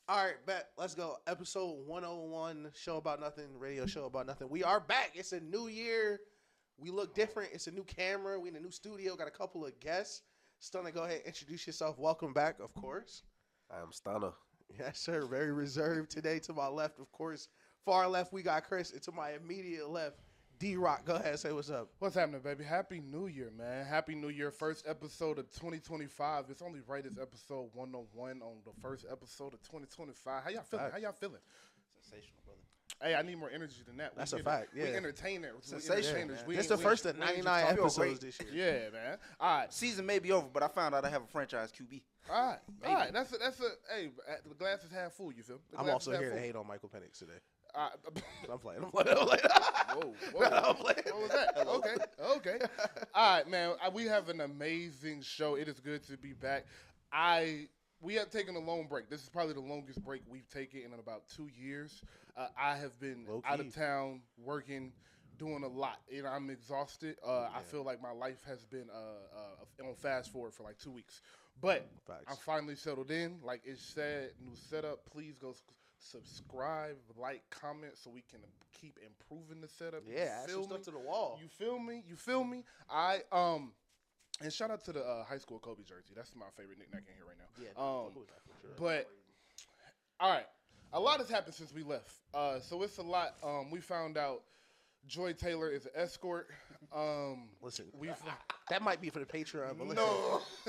All right, bet. Let's go. Episode 101, show about nothing, radio show about nothing. We are back. It's a new year. We look different. It's a new camera. We in a new studio. Got a couple of guests. Stunna, go ahead. Introduce yourself. Welcome back, of course. I am Stunna. Yes, sir. Very reserved today. To my left, of course. Far left, we got Chris. And to my immediate left, Drock. Go ahead. Say what's up. What's happening, baby? Happy New Year, man. Happy New Year. First episode of 2025. It's only right as episode 101 on the first episode of 2025. How y'all feeling? How y'all feeling? Sensational, brother. Hey, I need more energy than that. That's a fact. Yeah. We entertainers. Sensational. This is the first of 99 episodes this year. Yeah, man. All right. Season may be over, but I found out I have a franchise QB. All right. All right. That's a. Hey, the glass is half full. You feel? I'm also here to hate on Michael Penix today. I'm playing. Whoa. I'm playing. What was that? Okay. All right, man. We have an amazing show. It is good to be back. We have taken a long break. This is probably the longest break we've taken in about 2 years. I have been out of town working, doing a lot. I'm exhausted. I feel like my life has been on fast forward for like 2 weeks. But I'm finally settled in. Like it said, new setup. Please go subscribe, like, comment, so we can keep improving the setup. Yeah, add some stuff to the wall. You feel me? And shout out to the high school Kobe jersey. That's my favorite knick-knack in here right now. Yeah, sure. But all right, a lot has happened since we left. So it's a lot. We found out Joy Taylor is an escort. Listen, that might be for the Patreon, but listen,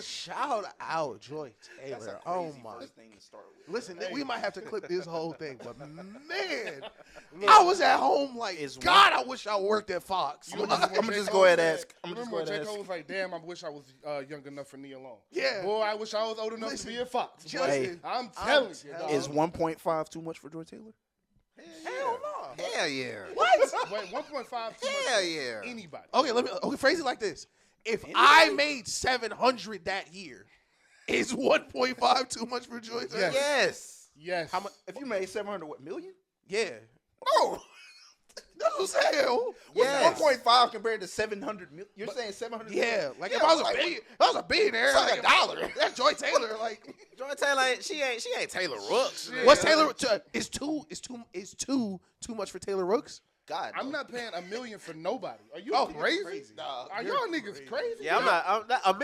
shout out Joy Taylor. Oh my! Thing to start with. Listen, we might have to clip this whole thing, but man, I was at home like, God, I wish I worked at Fox. I'm gonna just go ahead and ask. Remember when J. Cole was like, "Damn, I wish I was young enough for Nia Long." Yeah, boy, I wish I was old enough to be at Fox. Hey, I'm telling you, dog. Is 1.5 too much for Joy Taylor? Hell no. Hell yeah. What? Wait, 1.5. Hell yeah. Anybody? Okay, phrase it like this: if I made 700 that year, is 1.5 too much for Joy Taylor? Yes. How much? If you made 700, what, million? Yeah. No. That's what I'm saying. Yes. 1.5 compared to 700 million. You're saying 700? Yeah. Like if I was a billionaire, like $1. That's Joy Taylor. Like Joy Taylor, she ain't Taylor Rooks. What's Taylor? Is too much for Taylor Rooks? God, I'm not paying $1 million for nobody. Are you crazy? Nah, Are y'all niggas crazy? Yeah, I'm not. $1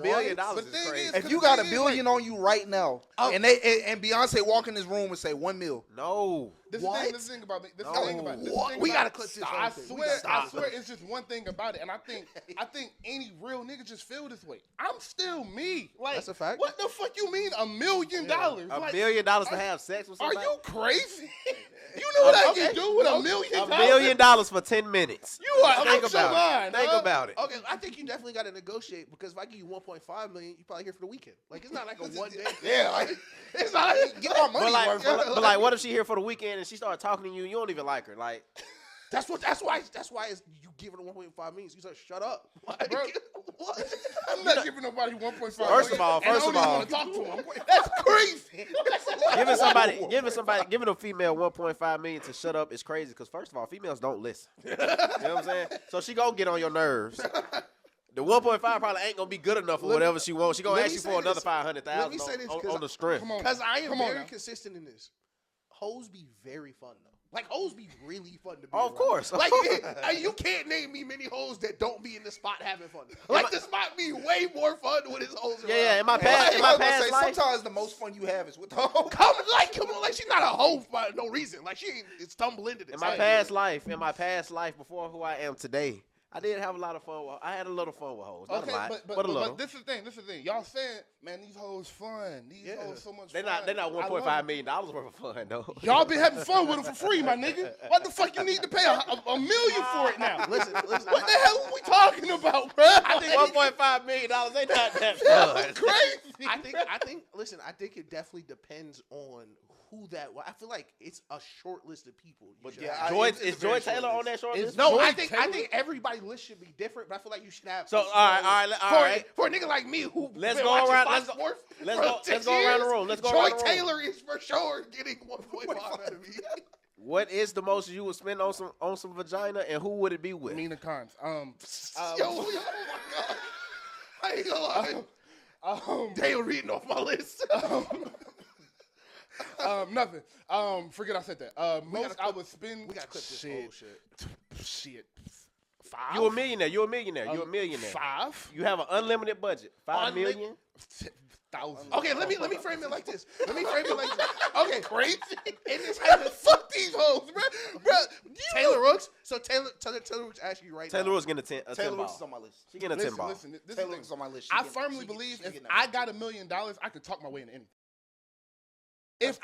million is crazy. Is, if you got $1 billion on you right now, and Beyonce walk in this room and say $1 million, no. This is the thing about me. This is the thing about it. We gotta clip this. I swear, it's just one thing about it, and I think any real nigga just feel this way. I'm still me. Like, that's a fact. What the fuck you mean $1 million? $1 million to have sex with somebody? Are you crazy? You know what I can do with $1 million? $1 million for 10 minutes. You are think out your mind. Think about it. Okay, I think you definitely got to negotiate because if I give you 1.5 million, you probably here for the weekend. Like it's not like a one day. Yeah, like it's not like get our money worth. But like, what if she here for the weekend and she started talking to you? You don't even like her. Like that's why it's, you give her the 1.5 million. So you say shut up. Like, bro, what? I'm not giving nobody 1.5. First of all, talk to him. That's crazy. giving a female 1.5 million to shut up is crazy because first of all, females don't listen. You know what I'm saying? So she gonna get on your nerves. The 1.5 probably ain't gonna be good enough for whatever she wants. She gonna ask you for another 500,000 on the strength. Because I am very consistent in this. Hoes be very fun though. Like hoes be really fun to be around. Of course. Like you can't name me many hoes that don't be in the spot having fun. Like the spot be way more fun when it's hoes around. Yeah, in my past life, sometimes the most fun you have is with the hoe. Come on, like she's not a hoe for no reason. Like she ain't stumble into this. In my past life, before who I am today, I did have a lot of fun. I had a little fun with hoes. Not a lot, but a little. But this is the thing. Y'all saying, man, these hoes fun. These hoes so much fun. They're not $1.5 million worth of fun, though. Y'all been having fun with them for free, my nigga. What the fuck you need to pay $1 million for it now? Listen. What the hell are we talking about, bro? I think $1.5 million ain't not that fun. Crazy. I think it definitely depends on who that was. I feel like it's a short list of people. But is Joy Taylor on that short list? No, I think everybody's list should be different, but I feel like you should have. So all right. For a nigga like me who let's go around the room. Joy Taylor is for sure getting 1.5 out of me. What is the most you would spend on some vagina, and who would it be with? Nina Cons. Oh my god! I ain't gonna lie. They were reading off my list. Nothing. Forget I said that. Most I would spend. We gotta clip this shit. whole shit. Shit. 5. You a millionaire. You a millionaire. 5. You have an unlimited budget. 5 million. 1,000. Okay, let me frame it like this. Okay, Crazy. in this Fuck these hoes, bro. Taylor Rooks. So Taylor Rooks asking you right Taylor now. Rooks getting a 10 Taylor ball. Rooks is on my list. She getting a 10 ball. Listen. This Taylor is Rooks is on my list. I firmly believe if I got $1 million, I could talk my way into anything. If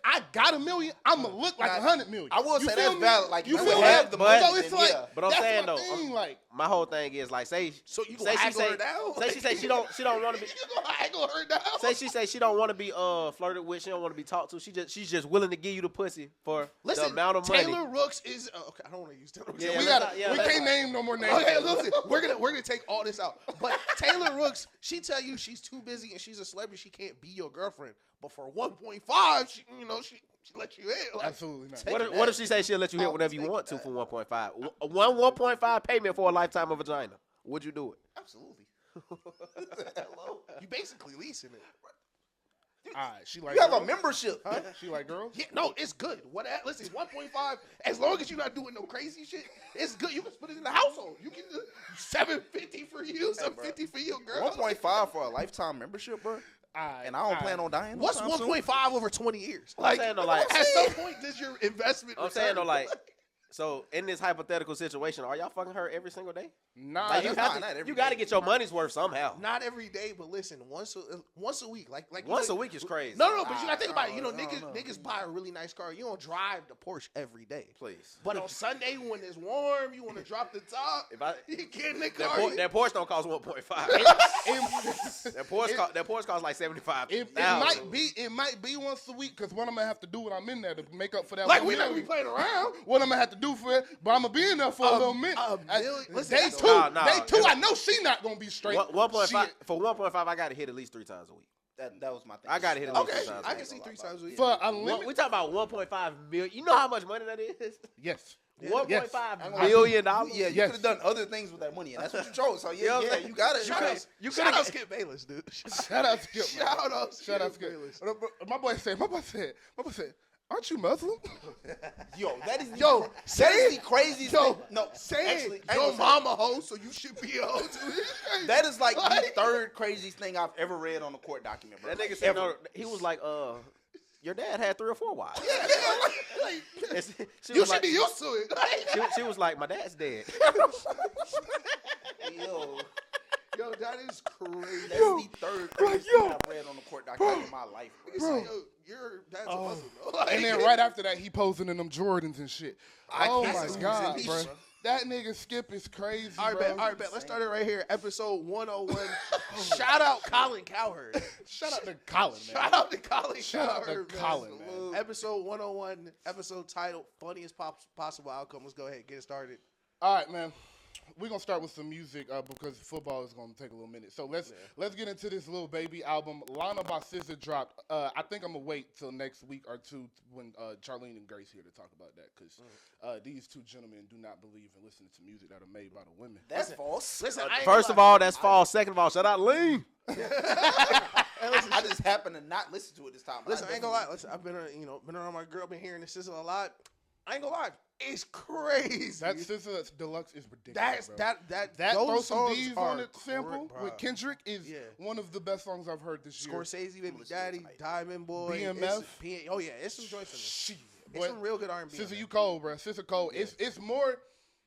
I got $1 million, I'm gonna look like $100 million. I will You say feel that's me? valid. Like You you feel would me? have the But- money. So it's then like, yeah. But I'm that's saying my though, thing, like, my whole thing is like, say So you say gonna she say her down? say she say she don't want to be. I ain't gonna hurt down. Say she say she don't want to be flirted with. She don't want to be talked to. She's just willing to give you the pussy for the amount of money. Taylor Rooks is okay. I don't want to use Taylor Rooks. Yeah, we let's can't name no more names. Okay, listen, we're gonna take all this out. But Taylor Rooks, she tell you she's too busy and she's a celebrity. She can't be your girlfriend. But for 1.5, she let you in. Like, Absolutely not. What if she say she'll let you hit whatever you want to for 1.5? 1.5 payment for a lifetime of vagina. Would you do it? Absolutely. you basically leasing it. All right, she like You have a girls? membership. Huh? She like girls? Yeah, no, it's good. Listen, 1.5. As long as you're not doing no crazy shit, it's good. You can split it in the household. You can do $750 for you, $750 for your girl. 1.5 for a lifetime membership, bro. And I don't plan on dying. What's no time soon. 1.5 over 20 years? I'm saying though, like, at some point, does your investment? I'm saying though, return? like, so in this hypothetical situation, are y'all fucking her every single day? Nah, Like, you not every you got to day. get your money's worth somehow. Not every day, but listen, once a week, like Once a week is crazy. No, but you gotta think about it. no, Niggas buy a really nice car. You don't drive the Porsche every day. Please. But on Sunday when it's warm, you want to drop the top. If I You get in the that, car. that Porsche don't cost 1.5. that Porsche costs like 75. It might be once a week because what I'm gonna have to do when I'm in there to make up for that. Like $1 we not million. be playing around. What I'm gonna have to do for it, but I'm gonna be in there for a little minute. Listen, Day that's- two, Nah. day two. I know she not gonna be straight. 1.5 Shit. for 1.5. I got to hit at least 3 times a week. That was my thing. I got to hit at least Okay, 3 times. I a can week. see 3 times a week. For unlimited. We talking about 1.5 million. You know how much money that is? Yes. 1.5 million dollars. Yeah, you Yes. could have done other things with that money, and that's what you chose. So You know what I'm yeah, saying? you got it. Shout out Skip Bayless, dude. Shout out Skip. man. Shout out Skip. Bayless. My boy said, aren't you Muslim? Yo, that is Yo, that is the craziest Yo, thing. No, Say actually, it. I ain't Your gonna say mama hoe, so you should be a hoe too. that is like the third craziest thing I've ever read on a court document, bro. That nigga said no. He was like, your dad had 3 or 4 wives. And she You was should like, be used to it. she was like, my dad's dead. Yo, that is crazy. that's the third craziest thing I've read on a court document in my life, bro. Yo, your dad's a Muslim, though. And then right after that, he posing in them Jordans and shit. Oh can't my see God, these, bro. bro. That nigga Skip is crazy, All bro. right, bet. Let's start it right here. Episode 101. Shout out Colin Cowherd. Shout out to Colin, man. Shout out to Colin Shout out to Cowherd. Colin, man. Episode 101, episode titled Funniest Possible Outcome. Let's go ahead and get it started. All right, man. We're gonna start with some music because football is gonna take a little minute. So let's get into this Lil Baby album. Lana by SZA dropped. I think I'm gonna wait till next week or two when Charlene and Grace here to talk about that because these two gentlemen do not believe in listening to music that are made by the women. That's false. Listen, I ain't First gonna of lie. all, that's false. Second of all, shout out Lean. I just happen to not listen to it this time. Listen, I ain't gonna lie. Listen, I've been, been around my girl, been hearing this SZA a lot. I ain't gonna lie. It's crazy. That SZA Deluxe is ridiculous. That's bro. that Throw those Some songs D's are on it sample bro. with Kendrick is one of the best songs I've heard this year. Scorsese, Baby Daddy, Diamond Boy, BMF. Oh yeah, it's some joints in there. Shit. It's some real good R&B. SZA, you cold, bro. SZA cold. Yeah. It's more.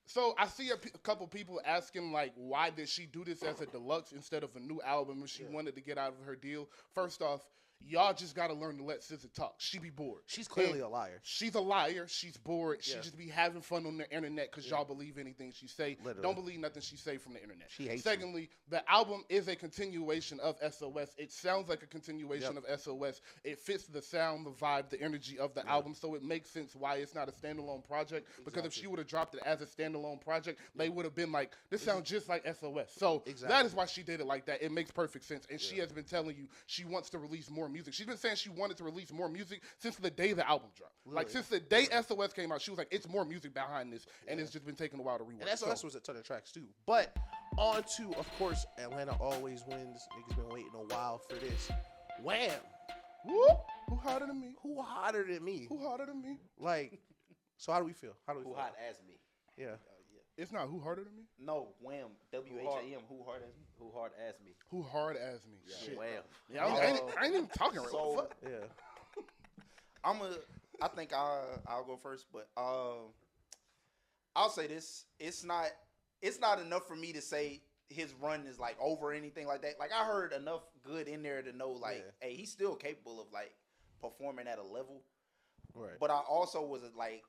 So I see a couple people asking like, why did she do this as a deluxe instead of a new album if she wanted to get out of her deal? First off, y'all just got to learn to let SZA talk. She be bored. She's clearly a liar. She's a liar. She's bored. She Yeah. just be having fun on the internet because y'all believe anything she say. Literally. Don't believe nothing she say from the internet. She hates Secondly, the album is a continuation of SOS. It sounds like a continuation of SOS. It fits the sound, the vibe, the energy of the album, so it makes sense why it's not a standalone project. Because if she would have dropped it as a standalone project, they would have been like, this sounds just like SOS. So that is why she did it like that. It makes perfect sense. And she has been telling you she wants to release more music. She's been saying she wanted to release more music since the day the album dropped. Really? Like since the day SOS came out, she was like, it's more music behind this, and it's just been taking a while to rework. And SOS was a ton of tracks too. But on to, of course, Atlanta always wins. Niggas been waiting a while for this. WHAM. Whoop. Who hotter than me? Who hotter than me? Who hotter than me? Like, so how do we feel? How do we Who feel? hot as me? Yeah. It's not who harder than me. No, WHAM. WHAM. Who hard as me? Who hard as me? Who hard as me? Yeah, Shit. Wham. Yeah, I ain't even talking right. So- What the fuck? Yeah. I think I'll go first, but I'll say this: it's not enough for me to say his run is like over or anything like that. Like I heard enough good in there to know like, hey, he's still capable of like performing at a level. Right. But I also wasn't like,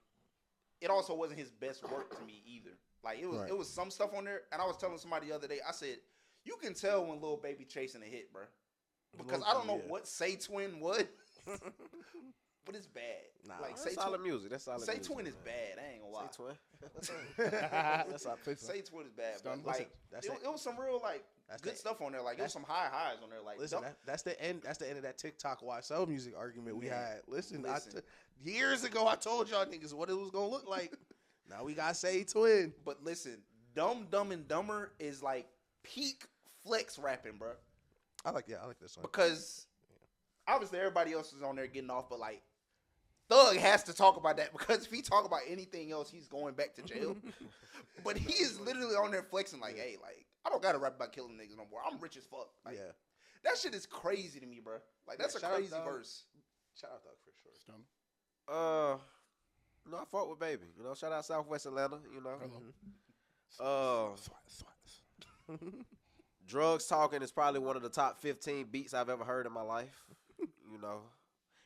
it also wasn't his best work to me either. Like it was some stuff on there, and I was telling somebody the other day, I said, you can tell when Lil Baby chasing a hit, bro, because I don't know what Say Twin was. But it's bad. Nah, like That's solid music. That's solid Say music. Twin is bad. I ain't gonna lie. Say Twin. That's our pick. Say Twin is bad. Stun. But like That's it was some real like good stuff on there. Like there was some high highs on there. Like Listen, that's the end. That's the end of that TikTok YSL music argument we had. Listen. Years ago, I told y'all niggas what it was gonna look like. Now we got Say Twin. But listen, Dumb and Dumber is like peak flex rapping, bro. I like this song. Because obviously everybody else is on there getting off, but like Thug has to talk about that because if he talk about anything else, he's going back to jail. But he is literally on there flexing like, hey, like I don't gotta rap about killing niggas no more. I'm rich as fuck. Like, that shit is crazy to me, bro. Like that's a crazy verse. Shout out Thug for sure. No, I fought with Baby. You know, shout out Southwest Atlanta. You know, Drugs Talking is probably one of the top 15 beats I've ever heard in my life. You know,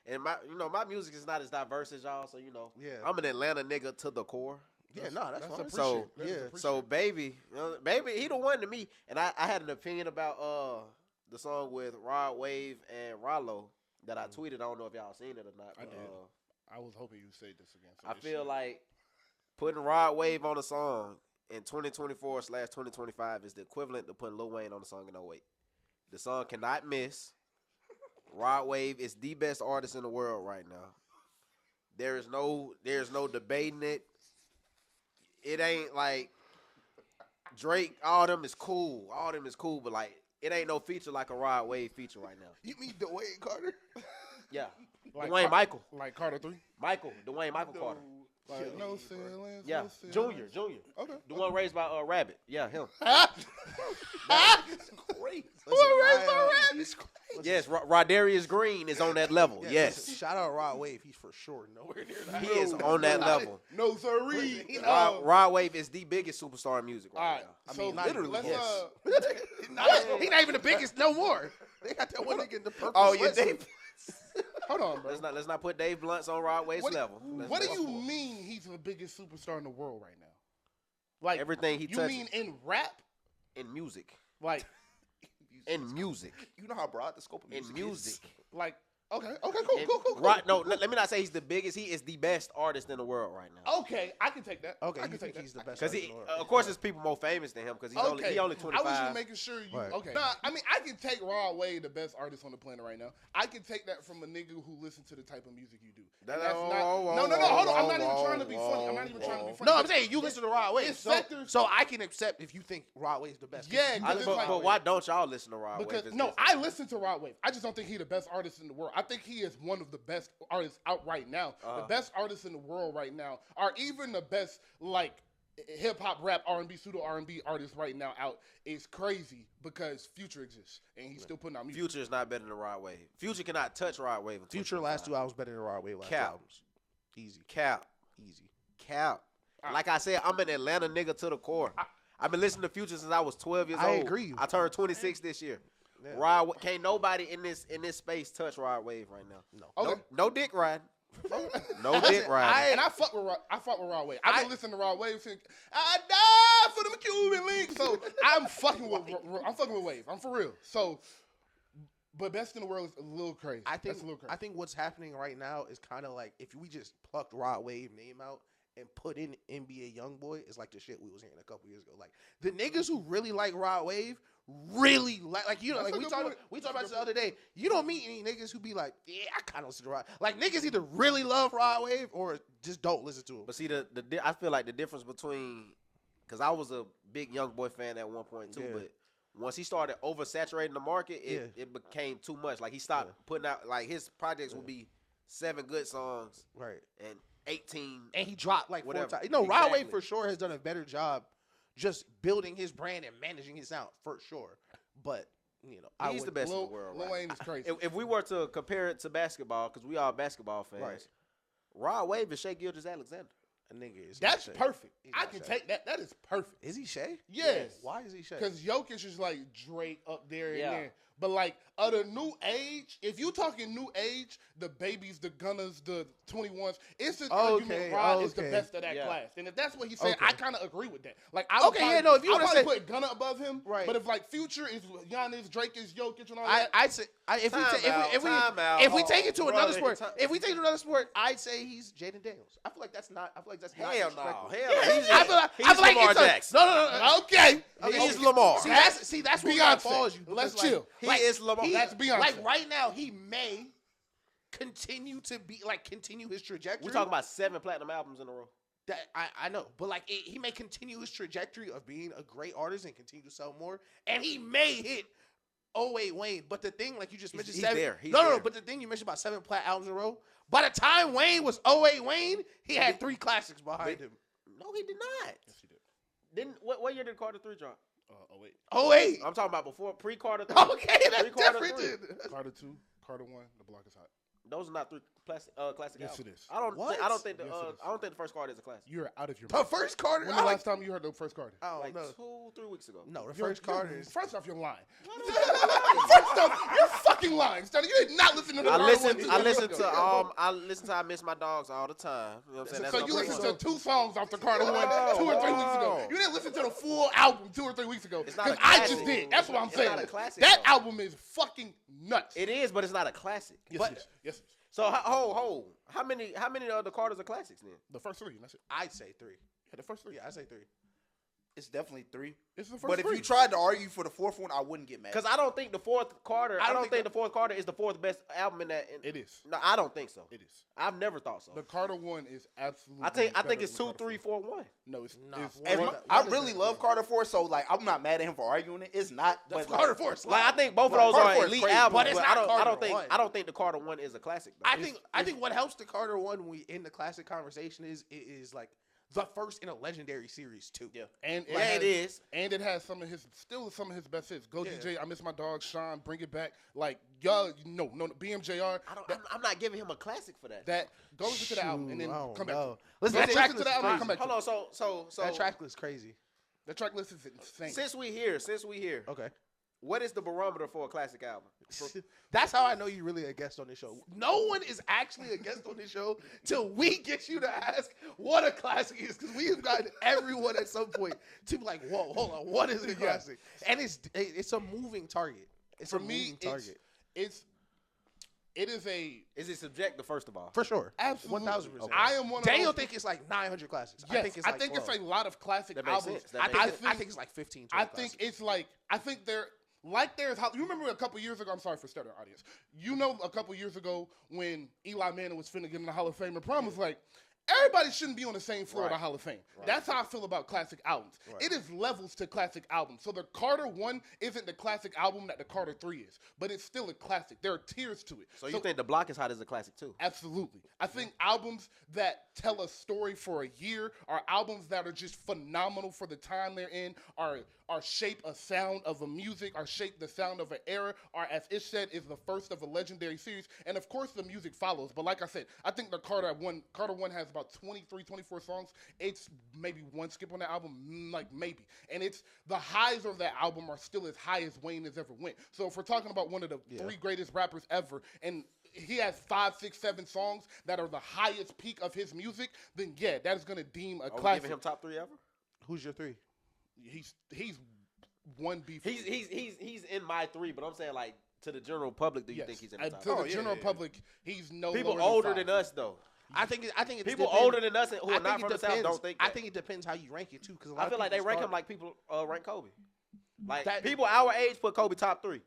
and my music is not as diverse as y'all. So you know, I'm an Atlanta nigga to the core. Yeah, no, that's fine. So Baby, Baby, he the one to me. And I had an opinion about the song with Rod Wave and Rollo that I tweeted. I don't know if y'all seen it or not. I did. I was hoping you'd say this again. I feel like putting Rod Wave on a song in 2024/2025 is the equivalent to putting Lil Wayne on a song in 08. The song cannot miss. Rod Wave is the best artist in the world right now. There's no debating it. It ain't like Drake. All them is cool, but like it ain't no feature like a Rod Wave feature right now. You mean Dwayne Carter? Yeah, like Dwayne Michael. Like Carter 3? Dwayne Michael Carter. Like no feelings. Yeah, no feelings. Junior. Okay. The one raised by Rabbit. Yeah, him. Great. Yes, Rodarius Green is on that level. Yes. Shout out Rod Wave. He's for sure nowhere near that. He is on that level. No siree. Rod Wave is the biggest superstar in music All right right. now. So literally, let's He's not even the biggest no more. They got that one nigga in the purple. Oh yeah, sweatsuit. Dave. hold on, bro. Let's not put Dave Blunt's on Rod Wave's level. What do you mean he's the biggest superstar in the world right now? Like everything he you touches. mean in rap? In music. Like In music. You know how broad the scope of music In music. like okay, cool. Right? No, let me not say he's the biggest. He is the best artist in the world right now. Okay, I can take that. Okay, I you can think take he's that. the best? Because artist in the world. of course, there's people more famous than him because he's only 25. I was just making sure you. Right. Okay. Nah, I mean, I can take Rod Wave, the best artist on the planet right now. I can take that from a nigga who listens to the type of music you do. And that's not. No. Hold on. I'm not even trying to be funny. I'm not even trying to be funny. No, I'm saying you listen to Rod Wave, It's so, sectors- so I can accept if you think Rod Wave's the best. Yeah, because it's like, But why don't y'all listen to Rod because Wave? no, I listen to Rod Wave. I just don't think he's the best artist in the world. I think he is one of the best artists out right now. The best artists in the world right now are even the best like hip hop, rap, R&B, pseudo R&B artists right now out. Is crazy because Future exists and he's still putting out music. Future is not better than Rod Wave. Future cannot touch Rod Wave. Future last 2 albums better than Rod Wave last 2 Cap. albums. Easy. Cap. Like I said, I'm an Atlanta nigga to the core. I've been listening to Future since I was 12 years old. I agree. I turned 26 this year. Yeah. Can't nobody in this space touch Rod Wave right now. Okay. No dick riding. No dick riding. And I fuck with Rod Wave. I've been listening to Rod Wave since I died for the Cuban link. So I'm fucking with Wave. I'm for real. So, but best in the world is a little crazy. That's a little crazy. I think what's happening right now is kind of like if we just plucked Rod Wave name out and put in NBA YoungBoy, it's like the shit we was hearing a couple years ago. Like the niggas who really like Rod Wave really like you know That's like a we good talked point. about this the other day. You don't meet any niggas who be like, yeah, I kind of listen to Rod. Like niggas either really love Rod Wave or just don't listen to him. But see, I feel like the difference between, because I was a big YoungBoy fan at one point too, Yeah. but once he started oversaturating the market, it became too much. Like he stopped putting out like his projects would be 7 good songs, Right. and 18. And he dropped like whatever. 4 times. You know, Rod Wave Exactly. for sure has done a better job just building his brand and managing his sound for sure. But you know, He's the best in the world. Lil Right? Wayne is crazy. If we were to compare it to basketball, because we are basketball fans, Right. Rod Wave is Shea Gilgeous-Alexander. A nigga is That's not Shea. perfect. He's I not can Shea. take that. That is perfect. Is he Shea? Yes. Why is he Shea? Because Jokic is like Drake up there Yeah. and there. But like of the new age, if you talking new age, the Babies, the Gunners, the 21s, it's the argument Rod is the best of that Yeah. class. And if that's what he said, Okay. I kind of agree with that. Like I would Okay, probably, yeah, no, if you I'd would've probably said- put Gunner above him, Right. But if like Future is Giannis, Drake is Jokic and all that, I'd say if we take it to another sport, I'd say he's Jaden Daniels. I feel like that's not. I feel like that's not Hell no. disrespectful. Hell no. He's I feel like Lamar it's Jackson. No. okay. He's Lamar. See, that's where God Beyonce. falls you. Let's because, chill. He is Lamar. That's Beyonce. Like right now, he may continue his trajectory. We're talking about 7 platinum albums in a row. That I know, but like he may continue his trajectory of being a great artist and continue to sell more, and he may hit 08 Wayne. But the thing, like you just mentioned, He's 7. there. He's No. there. But the thing you mentioned about 7 plat albums in a row. By the time Wayne was 08 Wayne, he had 3 classics behind him. No, he did not. Yes, he did. Didn't what year did Carter 3 drop? Oh wait, 08. I'm talking about before pre-Carter 3. Okay, that's Pre-Carter different. 3. Then. Carter 2, Carter 1, The Block is Hot. Those are not 3 classic Yes, albums. it is. I don't think the Yes, it is. I don't think the first Carter is a classic. You're out of your The mind. first Carter. When the last time you heard the first Carter? I don't Like know. 2-3 weeks ago. No, the You're- first Carter you're- is. First off, you're lying. First off, you're fucking lying, Stunna. You did not listen to the I Carter listen 1, 2, I 3 listen weeks to ago. I miss my dogs all the time. You know what I'm saying? That's So my you first listened song. to 2 songs off the Carter 1 2 or 3 weeks ago. You didn't listen to the full album 2 or 3 weeks ago. It's not Because a I classic. just did. That's what I'm It's saying. not a classic, That though. album is fucking nuts. It is, but it's not a classic. Yes, But it is. Yes, it is. so how many of the Carters are classics then? The first 3. That's it. I'd say 3. Yeah, the first 3. Yeah, I'd say 3. It's definitely 3. It's the first But 3. if you tried to argue for the 4th one, I wouldn't get mad. Because I don't think the fourth Carter. I don't think think the fourth Carter is the 4th best album in that. It is. No, I don't think so. It is. I've never thought so. The Carter 1 is absolutely I think better it's than 2, Carter 3, 4. 4, 1. No, it's Nah, it's one- one- I What is really it? love Carter 4, so like I'm not mad at him for arguing it. It's not. The But Carter like, 4 is Like I think both of Well, those Carter are 4 is elite crazy, albums, but it's but not I Carter don't think 1. I don't think the Carter 1 is a classic. Though. I think what helps the Carter 1 when we in the classic conversation is like the first in a legendary series too. Yeah. And Yeah, has, it is. And it has some of his best hits. Go Yeah. DJ, I Miss My Dog, Sean, Bring It Back. Like y'all, no, BMJR. I'm not giving him a classic for that. That go listen to the album and then Shoot, I don't come back. know. To Listen, it. that track Listen to the album and come back. Hold to on, it. so that track list crazy. The track list is insane. since we here, Okay. what is the barometer for a classic album? That's how I know you're really a guest on this show. No one is actually a guest on this show till we get you to ask what a classic is, because we have gotten everyone at some point to be like, whoa, hold on, what is a classic? And it's a moving target. It's For a me, moving target. it is a Is it subjective, first of all? For sure. absolutely 1000%. I am one of Daniel those. think it's like 900 classics. Yes, I think it's like 12. a lot of classic That makes albums. sense. That makes I think it's like 15, 20 I think it's like there's how you remember a couple years ago. I'm sorry for stuttering, audience. You know, a couple years ago when Eli Manning was finna get in the Hall of Fame, and Prom was like, everybody shouldn't be on the same floor of the Hall of Fame. That's how I feel about classic albums. It is levels to classic albums. So the Carter 1 isn't the classic album that the Carter 3 is, but it's still a classic. There are tiers to it. So you think The Block is Hot is a classic too? Absolutely. I think albums that tell a story for a year are albums that are just phenomenal for the time they're in, are shape a sound of a music, are shape the sound of an era, are, as Ish said, is the first of a legendary series. And of course the music follows. But like I said, I think the Carter 1 has about 23, 24 songs. It's maybe one skip on that album, like maybe. And it's the highs of that album are still as high as Wayne has ever went. So if we're talking about one of the 3 greatest rappers ever, and he has 5, 6, 7 songs that are the highest peak of his music, then yeah, that is going to deem a Are we classic. giving him top 3 ever? Who's your 3? He's one B. He's in my 3, but I'm saying like to the general public, do you think he's in the top? To the general public, he's no People lower older than than us though. I think it's People depends. older than us who I are not think from it the South depends. don't think I that. think it depends how you rank it too, because I feel like they rank him like people rank Kobe. Like That- people our age put Kobe top 3.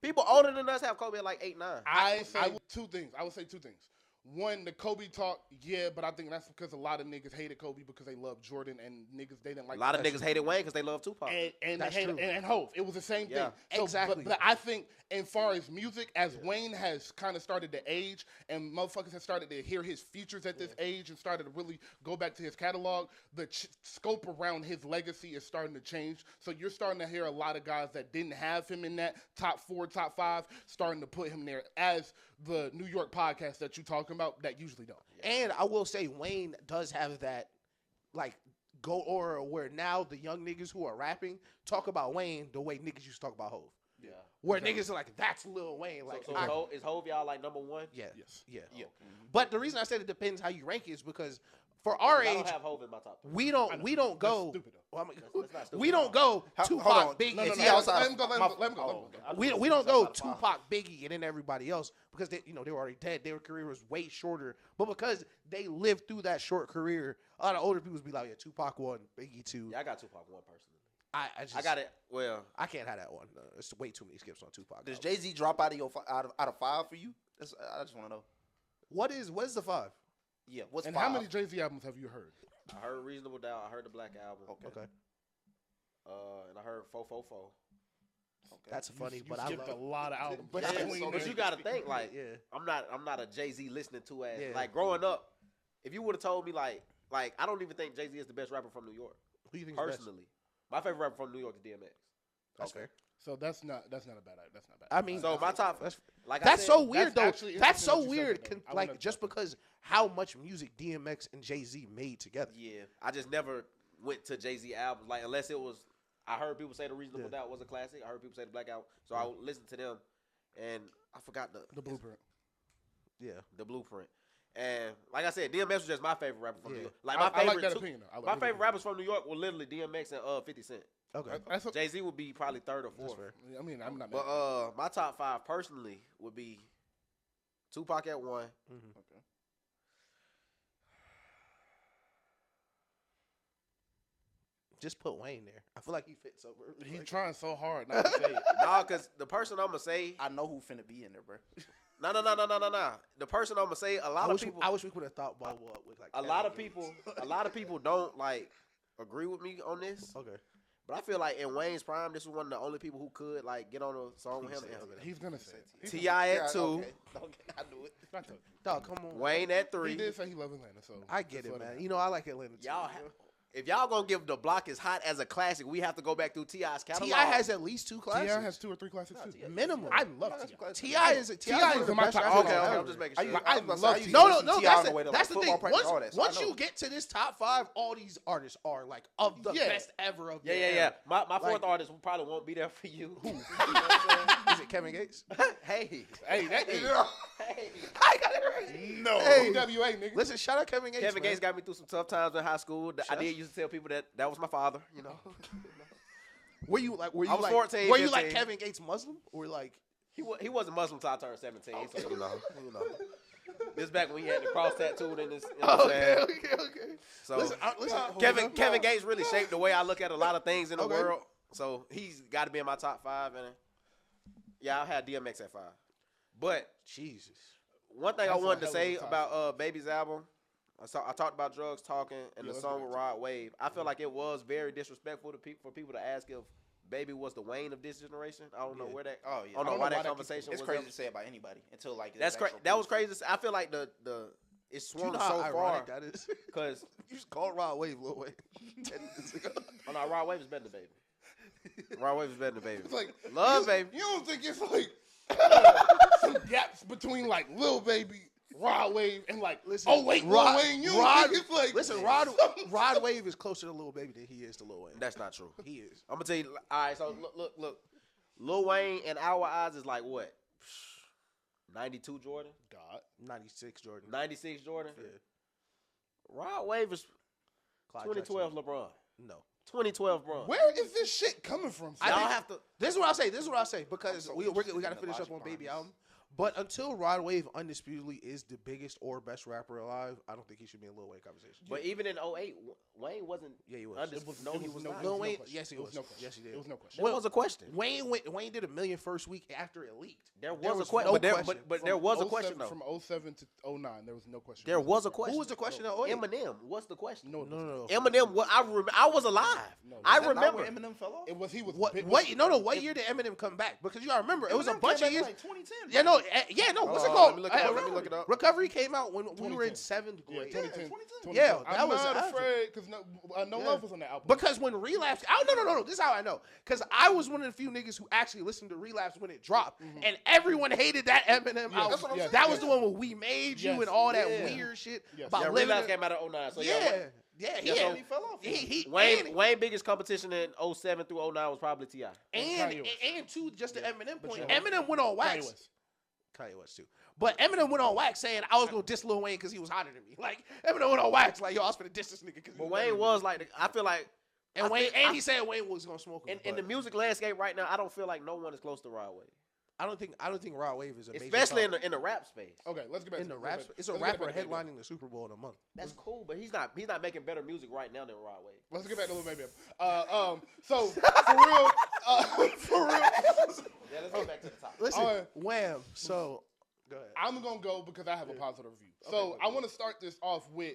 People older than us have Kobe at like 8, 9. I would say two things. One, the Kobe talk, yeah, but I think that's because a lot of niggas hated Kobe because they loved Jordan, and niggas they didn't like. A lot of niggas hated Wayne because they love Tupac. And That's they true. hated, and Hov. It was the same Yeah. thing. So, Exactly. But I think, as far as music, as Wayne has kind of started to age, and motherfuckers have started to hear his features at this age and started to really go back to his catalog, the scope around his legacy is starting to change. So you're starting to hear a lot of guys that didn't have him in that top 4, top 5, starting to put him there as the New York podcast that you're talking about that usually don't. And I will say Wayne does have that, like, go aura where now the young niggas who are rapping talk about Wayne the way niggas used to talk about Hov. Yeah. Where niggas are like, that's Lil Wayne. Like, So is Hov y'all like number 1? yeah, Yes. yeah. Yeah. But the reason I said it depends how you rank it is because for our I age, don't have Hov in my top 3. we don't go. That's stupid, though. Well, I mean, That's not stupid. we don't go Hold Tupac, on. Biggie. No, Is no, he no. outside Let of- him go. Let my- him go. Let him go. Let him go. We don't go Outside of Tupac, Biggie, and then everybody else because they were already dead. Their career was way shorter, but because they lived through that short career, a lot of older people be like, "Yeah, Tupac 1, Biggie 2." Yeah, I got Tupac 1 personally. I I got it. Well, I can't have that one. It's way too many skips on Tupac. Does Jay-Z drop out of 5 for you? I just want to know. What is the 5? Yeah, what's And 5? how many Jay-Z albums have you heard? I heard Reasonable Doubt. I heard the Black Album. Okay, And I heard 444. Okay. that's funny, You but I skipped love. a lot of albums. But Yeah, between but there. you gotta think like Yeah. I'm not a Jay-Z listening to ass. Yeah. Like growing up, if you would have told me like I don't even think Jay-Z is the best rapper from New York. Who you think Personally, my favorite rapper from New York is DMX. That's fair. So that's not a bad. That's not bad. I mean, So my top, that's like I that's said, so weird that's though. actually That's so interesting that you said weird. that, though. I Like wouldn't just have because how much music DMX and Jay Z made together. Yeah, I just never went to Jay-Z albums like unless it was. I heard people say the Reasonable Doubt was a classic. I heard people say the Black Album, so I would listen to them, and I forgot the blueprint. Yeah. the Blueprint. And like I said, DMX was just my favorite rapper from Yeah. New York. Like I my like favorite, that two- opinion, though. I like my that favorite opinion. rappers from New York were literally DMX and 50 Cent. Okay. That's Jay Z would be probably 3rd or 4th. fair. I mean, I'm not. But mad. my top 5 personally would be Tupac at 1. Okay. Just put Wayne there. I feel like he fits over. He's trying so hard not to say it. Nah, cause the person I'm gonna say, I know who finna be in there, bro. no. The person I'm gonna say, a lot of people, I wish we could have thought Bobo up with like a lot of people don't like agree with me on this. Okay. But I feel like in Wayne's prime, this was one of the only people who could like get on a song with him. He's gonna say it. T.I. at 2, Okay, I knew it. I told you. Dog, come on. Wayne at He 3. did say he loved Atlanta, so I get that's it, what man. it You know, I like Atlanta too. Y'all, if y'all gonna give The Block is Hot as a classic, we have to go back through T.I.'s catalog. T.I. has at least 2 classics. T.I. has 2 or 3 classics too. minimum. I love T.I. T.I. is in my top. Okay, I'm just making sure. I was love I used to No, listen to no, T.I. on the way to, that's the football thing. practice, all that, so I Once know. you get to this top 5, all these artists are like of the Yeah. best ever of Yeah, their yeah, yeah. era. My Like- fourth artist probably won't be there for you. Who? Is it Kevin Gates? Hey, Hey, that is hey. I got it right. no Hey. EWA nigga. Listen, shout out Kevin Gates. Kevin man. Gates got me through some tough times in high school. I did used to tell people that was my father. You know, Were you like? Were you I was like? 14, were you like 15. Kevin Gates Muslim or like? he wasn't Muslim until I turned 17. So you know. This back when he had the cross tattooed in his. You know what I'm saying? Okay. So Listen, Kevin Gates really shaped the way I look at a lot of things in the Okay. world. So he's got to be in my top 5. And yeah, I had DMX at 5. But Jesus. one thing That's I a wanted to hell of say a top about Baby's album, I talked about Drugs Talking and Yeah, the let's song do with that. Rod Wave. I feel like it was very disrespectful to for people to ask if Baby was the Wayne of this generation. I don't know where that. Oh, yeah. I don't know why that conversation It's was. crazy Ever. to say about anybody until like That's crazy. That was crazy. I feel like the it's Do you swung know how so far ironic that is? because You just called Rod Wave Lil Wayne 10 minutes ago. oh no, Rod Wave is better than Baby. Rod Wave is better than Baby. It's like Love Baby. You don't think it's like some gaps between like Lil Baby, Rod Wave, and like Listen, Lil Wayne? You don't Rod, think it's like listen, Rod Wave is closer to Lil Baby than he is to Lil Wayne. That's not true. He is. I'm gonna tell you. All right, so look. Lil Wayne in our eyes is like what? 92 Jordan, God. 96 Jordan. 96 Jordan. Yeah. Rod Wave is Clyde 2012 Jackson. LeBron. No. 2012 LeBron. Where is this shit coming from? Y'all think- have to. This is what I'll say. This is what I'll say because so we interested got to in the finish up logic on Baby behind album. But until Rod Wave undisputedly is the biggest or best rapper alive, I don't think he should be in Lil Wayne conversation. But even in 08, Wayne wasn't. Yeah, he was. Undisputed. No, he was not. Lil no Wayne, question. yes, he It was. was no question. Yes, he did. It was no question. There was a question. Wayne did a million first week after it leaked. There was a no question. question. But there was a question, though. From 07 to 09, there was no question. There was a question. Who was the question? Oh, Eminem. What's the question? No. Eminem. I was alive. No. I Is that not remember. where Eminem fell off? It was he was What? big- What? No. What year did Eminem come back? Because you gotta remember, it was a Eminem bunch came of years. back in, like 2010. Yeah, bro. no. What's it Let called? me look it up. Let me look it up. Recovery came out when we were in 2010. seventh Yeah, grade. 2010. 2010. Yeah, that I'm was not after. afraid because no Yeah. love was on that album. Because when Relapse, no. This is how I know. Because I was one of the few niggas who actually listened to Relapse when it dropped, and everyone hated that Eminem album. that's what I'm saying. That was the one where We Made You Yes. and all that Yeah. weird shit Yes. about Yeah, living. Relapse came out of 09. So Yeah, Yeah, so he fell off. Wayne biggest competition in 07 through 09 was probably T.I. and Kanye West. and to just the Eminem But point, yeah. Eminem went on wax. Kanye West. Kanye West too. But Eminem went on wax saying I was gonna diss Lil Wayne because he was hotter than me. Like Eminem went on wax like yo, I was gonna diss this nigga. But Wayne was like, I feel like, and he said Wayne was gonna smoke him. in the music landscape right now, I don't feel like no one is close to Rod Wave. I don't think Rod Wave is a major Especially star. in the rap space. Okay, let's get back in to the let's rap. get back- It's a let's get rapper back to Lil Baby. headlining the Super Bowl in a month. That's cool, but he's not making better music right now than Rod Wave. Let's get back to Lil Baby. So for real, Yeah, let's get back to the top. Listen, Alright. Wham. So go ahead. I'm gonna go because I have a positive review. So I want to start this off with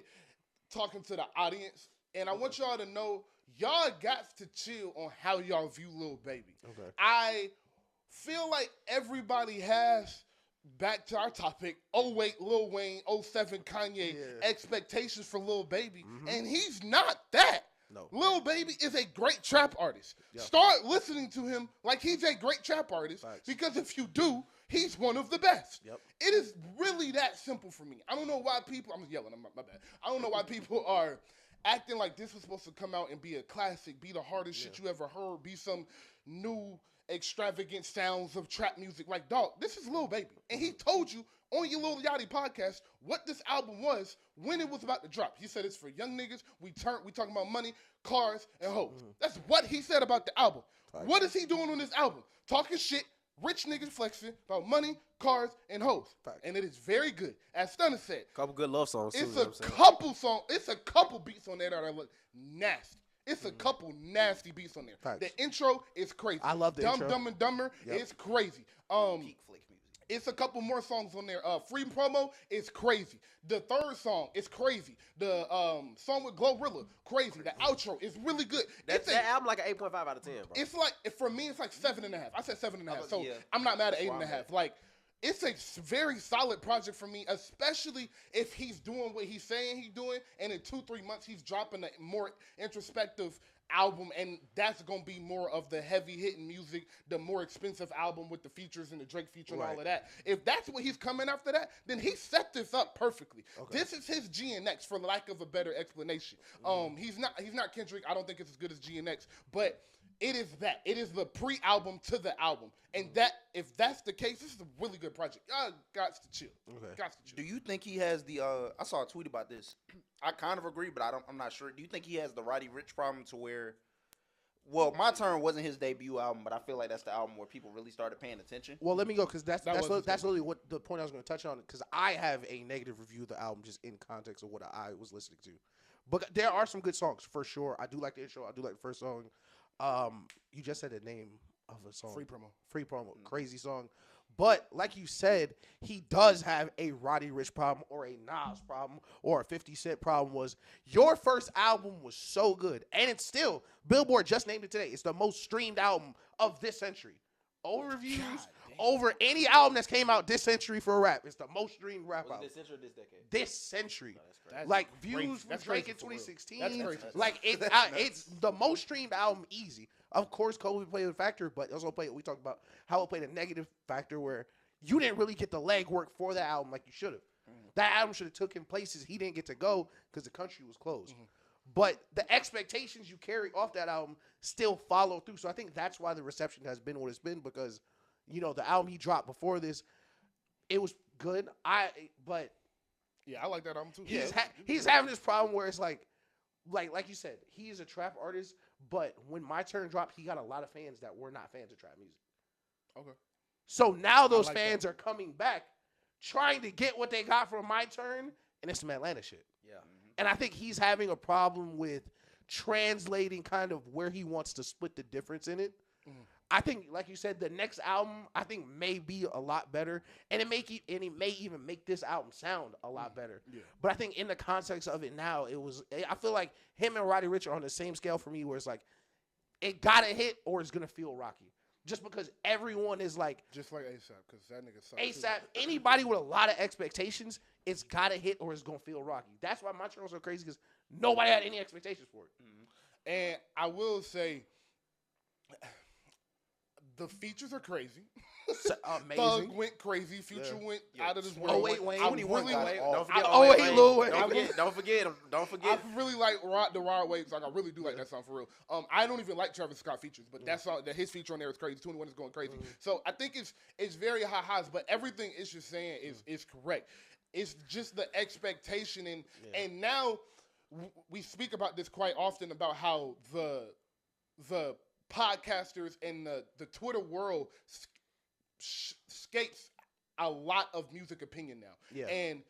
talking to the audience, and I want y'all to know y'all got to chill on how y'all view Lil Baby. Okay. I feel like everybody has, back to our topic, 08 Lil Wayne, 07 Kanye, Yeah. expectations for Lil Baby, and he's not that. No. Lil Baby is a great trap artist. Yeah. Start listening to him like he's a great trap artist, Facts. because if you do, he's one of the best. Yep. It is really that simple for me. I don't know why people, I'm yelling, my bad. I don't know why people are acting like this was supposed to come out and be a classic, be the hardest shit you ever heard, be some new extravagant sounds of trap music. Like, dog, this is Lil Baby. And he told you on your Lil Yachty podcast what this album was when it was about to drop. He said it's for young niggas. We talking about money, cars, and hoes. That's what he said about the album. What is he doing on this album? Talking shit, rich niggas flexing about money, cars, and hoes. Facts. And it is very good. As Stunna said, Couple good love songs too. it's you know a what I'm saying? couple songs. It's a couple beats on there that look nasty. It's a couple nasty beats on there. Facts. The intro is crazy. I love the intro. Dumb and Dumber Yep. is crazy. Peak flick music. It's a couple more songs on there. Free Promo is crazy. The third song is crazy. The song with Glorilla, crazy. The outro is really good. That album like an 8.5 out of 10, bro. It's like, for me, it's like 7.5. I said 7.5. So yeah. I'm not mad at That's where I'm 8.5. at. Like, it's a very solid project for me, especially if he's doing what he's saying he's doing, and in 2-3 months he's dropping a more introspective album, and that's gonna be more of the heavy hitting music, the more expensive album with the features and the Drake feature and all Right. of that. If that's what he's coming after that, then he set this up perfectly. This is his GNX, for lack of a better explanation. He's not Kendrick. I don't think it's as good as GNX, but it is that. It is the pre-album to the album, and that, if that's the case, this is a really good project. Y'all got to chill. Okay. Got to chill. Do you think he has the? I saw a tweet about this. I kind of agree, but I'm not sure. Do you think he has the Roddy Ricch problem to where? Well, My Turn wasn't his debut album, but I feel like that's the album where people really started paying attention. Well, let me go because That was that's his literally what the point I was going to touch on. Because I have a negative review of the album just in context of what I was listening to. But there are some good songs for sure. I do like the intro. I do like the first song. You just said the name of a song. Free promo. Crazy song. But like you said, he does have a Roddy Ricch problem or a Nas problem or a 50 Cent problem. Was your first album was so good, and it's still, Billboard just named it today, it's the most streamed album of this century. Over reviews, over any album that's came out this century for rap. It's the most streamed rap Was album. it this century or this decade? This century. That's crazy. That's Like crazy. views That's from Drake crazy in for real. 2016. That's crazy. Like it's the most streamed album easy. Of course, COVID played a factor, but also we talked about how it played a negative factor where you didn't really get the legwork for that album like you should have. That album should have took him places he didn't get to go because the country was closed. But the expectations you carry off that album still follow through. So I think that's why the reception has been what it's been, because you know the album he dropped before this, it was good. But Yeah, I like that album too. he's having this problem where it's like you said, he is a trap artist, but when My Turn dropped, he got a lot of fans that were not fans of trap music. Okay. So now those like fans are coming back, trying to get what they got from My Turn, and it's some Atlanta shit. Yeah. And I think he's having a problem with translating kind of where he wants to split the difference in it. I think, like you said, the next album I think may be a lot better, and it may even make this album sound a lot better. Yeah. But I think in the context of it now, I feel like him and Roddy Ricch are on the same scale for me, where it's like it gotta hit or it's gonna feel rocky, just because everyone is like Just like ASAP, because that nigga sucks. too. ASAP. Anybody with a lot of expectations, it's gotta hit or it's gonna feel rocky. That's why my channel's so crazy, because nobody had any expectations for it. And I will say, the features are crazy. So, Thug amazing. went crazy. Future went Yeah. out of this Oh, world. wait, Wayne. I 21 really got went it. off. Don't forget. Oh, wait, Lil Wayne. Don't forget him. Don't forget. I really like the Rod Wave song. I really do like that song for real. I don't even like Travis Scott features, but that song, his feature on there is crazy. 21 is going crazy. So I think it's very high highs, but everything it's just saying is correct. It's just the expectation, and now we speak about this quite often about how the podcasters and the Twitter world escapes a lot of music opinion now. Yeah. And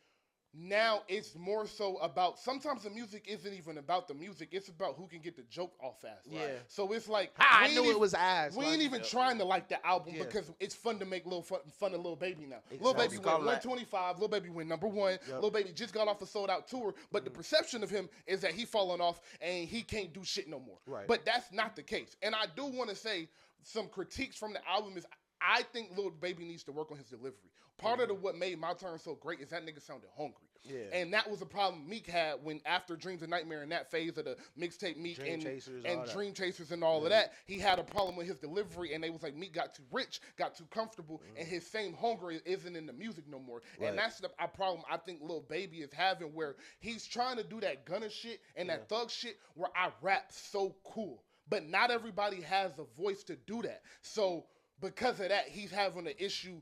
now it's more so about, sometimes the music isn't even about the music, it's about who can get the joke off fast. Yeah. So it's like, I we knew ain't it was ass. we ain't even trying to like the album Yeah. because it's fun to make fun of Lil Baby now. Exactly. Lil Baby went Call that. 125. Lil Baby went number one. Yep. Lil Baby just got off a sold out tour, but the perception of him is that he falling off and he can't do shit no more. Right. But that's not the case. And I do want to say some critiques from the album is I think Lil Baby needs to work on his delivery. Part of what made My Turn so great is that nigga sounded hungry. Yeah. And that was a problem Meek had when after Dreams of Nightmare in that phase of the mixtape Meek Dream and Chasers, all that. Dream Chasers and all of that, he had a problem with his delivery, and they was like Meek got too rich, got too comfortable, and his same hunger isn't in the music no more. Right. And that's the problem I think Lil Baby is having, where he's trying to do that gunner shit and that thug shit where I rap so cool. But not everybody has a voice to do that. So because of that, he's having an issue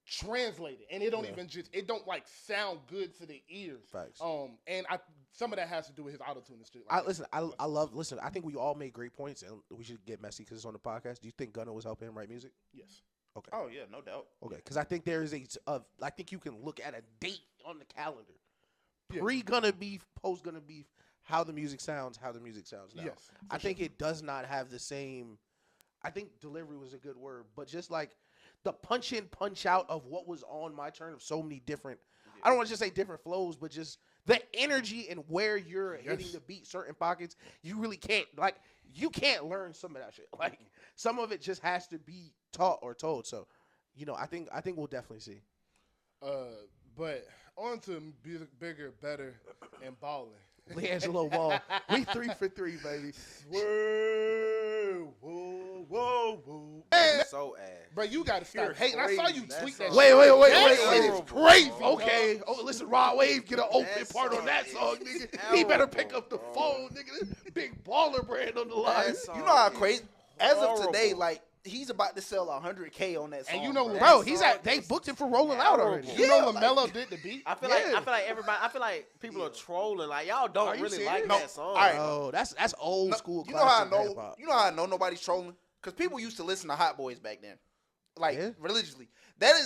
translated, and it don't even it don't like sound good to the ears. Facts. And some of that has to do with his autotune and shit. Listen, I think we all made great points, and we should get messy because it's on the podcast. Do you think Gunna was helping him write music? Yes. Okay. Oh yeah, no doubt. Okay, because I think there is I think you can look at a date on the calendar. Yeah. Pre-Gunna beef, post-Gunna beef, how the music sounds now. Yes, I think it does not have the same. I think delivery was a good word, but just like the punch in, punch out of what was on My Turn of so many different, I don't want to just say different flows, but just the energy and where you're hitting the beat, certain pockets, you really can't, like, you can't learn some of that shit. Like, some of it just has to be taught or told. So, I think we'll definitely see. But on to bigger, better, and balling. LeAngelo Ball, we 3 for 3, baby. Whoa, whoa, whoa, whoa. Man, So ass. bro, you gotta stop hating. I saw you tweet that. Wait. That shit is crazy. Okay. Oh, listen, Rod Wave get an open That part on song that is song, nigga. He better pick up the horrible. phone, nigga. This big baller brand on the line. That song You know how is crazy? As of today, horrible. like he's about to sell 100K on that song. And you know, Bro, That they song booked him for Rolling Out already. You know LaMelo did the beat. I feel Yeah. like everybody. I feel like people are trolling. Like y'all Are don't you really serious? like No. that song. All right. Oh, that's old school. You know how I classic know? hip-hop. You know how I know nobody's trolling? Because people used to listen to Hot Boys back then, like Yeah. religiously. That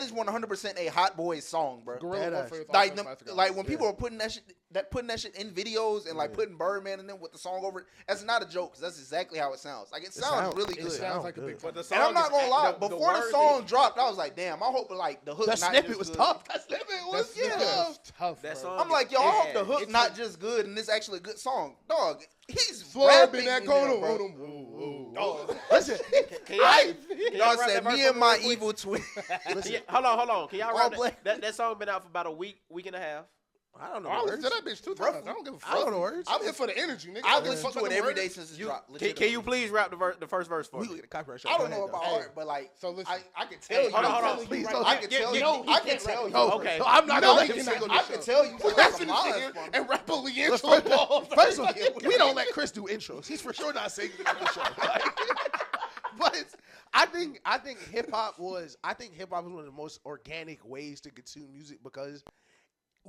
is 100% a Hot Boys song, bro. Gorilla Deadass. Warfare is Like, also a classic like album. when people are putting that shit in videos and like putting Birdman in them with the song over it, that's not a joke. 'Cause that's exactly how it sounds. Like it sounds really It good. sounds like a good. big But the fucking song And I'm not is gonna lie, the before the words song that- dropped, I was like, damn, I hope like the hook. The not snippet just was good. tough. That snippet was That's tough. That bro. song. I'm like, yo, I hope the Yeah. hook It's not like- just good and it's actually a good song, dog. He's Swerve rapping in that in corner. there, bro. Dog. Listen, Can y'all Y'all rap said that verse me and for my real quick? evil twin. Yeah, hold on. Can y'all All rap black. that song been out for about a week and a half? I don't know. I the listened to words. that bitch 2 times. I don't give a fuck. I don't know the words. I'm here for the energy, nigga. I've I listened to it every day since it's dropped. Can you please rap the first verse for We me? look at the copyright show. I don't Go know ahead, about though. art, but like, So listen. I can tell you. hold on, I'm hold on. telling Please you don't. right- I can tell you. No, he I can can't tell rap. you. No, Okay. no, I'm not No, gonna he let you cannot. sing on I this can show. tell you. We're That's not some finna sit lines here from- and rap a First LeAngelo of all, Ball. first of all, we don't let Chris do intros. He's for sure not singing on the show. Like, but I think hip hop was one of the most organic ways to consume music because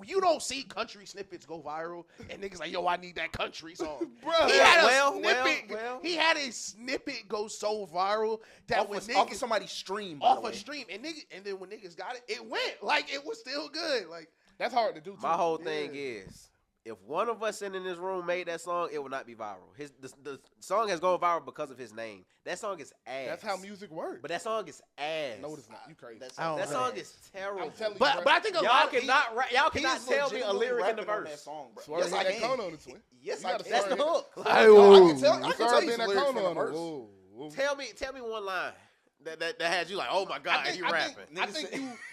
you don't see country snippets go viral and niggas like, yo, I need that country song. Bro, He had a well, snippet. well. He had a snippet go so viral that off when of niggas somebody's stream. by off the a way. stream and then when niggas got it, it went like it was still good. Like that's hard to do. Too. My whole thing is, if one of us sitting in this room made that song, it would not be viral. The song has gone viral because of his name. That song is ass. That's how music works. But that song is ass. No, it's not. You crazy. That's- I don't That know. song is terrible. I'm telling you, but bro. I think a Y'all lot of cannot He tell is me a legitimately lyric in the rapping on verse. that song, bro. Swear Yes, hit I that cone can. on the twin. Yes, You I gotta can. That's the swear hook. I can tell you Swerve some in that lyrics cone from the on verse. it. Tell me one line that had you like, oh my god, he rapping.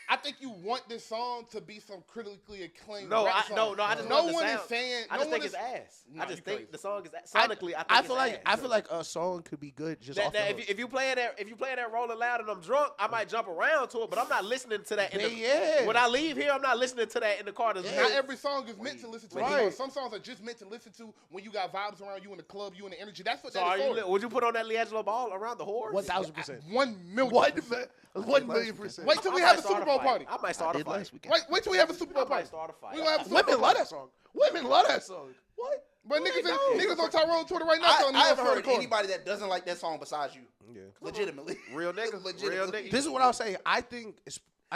I think you want this song to be some critically acclaimed. No, rap I song. just no want the one sound. is saying. I no just one think it's is- ass. Nah, I just you think crazy. the song is sonically. I I think feel it's like ass. I feel like a song could be good just off the Now, hook. if you play that Rolling Loud and I'm drunk, I might jump around to it, but I'm not listening to that. Yeah. When I leave here, I'm not listening to that in the car. Not every song is meant to listen to. Right. You know, some songs are just meant to listen to when you got vibes around you in the club, you in the energy. That's what So that is for. would you put on that Leangelo Ball around the horse? 1,000%. 1 million. 1,000,000%. Wait till I we might have a start Super Bowl fight. party. I might start a did fight. last weekend. Wait till we have a Super Bowl I might party. start a fight. We gonna have a Super Women Bowl love party. that song. Women love that song. What? But No, they niggas, don't. niggas on Tyrone Twitter right now telling me I I'm haven't heard recording. anybody that doesn't like that song besides you. Yeah. Legitimately. Real nigga. Legitimately. Real nigga. This is what I'll say. I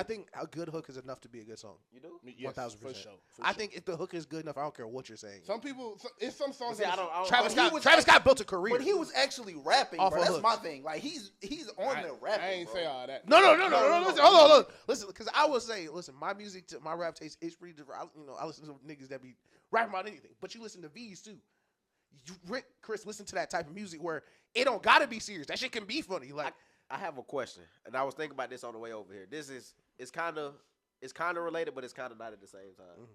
think a good hook is enough to be a good song. You do? Yes, 1,000%. for sure. I think if the hook is good enough, I don't care what you're saying. Some people, it's some songs. See, I don't. Travis But he Scott. was Travis Scott built a career. But he was actually rapping, Off bro. of That's hooks. my thing. Like he's on the rapping. I ain't bro. say all that. No. Listen, hold on. Listen, because I would say, listen, my music, my rap taste is pretty different. I listen to niggas that be rapping about anything, but you listen to V's too. Chris, listen to that type of music where it don't gotta be serious. That shit can be funny. Like I have a question, and I was thinking about this on the way over here. It's kind of related, but it's kind of not at the same time. Mm-hmm.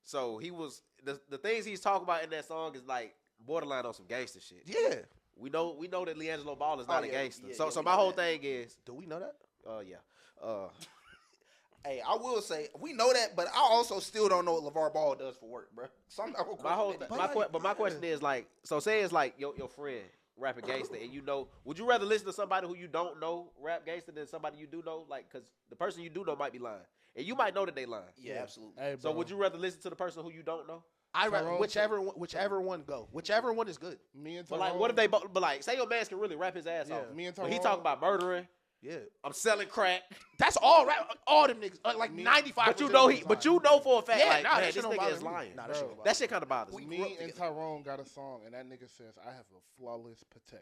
So he was the things he's talking about in that song is like borderline on some gangster shit. yeah. We know that Leangelo Ball is not a yeah, gangster. yeah, so we my know whole that. thing is, Do we know that? Hey, I will say we know that, but I also still don't know what LeVar Ball does for work, bro. my question is like, so say it's like your friend rapping gangster, and you know, would you rather listen to somebody who you don't know rap gangster than somebody you do know? Like, because the person you do know might be lying, and you might know that they lying. Yeah, absolutely. Hey, So bro. would you rather listen to the person who you don't know? Tyrone- Whichever one go. Whichever one is good. Me and But Tyrone, like, what if they both? But like, say your man can really rap his ass Yeah. off. Me and But he Tyrone- talking about murdering. Yeah. I'm selling crack. That's all rap. All them niggas. Like 95. But you know for a fact, Yeah, like, nah, man, that this shit don't nigga bother is me. lying. Nah, that shit don't bother That shit kind of bothers me. Me and Tyrone got a song, and that nigga says, I have a flawless Patek.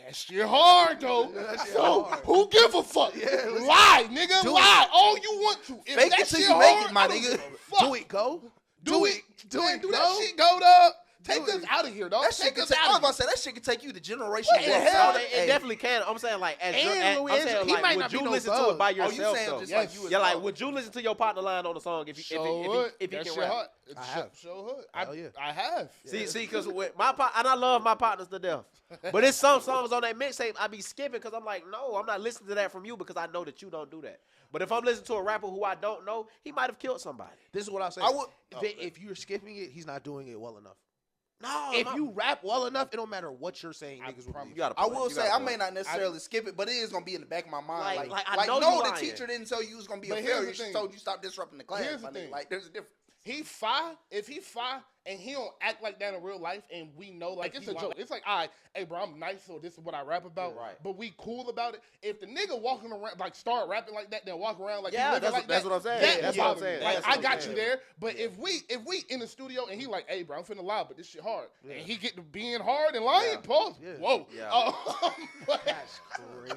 That shit hard, though. that shit So, hard. who give a fuck? listen. Lie, nigga. Do lie all you want to. If Fake that it till shit you make hard, it, my I don't nigga. give a fuck. Do it, go. Do it. Do Man, it, do go. that shit, go, dog. Take Do us it. out of here, dog. That shit Take can us take. I was out about of to here. say that shit can take you to generation. What the one. hell? It definitely can. I'm saying like, And I'm Louis saying Angel, he like, might would not be you no listen to thug. it by Oh, you yourself saying though? just Yes. like you? Yeah, like, would you listen to your partner line on the song if Show he hood. if he That can shit rap? hard. I have. Show hood. Hell yeah. I have. See, because with my and I love my partners to death, but it's some songs on that mixtape I be skipping because I'm like, no, I'm not listening to that from you because I know that you don't do that. But if I'm listening to a rapper who I don't know, he might have killed somebody. This is what I'll say. I would- If you're skipping it, he's not doing it well enough. No, If you rap well enough, it don't matter what you're saying, niggas will promise believe. you gotta. I will say I may not necessarily skip it, but it is gonna be in the back of my mind. Like, I Like, know no, you the lying. teacher didn't tell you it was gonna be But a here's failure. the She thing. told you stop disrupting the class. Here's the my nigga. thing. Like, there's a difference. He fire. If he fire and he don't act like that in real life, and we know, like it's a joke. It's like, all right, hey, bro, I'm nice, so this is what I rap about. Yeah, right. But we cool about it. If the nigga walking around, like, start rapping like that, then walk around like Yeah, he living that's like what- that's that, what I'm saying. that That's bothers what I'm me. saying. Like, That's I what I'm got saying. you there. But if we in the studio and he like, hey, bro, I'm finna lie, but this shit hard, and he get to being hard and lying, Yeah. pause. Yeah. Whoa. Yeah. But That's crazy.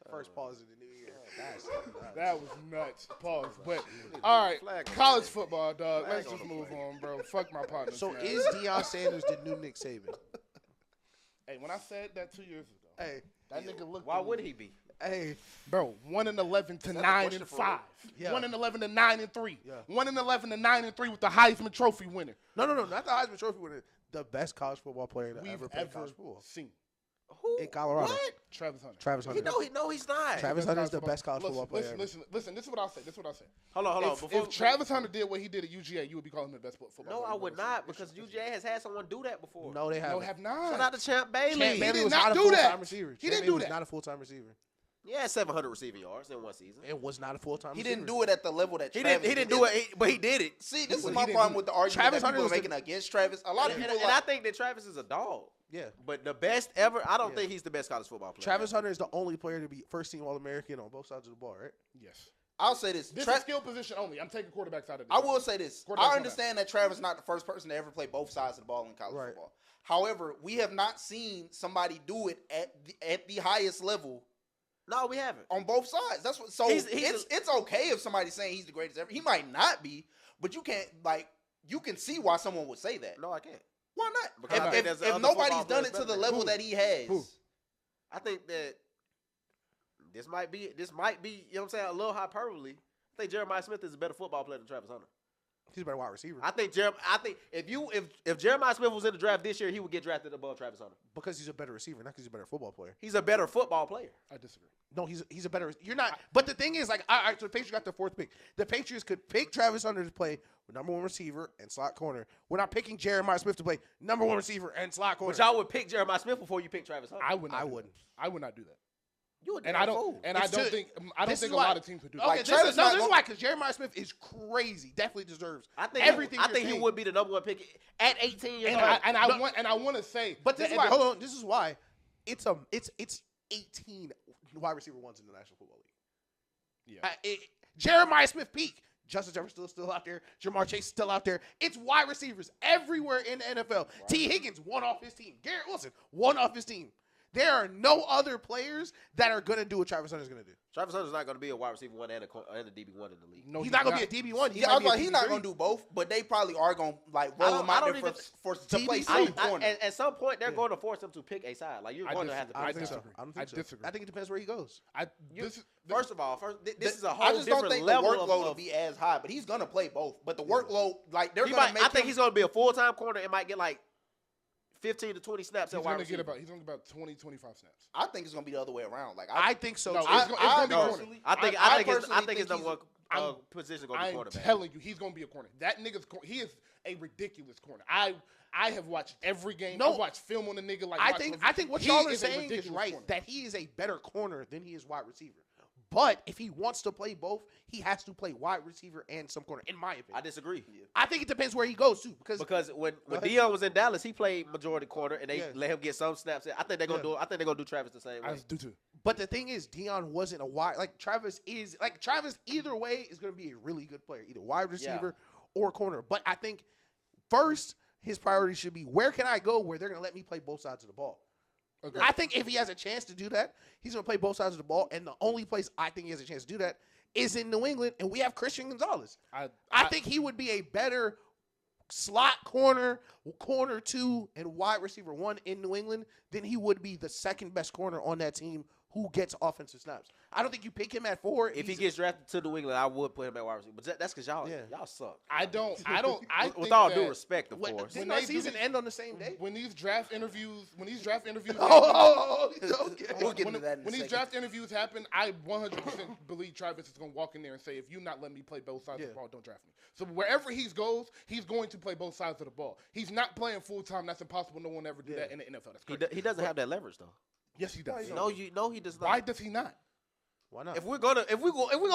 First pause of the new year. That's that was nuts. Pause. But all right, Flag on college the football, dog. Flag Let's on just the move play. on, bro. Fuck my partner. So is Deion Sanders the new Nick Saban? Hey, when I said that 2 years ago, Hey, that nigga looked. Why at me. would he be? hey, Bro, 1-11 to a 9-5. question for Yeah. 1-11 to 9-3. Yeah. 1-11 to 9-3 with the Heisman Trophy winner no, not the Heisman Trophy winner. The best college football player that we've ever played ever college football seen. Who? in Colorado. What? Travis Hunter. Travis Hunter. He's not. Travis Hunter is the best college Listen, football player ever. Listen. This is what I'll say. Hold on. If Travis Hunter did what he did at UGA, you would be calling him the best football player. No, I you've would ever not seen. because UGA has had someone do that before. No, they haven't. No, have not. Shout out to Champ Bailey. Champ He Bailey did was not not a do full-time that. receiver. He Champ didn't Bailey do was that. not a full-time receiver. Yeah, 700 receiving yards in one season. It was not a full-time He receiver. didn't do it at the level that He Travis didn't do it, but he did it. See, this is Well, my he didn't problem do with the it. argument Travis that Hunter people are was the- making against Travis. A lot of And, people and I think that Travis is a dog. Yeah. But the best ever, I don't Yeah. think he's the best college football player. Travis Hunter is the only player to be first-team All-American on both sides of the ball, right? Yes. I'll say this. This is skill position only. I'm taking quarterbacks out of this. I will say this. Quarterback's I not understand that Travis is not the first person to ever play both sides of the ball in college Right. football. However, we have not seen somebody do it at the highest level No, we haven't. on both sides. That's what. So He's it's okay if somebody's saying he's the greatest ever. He might not be, but you can't you can see why someone would say that. No, I can't. Why not? Because I think If, there's if other nobody's football done players it to better the than level him. that he has, Who? I think that this might be, you know what I'm saying, a little hyperbole. I think Jeremiah Smith is a better football player than Travis Hunter. He's a better wide receiver I think if Jeremiah Smith was in the draft this year, he would get drafted above Travis Hunter. because he's a better receiver, not because he's a better football player. He's a better football player. I disagree. No, he's a better. You're not. But the thing is, like, all right, so the Patriots got the fourth pick. The Patriots could pick Travis Hunter to play number one receiver and slot corner. We're not picking Jeremiah Smith to play number one receiver and slot corner. But y'all would pick Jeremiah Smith before you pick Travis Hunter. I would. Not I do wouldn't. that. I would not do that. You would And do I that don't. fool. And It's I don't too- think. this a is why- lot of teams would do that. Okay, Like, this Travis is not why. gonna- Because Jeremiah Smith is crazy. Definitely deserves I think everything. I you're think he saying. would be the number one pick at 18 years And old. I want to say. But this that- is why. Hold on. This is why it's 18 wide receiver ones in the National Football League. Yeah. Jeremiah Smith peak. Justin Jefferson still out there. Jamar Chase still out there. It's wide receivers everywhere in the NFL. T. Higgins, one off his team. Garrett Wilson, one off his team. There are no other players that are going to do what Travis Hunter's going to do. Travis Hunter's not going to be a wide receiver one and a DB1 in the league. No, He's not going to be a DB1. Yeah, I was like, he's not gonna do both, but they probably are gonna roll him out there to play some corner. At some point, they're going to force him to pick a side. Like you're I going to have to. I pick don't a think so. side. I don't I think so. disagree. I think it depends where he goes. First of all, this is a I whole just don't different think level the workload will of. be as high, but he's gonna play both. But the workload, they're He gonna might, make I think him. he's going to be a full-time corner and might get like 15 to 20 snaps He's at wide going to get receiver. about. He's going to get about 20, 25 snaps. I think it's gonna be the other way around. Like I think so. No, too. it's gonna be corner. I think personally his number one I'm- position going to be I'm quarterback. telling you, he's going to be a corner. That nigga's he is a ridiculous corner. I have watched every game. No. I've watched film on the nigga. Like I think what he y'all are is a saying is ridiculous right. corner. That he is a better corner than he is wide receiver. But if he wants to play both, he has to play wide receiver and some corner, in my opinion. I disagree. I think it depends where he goes, too. Because when Go ahead. Dion was in Dallas, he played majority corner, and they Yeah. let him get some snaps. I think they're gonna do. I think they're gonna do Travis the same way. I do too. But the thing is, Dion wasn't a wide. Like, Travis either way is going to be a really good player, either wide receiver or corner. But I think first, his priority should be, where can I go where they're going to let me play both sides of the ball? Okay. I think if he has a chance to do that, he's going to play both sides of the ball. And the only place I think he has a chance to do that is in New England, and we have Christian Gonzalez. I think he would be a better slot corner 2, and wide receiver 1 in New England than he would be the second best corner on that team who gets offensive snaps. I don't think you pick him at 4. If he gets drafted to New England, I would put him at wide receiver. But that's because y'all suck. I don't. With think all that due respect, of What, course. didn't When our they do season these- end on the same day? When these draft interviews happen, Okay. We'll get into that in a when these second. draft interviews happen, I 100% believe Travis is going to walk in there and say, if you're not letting me play both sides of the ball, don't draft me. So wherever he goes, he's going to play both sides of the ball. He's not playing full-time. That's impossible. No one ever do that in the NFL. That's crazy. He doesn't have that leverage though. Yes, he does. No, he does not. Why does he not? Why not? If we're gonna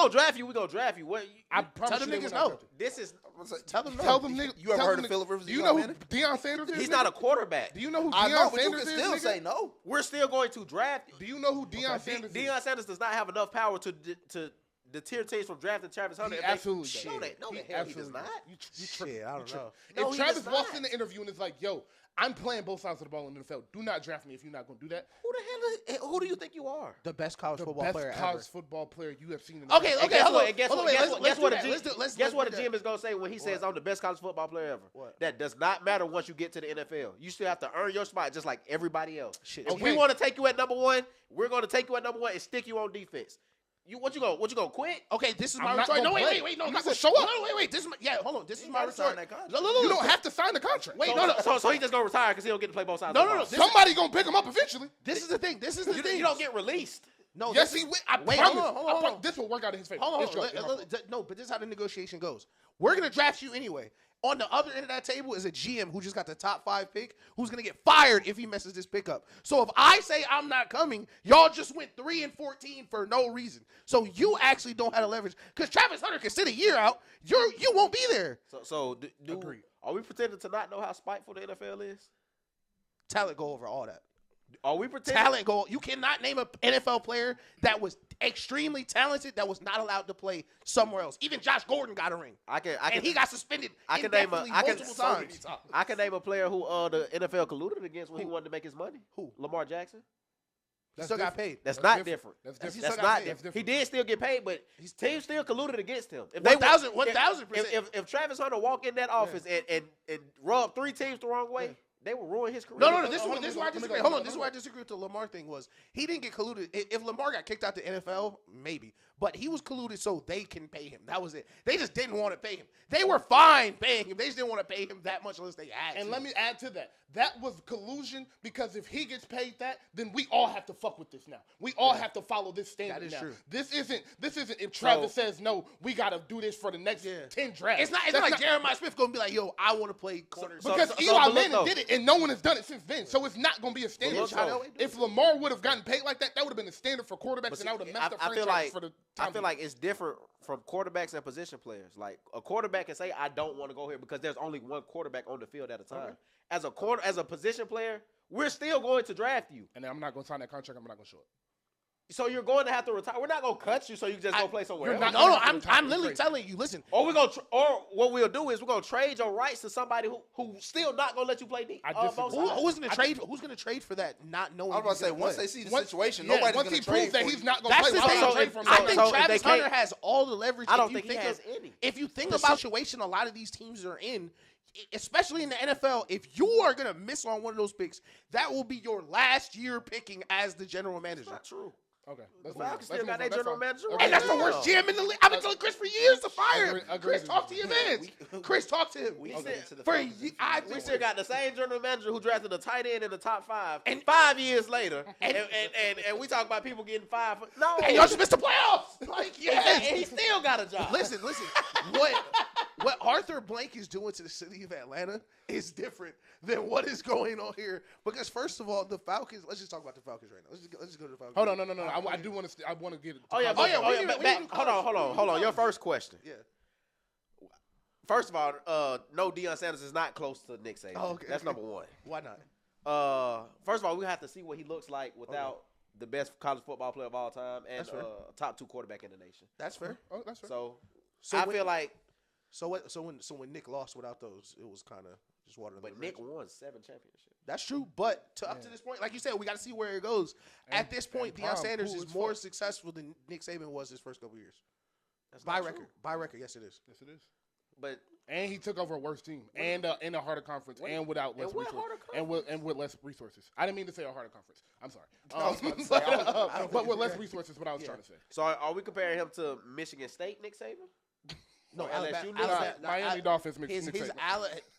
draft you, we're gonna draft you. What? I promise them you they niggas will not no. draft you. This is. Tell them no. Tell them niggas. You ever tell heard them of niggas- Phillip Rivers? Do you know who Man? Deion Sanders is? He's nigga? not a quarterback. Do you know who I Deion know, but you Sanders can is? still nigga? say no. We're still going to draft. Do you know who Deion Sanders is? Deion Sanders does not have enough power to deter teams from drafting Travis Hunter. He If they- absolutely does. No, the hell he does not. You Shit, tripping. I You don't tripping. know. No, If he Travis does walks not. in the interview and is like, yo, I'm playing both sides of the ball in the NFL. Do not draft me if you're not going to do that. Who do you think you are? The best college The football best player college ever. football player you have seen in Okay, the And guess hold what? on. And guess Hold what? on, Guess let's what? do Guess what? that. the Let's G- do- let's Guess what do the that. GM is gonna say when he says What? I'm the best college football player ever? What? That does not matter once you get to the NFL. You still have to earn your spot just like everybody else. Shit. If we Okay. want to take you at number 1, we're gonna take you at number 1 and stick you on defense. What you gonna quit? Okay, this is I'm my not retort. No, gonna play. wait. No, I'm this not is- gonna show up. No, wait. This is my, hold on. This is You my gotta sign retort. that contract. No, You don't have to sign the contract. Wait, So, no. So he just gonna retire because he don't get to play both sides. No, of the no, ball. this- Somebody going to pick him up eventually. This is the thing. This is the You thing. don't get released. No, Yes, this he is- will. I Wait, promise. hold on. This will work out in his favor. Hold It's on. Drock. It's my fault. No, but this is how the negotiation goes. We're gonna draft you anyway. On the other end of that table is a GM who just got the top 5 pick, who's gonna get fired if he messes this pick up. So if I say I'm not coming, y'all just went 3-14 for no reason. So you actually don't have the leverage because Travis Hunter can sit a year out. You won't be there. So are we pretending to not know how spiteful the NFL is? Talent go over all that. Are we pretending? Talent go. You cannot name an NFL player that was extremely talented that was not allowed to play somewhere else. Even Josh Gordon got a ring. And he got suspended. I can name multiple times. I can name a player who the NFL colluded against when he wanted to make his money. Who? Lamar Jackson. He still got paid. That's not different. That's different. That's not different. He did still get paid, but his team still colluded against him. If 1,000%. If Travis Hunter walk in that office and rub 3 teams the wrong way, they will ruin his career. No. This is why I disagree. Hold on. This is why I disagree with the Lamar thing was he didn't get colluded. If Lamar got kicked out the NFL, maybe. But he was colluded so they can pay him. That was it. They just didn't want to pay him. They were fine paying him. They just didn't want to pay him that much unless they had to. And let me add to that. That was collusion because if he gets paid that, then we all have to fuck with this now. We all have to follow this standard That is now. true. This isn't if Travis says no, we gotta do this for the next 10 drafts. It's not like Jeremiah Smith gonna be like, yo, I want to play corner. Because Eli Manning did it, and no one has done it since then. So it's not going to be a standard. If Lamar would have gotten paid like that, that would have been a standard for quarterbacks, and that would have messed up franchise for the time. I feel like it's different from quarterbacks and position players. Like a quarterback can say, I don't want to go here because there's only one quarterback on the field at a time. Okay. As a position player, we're still going to draft you. And I'm not going to sign that contract. I'm not going to show it. So you're going to have to retire. We're not going to cut you so you just go play somewhere else. No, I'm literally telling you, listen. Or what we'll do is we're going to trade your rights to somebody who's still not going to let you play D. Who's going to trade for that not knowing? I was about to say, once they see the situation, nobody's going to trade. Once he proves that he's not going to play, I think Travis Hunter has all the leverage. I don't think he has any. If you think about the situation a lot of these teams are in, especially in the NFL, if you are going to miss on one of those picks, that will be your last year picking as the general manager. That's not true. Okay. The Falcons still got their general manager. And that's the worst GM in the league. I've been telling Chris for years to fire him. Chris, talk to your man. Chris, talk to him. We still got the same general manager who drafted a tight end in the top 5. And 5 years later, and we talk about people getting fired. No. And y'all just missed the playoffs. Like, and he still got a job. Listen. What Arthur Blank is doing to the city of Atlanta is different than what is going on here. Because first of all, the Falcons. Let's just talk about the Falcons right now. Let's just go to the Falcons. Hold on, no. I do want to. I want to get. Hold on. Your first question. Yeah. First of all, no, Deion Sanders is not close to Nick Saban. Oh, okay. That's number one. Why not? First of all, we have to see what he looks like without the best college football player of all time and top 2 quarterback in the nation. That's fair. Oh, that's fair. So I feel like. So when Nick lost without those, it was kind of just water. But Nick won 7 championships. That's true. But up to this point, like you said, we got to see where it goes. At this point, Deion Sanders is more successful than Nick Saban was his first couple of years. That's by record. By record, yes, it is. Yes, it is. But he took over a worse team and in a harder conference and without less resources and with less resources. I didn't mean to say a harder conference. I'm sorry. But with less resources, what I was trying to say. So are we comparing him to Michigan State Nick Saban? No, Miami Dolphins.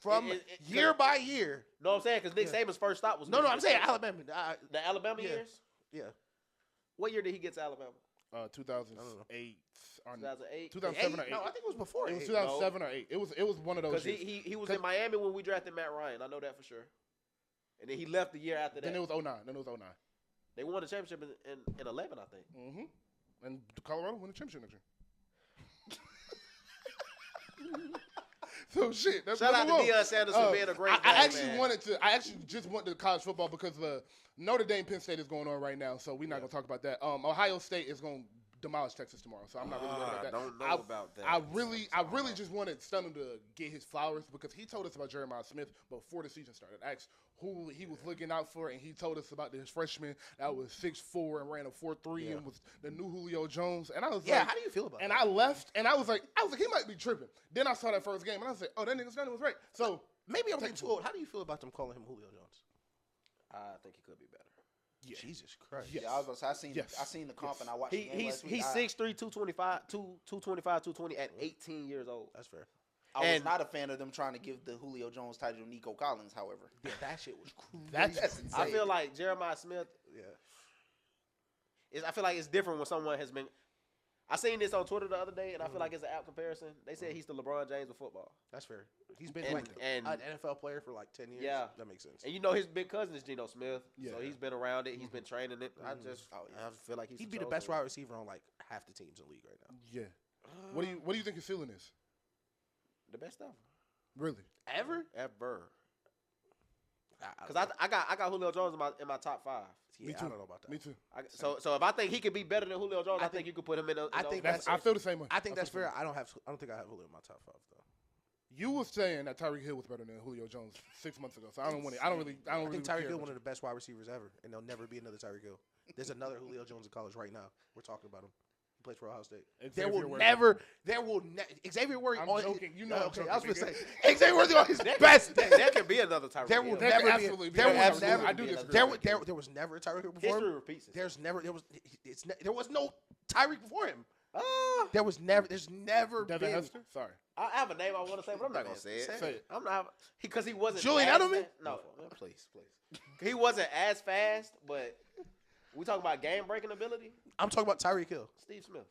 From year by year. No, I'm saying because Nick Saban's first stop was. No, I'm saying Alabama. The Alabama years. Yeah. What year did he get to Alabama? 2008. 2008. 2007 or 8. No, I think it was before. It was 2007 or 8. It was one of those. Because he was in Miami when we drafted Matt Ryan. I know that for sure. And then he left the year after that. Then it was 09. They won the championship in 11, I think. Mm-hmm. And Colorado won the championship next year. So shit. Shout out to Deion Sanders for being a great guy. I actually just went to college football because Notre Dame Penn State is going on right now, so we're not gonna talk about that. Ohio State is gonna demolish Texas tomorrow, so I'm not really worried about that. I don't know about that. I really just wanted Stunna to get his flowers because he told us about Jeremiah Smith before the season started. I asked who he was looking out for, and he told us about his freshman that was 6'4" and ran a 4.3 and was the new Julio Jones. And I was like, how do you feel about that? And I left, and I was like, he might be tripping. Then I saw that first game, and I was like, oh, that nigga Stunna was right. So maybe I'm getting too old. How do you feel about them calling him Julio Jones? I think he could be better. Yeah. Jesus Christ. Yes. Yeah, I was gonna say, I seen the comp and I watched the game last week. He's 6'3", 225, 220 at 18 years old. That's fair. I was not a fan of them trying to give the Julio Jones title to Nico Collins, however. Yeah, that shit was crazy. That's insane. I feel like Jeremiah Smith, I feel like it's different when someone has been I seen this on Twitter the other day, and I feel like it's an apt comparison. They said he's the LeBron James of football. That's fair. He's been And an NFL player for like 10 years. Yeah. That makes sense. And you know his big cousin is Geno Smith, Yeah. so he's been around it. He's been training it. I feel like He'd be the best wide receiver on like half the teams in the league right now. Yeah. What do you think his ceiling is? The best ever. Really? Ever? Because I got Julio Jones in my top 5. Yeah, Me too. I don't know about that. Me too. So if I think he could be better than Julio Jones, I think you could put him in. I think I feel the same way. I think that's fair. I don't think I have Julio in my top 5 though. You were saying that Tyreek Hill was better than Julio Jones 6 months ago, so I don't really I think Tyreek care Hill about one of the best wide receivers ever, and there'll never be another Tyreek Hill. There's another Julio Jones in college right now. We're talking about him. He plays for Ohio State. Xavier Xavier Worthy I'm on. joking. You know I'm okay, joking, I was gonna nigga. say Xavier Worthy on his best day. There could be another Tyreek There Hill. will There never could be. absolutely be. There will Absolutely. never. I do disagree. There was never a Tyreek Hill before History him. repeats itself. There was no Tyreek before him. There's never Devin been. Hester? Sorry. I have a name I want to say, but I'm not gonna say it. Say it. I'm not because he wasn't Julian as Edelman? No, please. He wasn't as fast, but we talk about game breaking ability. I'm talking about Tyreek Hill. Steve Smith.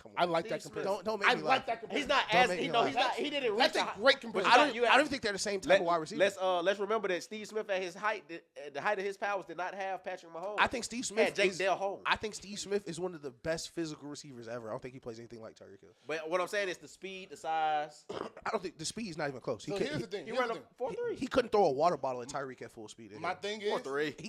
Come I on. like that Steve comparison. Don't make I me like laugh. that comparison. He's not Don't as make me he no. laugh. He's not. He didn't reach. That's a great comparison. I don't think they're the same type of wide receiver. Let's remember that Steve Smith at his height, the height of his powers, did not have Patrick Mahomes. I think Steve Smith had Jake is, Del Holmes. I think Steve Smith is one of the best physical receivers ever. I don't think he plays anything like Tyreek Hill. But what I'm saying is the speed, the size. I don't think the speed is not even close. So here's the thing. He Here's ran the a thing. 4.3. He couldn't throw a water bottle at Tyreek at full speed. My thing is, 4.3.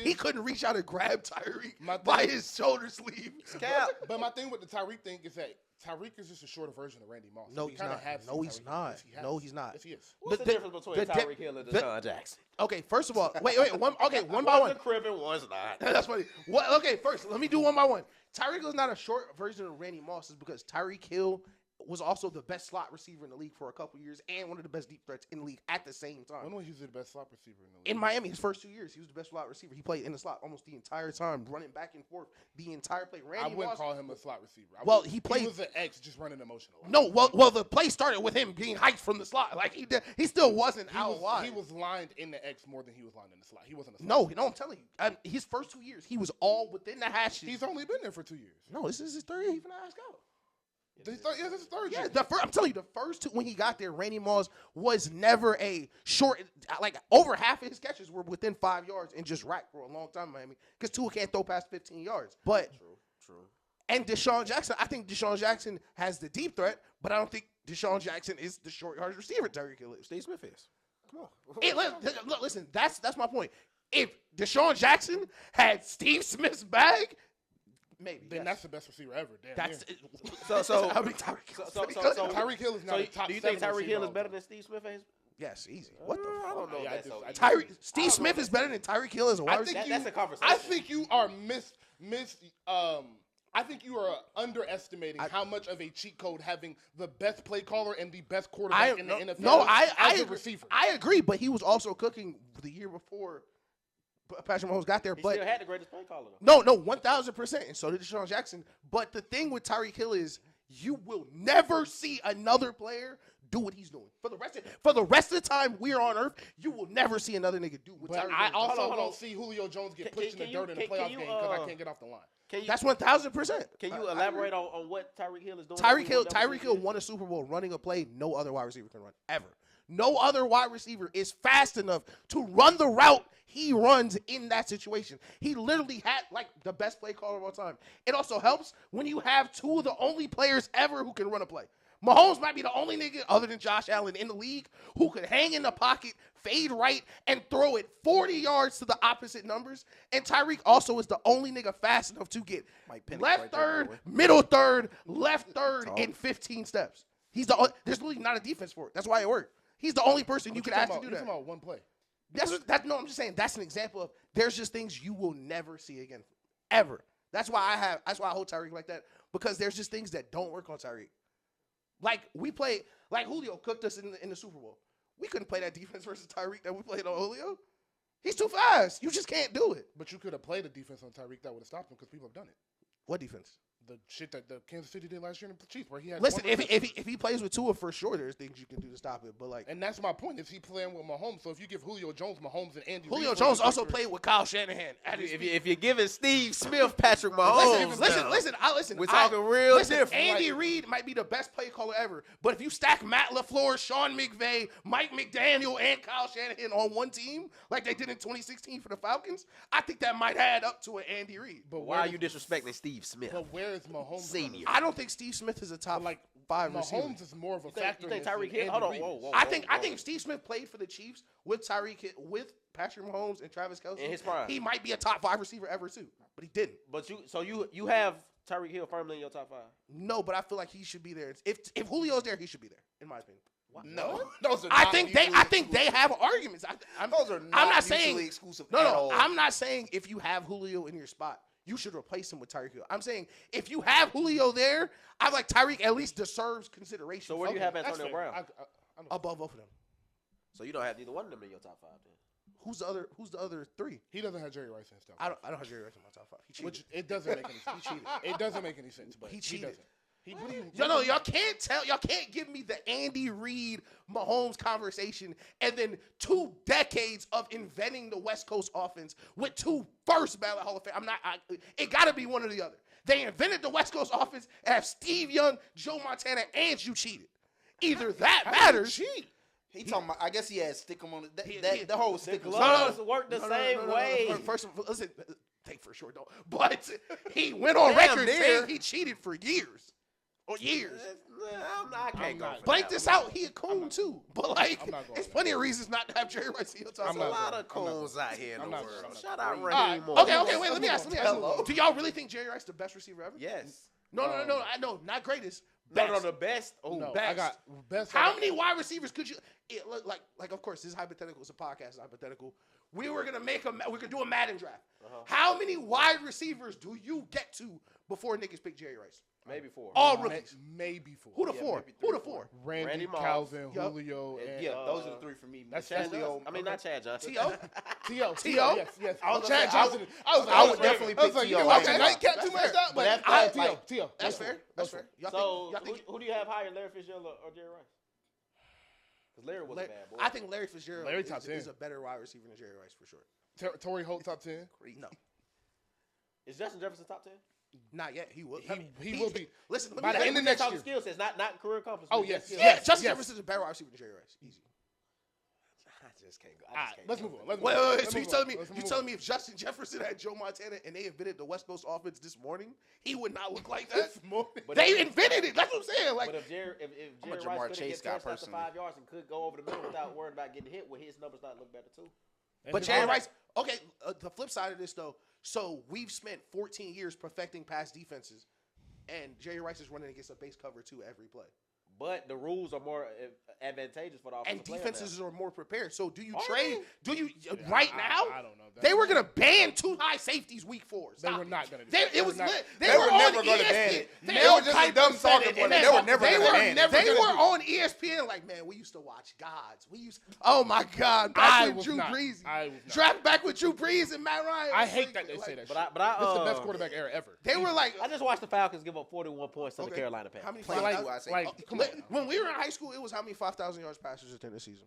He couldn't reach out and grab Tyreek My by thing- his shoulder sleeve. Cap. But my thing with the Tyreek thing is that Tyreek is just a shorter version of Randy Moss. No, He he's kinda not. has No, some he's Tyreek. not. Yes, he has. No, he's not. Yes, he is. What's the difference between Tyreek Hill and Deshaun Jackson? Okay, first of all, wait, one by one. One's a crib and one's not. That's funny. Okay, first, let me do one by one. Tyreek Hill is not a short version of Randy Moss, is because Tyreek Hill was also the best slot receiver in the league for a couple years and one of the best deep threats in the league at the same time. When was he the best slot receiver in the league? In Miami, his first 2 years, he was the best slot receiver. He played in the slot almost the entire time, running back and forth the entire play. I Randy wouldn't Moss, call him a slot receiver. He played. He was an X, just running emotional. No, well, the play started with him being hiked from the slot. Like he still wasn't out wide. He was lined in the X more than he was lined in the slot. He wasn't a slot. No, I'm telling you, his first 2 years, he was all within the hashes. He's only been there for 2 years. No, this is his third year. He finna ask out. This is his third Yeah, year. I'm telling you, the first two when he got there, Randy Moss was never a short. Like over half of his catches were within 5 yards and just racked for a long time, in Miami, because Tua can't throw past 15 yards. But True. and Deshaun Jackson, I think Deshaun Jackson has the deep threat, but I don't think Deshaun Jackson is the short yardage receiver Tyreek Hill is. Steve Smith is. Come on. Hey, listen, that's my point. If Deshaun Jackson had Steve Smith's bag, maybe Then yes. that's the best receiver ever. Damn. That's So I mean, Tyreek Hill's so pretty good. Tyreek Hill is not a top do you think 7 Tyreek receiver Hill is all better time. than Steve Smith? Yes, easy. What the I fuck? don't know. Yeah, If that's so Tyreek, easy. Steve Smith is better than Tyreek Hill as a wide receiver. That's a conversation. I think you are I think you are underestimating how much of a cheat code having the best play caller and the best quarterback in the NFL as a receiver. I agree, but he was also cooking the year before Patrick Mahomes got there. He But still had the greatest play caller, though. no, 1,000%, and so did Deshaun Jackson. But the thing with Tyreek Hill is you will never see another player do what he's doing for the rest of the time we're on Earth. You will never see another nigga do what But Tyreek I Hill does. also Hold on. don't see Julio Jones get pushed in the dirt in a can playoff you, game because I can't get off the line. That's 1,000%. Can you elaborate on what Tyreek Hill is doing? Tyreek Hill won a Super Bowl running a play no other wide receiver can run ever. No other wide receiver is fast enough to run the route he runs in that situation. He literally had like the best play caller of all time. It also helps when you have two of the only players ever who can run a play. Mahomes might be the only nigga other than Josh Allen in the league who could hang in the pocket, fade right, and throw it 40 yards to the opposite numbers. And Tyreek also is the only nigga fast enough to get left third, middle third, left third in 15 steps. There's literally not a defense for it. That's why it worked. He's the only person you could ask to do You're that. talking about one play. No, I'm just saying that's an example of there's just things you will never see again, ever. That's why I hold Tyreek like that, because there's just things that don't work on Tyreek. Like Julio cooked us in the Super Bowl. We couldn't play that defense versus Tyreek that we played on Julio. He's too fast. You just can't do it. But you could have played a defense on Tyreek that would have stopped him because people have done it. What defense? the shit that the Kansas City did last year in the Chiefs, where he had. Listen, if he plays with Tua for sure, there's things you can do to stop it. But like, and that's my point. Is he playing with Mahomes? So if you give Julio Jones, Mahomes, and Andy, Julio Reid Jones also played with Kyle Shanahan. If you're giving Steve Smith Patrick Mahomes, listen. We're talking real different. Andy Reid might be the best play caller ever, but if you stack Matt LaFleur, Sean McVay, Mike McDaniel, and Kyle Shanahan on one team, like they did in 2016 for the Falcons, I think that might add up to an Andy Reid. But why are you disrespecting Steve Smith? But where is Mahomes? Senior. I don't think Steve Smith is a top like 5 Mahomes receiver. is more of a factor. You think in this Tyreek than Hill? Hold on, Andy Reid whoa. I think if Steve Smith played for the Chiefs with Tyreek Hill, with Patrick Mahomes and Travis Kelce in his prime, he might be a top 5 receiver ever too, but he didn't. But you have Tyreek Hill firmly in your top 5. No, but I feel like he should be there. If Julio's there, he should be there, in my opinion. No, those are. I not think mutually they have arguments. Those are I'm not mutually saying exclusive. No, at no. all. I'm not saying if you have Julio in your spot, you should replace him with Tyreek Hill. I'm saying if you have Julio there, I like Tyreek at least deserves consideration. So where do you have That's Antonio fair. Brown? above both of them? So you don't have neither one of them in your top 5 then. Who's the other 3? He doesn't have Jerry Rice in his top. I don't have Jerry Rice in my top 5. He cheated. Which it doesn't make any sense. He cheated. It doesn't make any sense. But He cheated. doesn't. What do you? Y'all can't give me the Andy Reid Mahomes conversation and then 2 decades of inventing the West Coast offense with 2 first ballot Hall of Fame. It got to be one or the other. They invented the West Coast offense and have Steve Young, Joe Montana, and you cheated. Either that matters. He talking about. I guess he had stick him on the whole stick. Gloves work the same way. First of all, listen, take for sure don't. But he went on record saying he cheated for years. Or years. I can't go. Blank this out. He a coon too. But like, there's plenty of reasons not to have Jerry Rice in your top. There's a lot of coons out here in the world. Shout out Raheem Raheem. Okay, wait. Let me ask you. Do y'all really think Jerry Rice the best receiver ever? Yes. No. I know, not greatest. No, the best. Oh, no, best. I got best. How many wide receivers could you? Like, of course, this is hypothetical. It's a podcast. It's hypothetical. We were gonna do a Madden draft. How many wide receivers do you get to before niggas pick Jerry Rice? Maybe 4. All rookies. Maybe 4. Who the 4? Who the 4? Randy Moss. Calvin, Julio, and those are the 3 for me. That's Julio. I mean, not Chad Johnson. T.O. Yes. Chad Johnson. I would definitely pick like, T.O. Okay, nightcap too much up, but T.O. That's fair. That's fair. So who do you have higher, Larry Fitzgerald or Jerry Rice? Because Larry was a bad boy. I think Larry Fitzgerald top is 10. a better wide receiver than Jerry Rice for sure. Torrey Holt top 10. No. Is Justin Jefferson top 10? Not yet. He will. He will be. Listen, by the end of next year. Skill sets, not career accomplishments. Oh yes. Justin Jefferson is a better wide receiver than Jerry Rice. Easy. I just can't go. Let's move on. Wait. So you telling me if Justin Jefferson had Joe Montana and they invented the West Coast offense this morning, he would not look like that? They invented it. That's what I'm saying. Like, but if Jerry Rice could get touched after 5 yards and could go over the middle without worrying about getting hit, would his numbers not look better too? But Jerry Rice. Okay, the flip side of this though. So we've spent 14 years perfecting pass defenses, and Jerry Rice is running against a base cover too every play. But the rules are more advantageous for the offensive and defenses are more prepared. So do you Are trade? they? Do you right now? I don't know. They were gonna ban 2 high safeties week 4. They Stop. were not gonna do They, that. it was. They were never going to ban it. They were just a dumb talking point. They were never going to ban it. They were on ESPN like, man, we used to watch gods. Oh my God, I back with was Drew not. Brees. I was not. Draft back with Drew Brees and Matt Ryan. I hate that they say that. But shit. I This is the best quarterback era ever. They were like, I just watched the Falcons give up 41 points to the Carolina Panthers. how many? Come on. When we were in high school, it was how many 5,000 yards passers attended the season?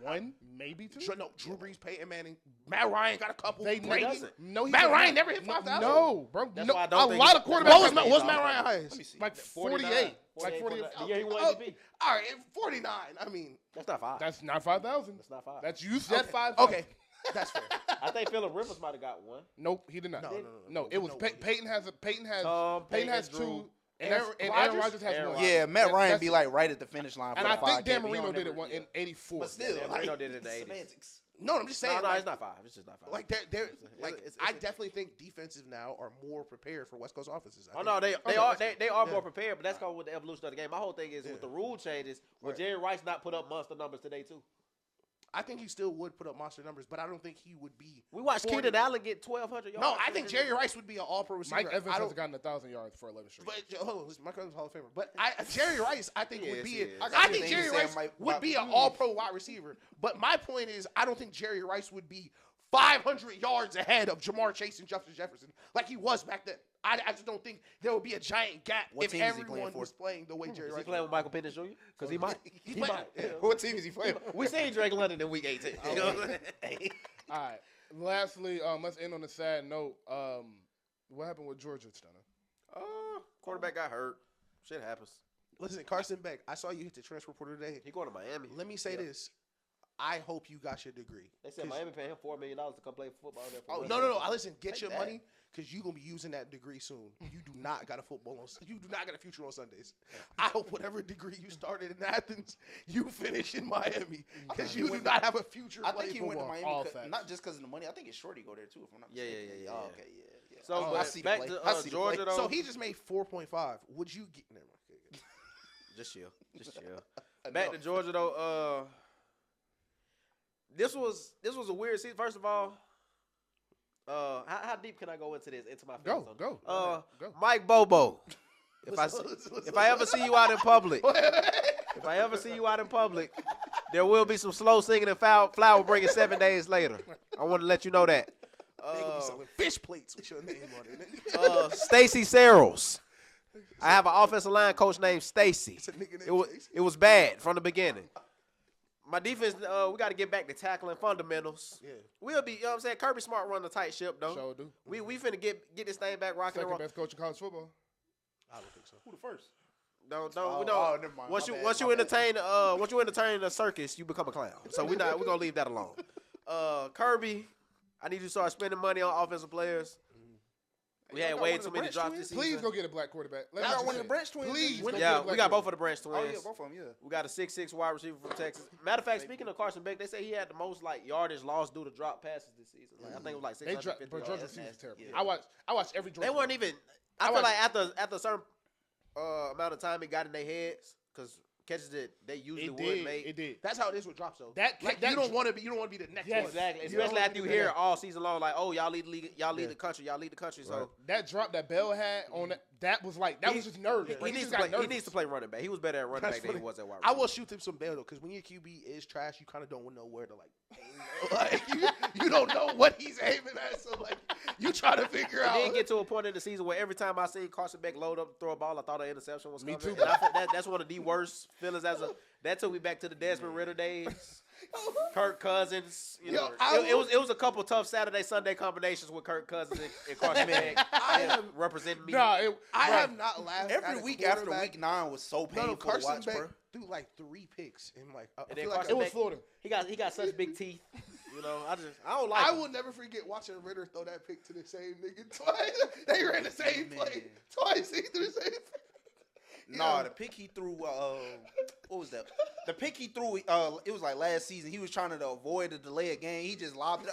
1, maybe 2. No, Drew Brees, Peyton Manning, Matt Ryan got a couple. They Brady. doesn't. No, he Matt doesn't. Ryan never hit 5,000. No, bro. That's No, why I a don't think lot of he's- quarterbacks. What was Matt Ryan highest? Let me see. Like 49. 48. Like 48. The year he won Oh, MVP. all right, 49. I mean, That's not 5. That's not 5,000. That's not 5. That's you said 5. okay, that's fair. I think Phillip Rivers might have got 1. Nope, he did not. No, It was Peyton has Peyton has Drew, 2, and Aaron Rodgers has 1. Yeah, Matt Ryan That's- be like right at the finish line. And for I the think 5K, Dan but he Marino don't did never- it one in '84. But still, Dan Marino did it in the 80s. semantics. No, I'm just saying. No, like, it's not 5. It's just not 5. Like they're like I definitely think defensive now are more prepared for West Coast offenses. I Oh think. no, they are more prepared, but that's called with the evolution of the game. My whole thing is with the rule changes, would Jerry Rice not put up monster numbers today too? I think he still would put up monster numbers, but I don't think he would be. We watched 40. Keenan Allen get 1,200 yards. No, I think Jerry Rice would be an All-Pro receiver. Mike Evans I has don't. gotten 1,000 yards for 11 straight. But hold on, listen, Mike Evans is Hall of Famer. But Jerry Rice, I think would be. Yes, he is. I think Jerry Rice would be an All-Pro wide receiver. But my point is, I don't think Jerry Rice would be 500 yards ahead of Jamar Chase and Justin Jefferson like he was back then. I just don't think there would be a giant gap if everyone was playing the way Jerry Is Rice he playing with Michael Penix Jr.? Because he might. He might. Yeah. What team is he playing? We seen Drake London in week 18. You know what I'm saying? All right. Lastly, let's end on a sad note. What happened with Georgia, Stunna? Quarterback got hurt. Shit happens. Listen, Carson Beck, I saw you hit the transfer portal today. He going to Miami. Let me say this. I hope you got your degree. They said Miami paying him $4 million to come play football there. Oh, no. Listen, get your money because you're going to be using that degree soon. You do not got a you do not got a future on Sundays. I hope whatever degree you started in Athens, you finish in Miami because you do not have a future I playing think he went to football. Miami not just because of the money. I think it's Shorty go there too, if I'm not mistaken. Yeah. Oh, okay, yeah. So I see back the to play. I see the Georgia, play. though. So he just made 4.5. Would you get... Never mind. Just chill. Back to Georgia, though. This was a weird season. First of all, how deep can I go into this? Into my feelings? Go. Mike Bobo. If I ever see you out in public, there will be some slow singing and flower bringing 7 days later. I want to let you know that. They gonna be selling fish plates with your name on it. Stacy Searles. I have an offensive line coach named Stacy. It's a nigga named Stacy. It was bad from the beginning. My defense, we got to get back to tackling fundamentals. Yeah. We'll be, you know what I'm saying? Kirby Smart run the tight ship, though. Sure do. We finna get this thing back rocking and Second rolling. best coach in college football. I don't think so. Who the first? Don't. never mind. Once My you bad. entertain the circus, you become a clown. So we're gonna leave that alone. Kirby, I need you to start spending money on offensive players. We had way too many drops this season. Please go get a black quarterback. I got one of the Branch twins. Please. We got both of the Branch twins. Oh yeah, both of them. Yeah. We got a 6'6" wide receiver from Texas. Matter of fact, speaking of Carson Beck, they say he had the most yardage lost due to drop passes this season. I think it was like 650 But yards. Georgia season's terrible. Yeah. I watched every Georgia. They weren't even. I feel like after a certain amount of time, it got in their heads because catches that they usually would make. It did. That's how it is with drops, though. That you don't want to be the next Yes, one. Exactly. You Especially know, after you hear it all season long, like, oh, y'all lead the league, y'all lead the country. So that drop that Bell had on that was like was just nervous. he needs to play running back. He was better at running back than he was at wide I receiver. will shoot him some bail though, because when your QB is trash, you kind of don't know where to like you don't know what he's aiming at. So like you try to figure out. It did get to a point in the season where every time I seen Carson Beck load up and throw a ball, I thought an interception was coming. Me too. And that's one of the worst feelings that took me back to the Desmond Ritter days. Kirk Cousins, it was a couple tough Saturday Sunday combinations with Kirk Cousins and Carson Beck representing me. I have not laughed Every week after week 9 was so painful to Carson watch, Beck bro. threw like 3 picks and like I And then feel like Carson it was Beck, Florida. He got such big teeth. I don't like I him. will never forget watching Ritter throw that pick to the same nigga twice. They ran the same play twice. He threw the same pick. Nah, the pick he threw. What was that? The pick he threw. It was like last season. He was trying to avoid the delay of game. He just lobbed it.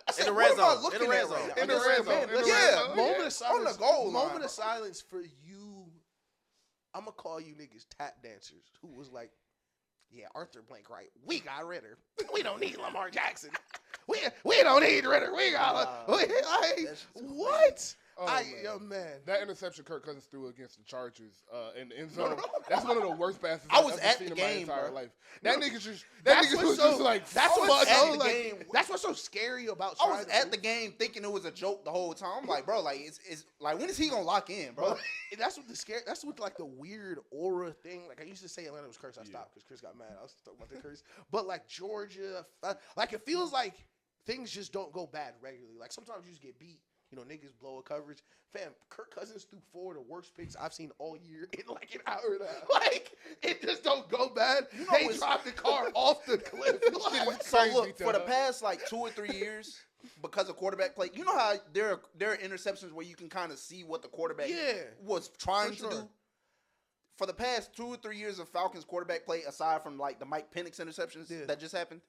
I said, In the what red am I zone. looking In the red at zone. right now? In the red zone. Yeah. Moment of silence. On the goal line, Moment bro. of silence for you. I'm gonna call you niggas tap dancers who was like, yeah, Arthur Blank, right? We got Ritter. We don't need Lamar Jackson. We don't need Ritter. We got what? Oh, man. That interception Kirk Cousins threw against the Chargers in the end zone. That's one of the worst passes I was I've ever at seen the in my game, entire bro. life. That nigga was just like, that's fuck. what's at so the like, game. that's what's so scary about. I was at the game thinking it was a joke the whole time. I'm like, bro, like it's like when is he gonna lock in, bro? That's what that's what like the weird aura thing. Like I used to say Atlanta was cursed. I stopped because Chris got mad. I was talking about the curse. But like Georgia, like it feels like things just don't go bad regularly. Like sometimes you just get beat. Niggas blow a coverage. Fam, Kirk Cousins threw 4 of the worst picks I've seen all year in like an hour and a half. Like, it just don't go bad. They dropped the car off the cliff. So look, for the past like 2 or 3 years, because of quarterback play, you know how there are interceptions where you can kind of see what the quarterback was trying to do? For the past 2 or 3 years of Falcons quarterback play, aside from like the Mike Penix interceptions that just happened,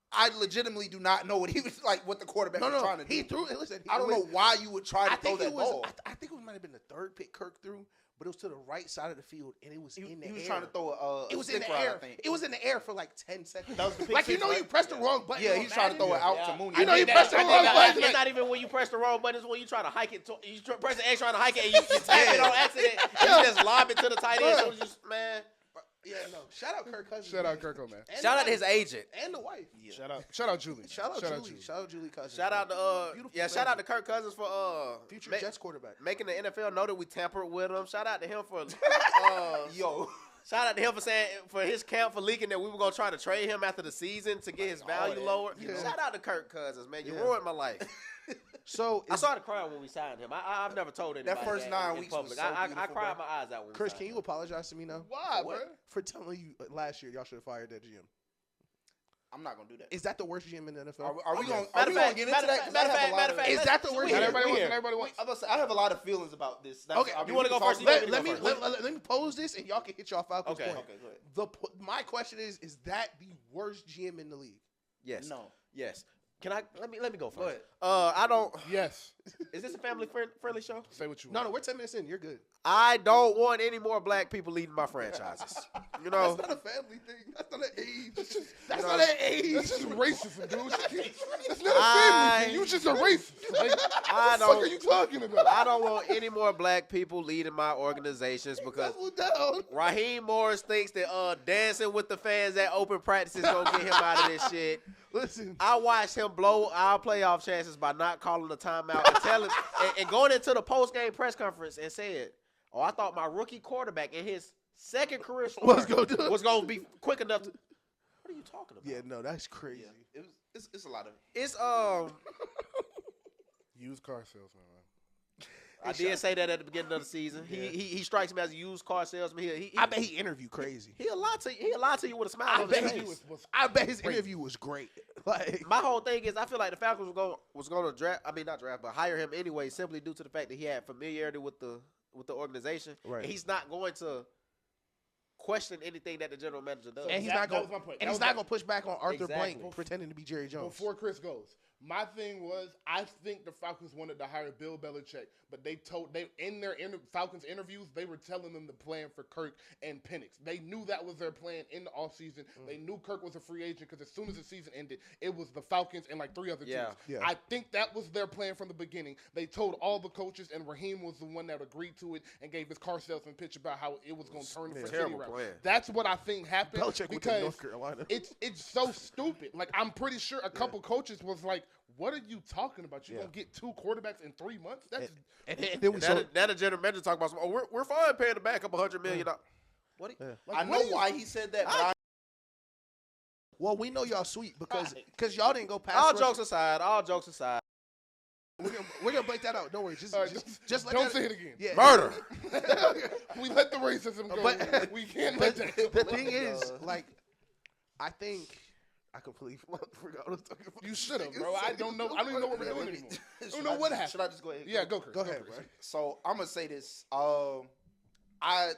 I legitimately do not know what he was like. What the quarterback was trying to do. He threw. Listen, I don't know why you would try to throw that ball. I think it might have been the 3rd pick Kirk threw, but it was to the right side of the field, and it was in the air. He was trying to throw a it was stick in the ride, air. I think. It was in the air for like 10 seconds. That was the pick like six, you pressed the wrong button. Yeah, he's trying to throw it out to Mooney. You pressed the wrong button. It's not even when you press the wrong button. It's when you try to hike it. You press the X trying to hike it, and you tap it on accident. And you just lob it to the tight end. So just man. Yeah, no. Shout out Kirk Cousins. Shout out Kirko, man. And Shout the out to his wife. agent. And the wife. Yeah. Shout out Julie. Shout out Julie. Shout out Julie Cousins. Shout out to Beautiful shout out to Kirk Cousins for future ma- Jets quarterback. making the NFL know that we tampered with him. Shout out to him for Yo. shout out to him for saying for his camp for leaking that we were gonna try to trade him after the season to get his value that, lowered. yeah. Shout out to Kirk Cousins, man. You Yeah. ruined my life. So I started crying when we signed him. I've never told anybody first that 9 in weeks public. was so I beautiful, cried bro. my eyes out when we Chris, signed can you him. apologize to me now Why, bro? for telling you last year y'all should have fired that GM? I'm not gonna do that. Is that the worst GM in the NFL? Are we gonna Matter get of into fact, that? 'Cause I matter of have a fact, lot matter of fact, Is that the worst? we Everybody here. wants. I'm about to say, I have a lot of feelings about this. That's, Okay, you wanna go first? Let Let me me go first. let me pose this, and y'all can hit y'all Falcons Okay. point. Okay, go ahead. My question is that the worst GM in the league? Yes. No. Yes. Can I let me go first? Go ahead. I don't. Yes. Is this a family friendly show? Say what you No, want. no, we're 10 minutes in. You're good. I don't want any more black people leading my franchises. You know, That's not a family thing. That's not an age. That's know, not an age. That's just racism, dude. That's not a I- family thing. You just a racist. Like, I what the fuck don't- are you talking about? I don't want any more black people leading my organizations because Double down. Raheem Morris thinks that dancing with the fans at open practice is gonna get him out of this shit. Listen, I watched him blow our playoff chances by not calling a timeout and telling and going into the post game press conference and said, "Oh, I thought my rookie quarterback in his second career start Was gonna do it." was gonna be quick enough to." What are you talking about? yeah, no, that's crazy. Yeah, it's a lot of. It's Used car salesman, man. I did say that at the beginning of the season. He strikes me as a used car salesman. I bet he interviewed crazy. He'll lie to you with a smile I on his bet face. I bet his interview was great. Like, My whole thing is, I feel like the Falcons was going to draft. I mean, not draft, but hire him anyway, simply due to the fact that he had familiarity with the organization. Right. And he's not going to question anything that the general manager does. and he's That not was going. my point. And That he's was not my- going to push back on Arthur Exactly. Blank pretending to be Jerry Jones. Before Chris goes, my thing was I think the Falcons wanted to hire Bill Belichick, but they in their Falcons interviews they were telling them the plan for Kirk and Penix. They knew that was their plan in the offseason. They knew Kirk was a free agent because as soon as the season ended, it was the Falcons and like 3 other teams. Yeah. I think that was their plan from the beginning. They told all the coaches, and Raheem was the one that agreed to it and gave his car salesman pitch about how it was going to turn for terrible City route. plan. That's what I think happened Belichick went to because North Carolina. it's so stupid. Like I'm pretty sure a couple coaches was like, "What are you talking about? You're gonna get 2 quarterbacks in 3 months? That's And then we saw. Now the general manager talk about, we're fine paying the backup $100 million. What? like, I know why he said that, but I Well, we know y'all sweet because y'all didn't go past. All rush. jokes aside. We're gonna break that out. Don't worry. Just All right, just let don't that, say it again. Yeah. Murder. We let the racism go. But- we can't But let that. the thing is, like, I think I completely forgot what I was talking about. You should have, bro. I don't know. I don't even know what we're doing anymore. I don't know what happened. Should I just go ahead? Yeah, go, Chris. Go ahead, Chris. bro. So I'm gonna say this. I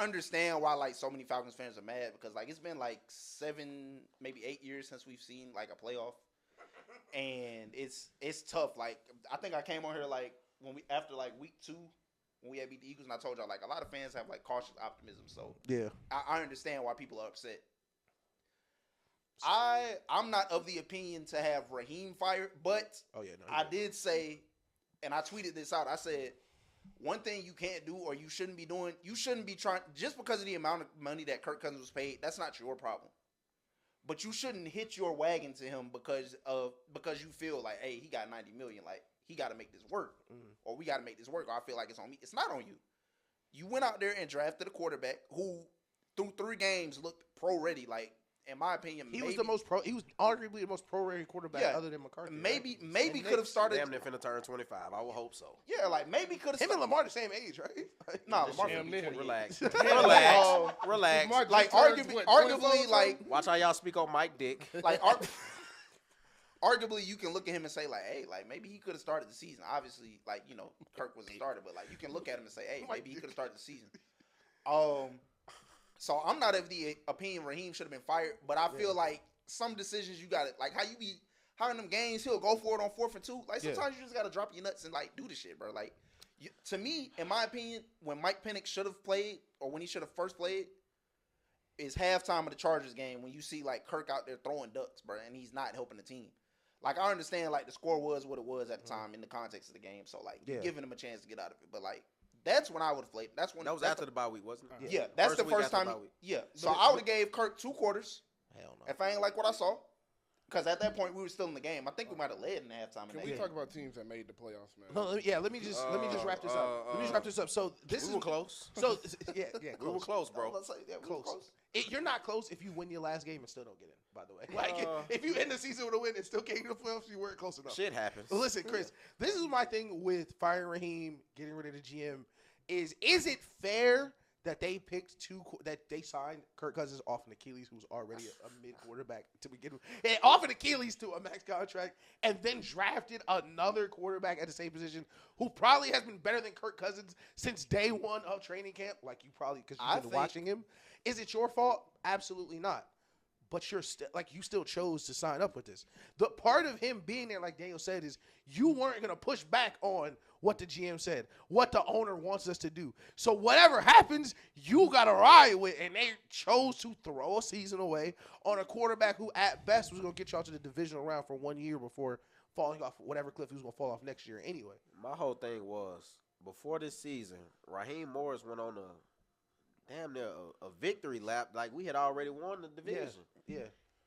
understand why like so many Falcons fans are mad because like it's been like 7, maybe 8 years since we've seen like a playoff, and it's tough. Like I think I came on here like after like week 2 when we had beat the Eagles, and I told y'all like a lot of fans have like cautious optimism. So Yeah. I understand why people are upset. I'm not of the opinion to have Raheem fired, but Oh yeah. No, I did say, and I tweeted this out. I said, one thing you can't do or you shouldn't be doing, you shouldn't be trying, just because of the amount of money that Kirk Cousins was paid, that's not your problem. But you shouldn't hitch your wagon to him because you feel like, hey, he got $90 million, like he got to make this work, or we got to make this work, or I feel like it's on me. It's not on you. You went out there and drafted a quarterback who, through 3 games, looked pro ready. Like, in my opinion, he was arguably the most pro-ready quarterback other than McCarthy. Maybe right? could have started. Damn, they're finna turn 25. I will hope so. Yeah, like maybe could have. Him and Lamar the same age, right? Nah, Lamar Damn finna be near. 28. Relax. Oh, Relax. Mark Like just turned, arguably, 24 like Watch how y'all speak on Mike Dick. arguably, you can look at him and say like, hey, like maybe he could have started the season. Obviously, like Kirk wasn't started, but like you can look at him and say, hey, maybe he could have started the season. So I'm not of the opinion Raheem should have been fired, but I feel like some decisions you got to, like how you be in them games, he'll go for it on 4th and 2. Like sometimes you just got to drop your nuts and like do the shit, bro. Like to me, in my opinion, when Mike Penix should have played or when he should have first played is halftime of the Chargers game when you see like Kirk out there throwing ducks, bro, and he's not helping the team. Like I understand like the score was what it was at the time in the context of the game, so like you're giving him a chance to get out of it, but like That's when I would have played. That was after the bye week, wasn't it? Yeah, that's the First week first after the time. bye week. Yeah, so I would have gave Kirk 2 quarters Hell no. if I ain't like what I saw. Because at that point we were still in the game. I think we might have led in the halftime. Can we talk about teams that made the playoffs, man? No, let me just wrap this up. Let me just wrap this up. So this We were close. So yeah, We were close, bro. Let's say, yeah, we were close. You're not close if you win your last game and still don't get in. By the way, like if you end the season with a win and still can't get the playoffs, you weren't close enough. Shit happens. Listen, Chris, this is my thing with firing Raheem, getting rid of the GM. Is it fair that they picked that they signed Kirk Cousins off an Achilles, who's already a mid quarterback to begin with, and off an Achilles to a max contract, and then drafted another quarterback at the same position who probably has been better than Kirk Cousins since day one of training camp? Like you probably because you've been watching him. Is it your fault? Absolutely not. But you still chose to sign up with this. The part of him being there, like Daniel said, is you weren't going to push back on what the GM said, what the owner wants us to do. So whatever happens, you got to ride with. And they chose to throw a season away on a quarterback who at best was going to get y'all to the divisional round for 1 year before falling off whatever cliff he was going to fall off next year anyway. My whole thing was, before this season, Raheem Morris went on damn near a victory lap. Like, we had already won the division. Yeah.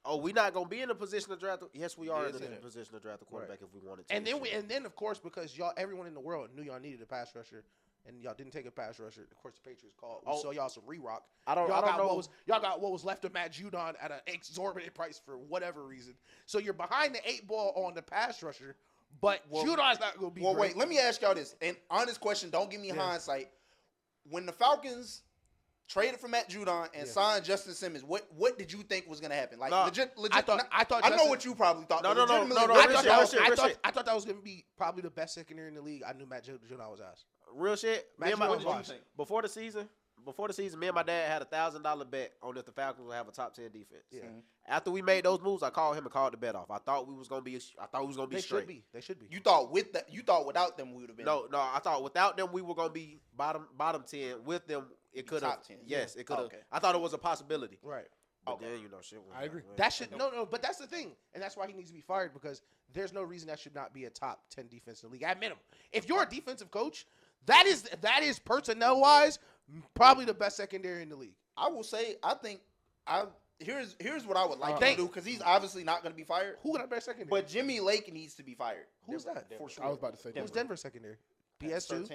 Oh, we not gonna be in a position to draft. Yes, we are in a position to draft a quarterback if we wanted to. And then of course, because everyone in the world knew y'all needed a pass rusher, and y'all didn't take a pass rusher. Of course, the Patriots called. We saw y'all some re-rock. I don't know. Y'all got what was left of Matt Judon at an exorbitant price for whatever reason. So you're behind the 8 ball on the pass rusher, but Judon's not gonna be. Well, great. wait. Let me ask y'all this. And honest question. Don't give me hindsight. When the Falcons traded for Matt Judon and signed Justin Simmons, what did you think was gonna happen? Like legit. I thought. I know what you probably thought. No. I thought that was gonna be probably the best secondary in the league. I knew Matt Judon was ass. Real shit. What did you think? Before the season, me and my dad had a $1,000 bet on if the Falcons would have a top 10 defense. Yeah. After we made those moves, I called him and called the bet off. I thought we was gonna be straight. They should be. You thought without them we would have been. No. I thought without them we were gonna be bottom 10. With them, it could have. Top 10. Yes, it could have. Okay. I thought it was a possibility. Right. But then shit. I agree. That should no, but that's the thing, and that's why he needs to be fired because there's no reason that should not be a top 10 defense in the league at minimum. If you're a defensive coach, that is personnel wise probably the best secondary in the league. I will say here's what I would like to do because he's obviously not going to be fired. Who got best secondary? But Jimmy Lake needs to be fired. Who's that? For sure. I was about to say Who's Denver secondary? PS2.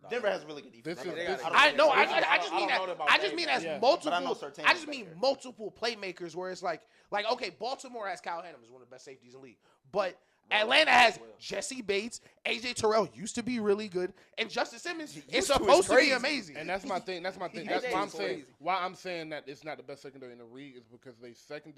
Denver has really good defense. I just mean as multiple. But I know Surtain I just is mean back there. multiple playmakers where it's like okay, Baltimore has Kyle Hanum is one of the best safeties in the league, but Atlanta has Jesse Bates, AJ Terrell used to be really good, and Justin Simmons is supposed to be amazing. And that's my thing. That's why I'm saying. Why I'm saying that it's not the best secondary in the league is because their second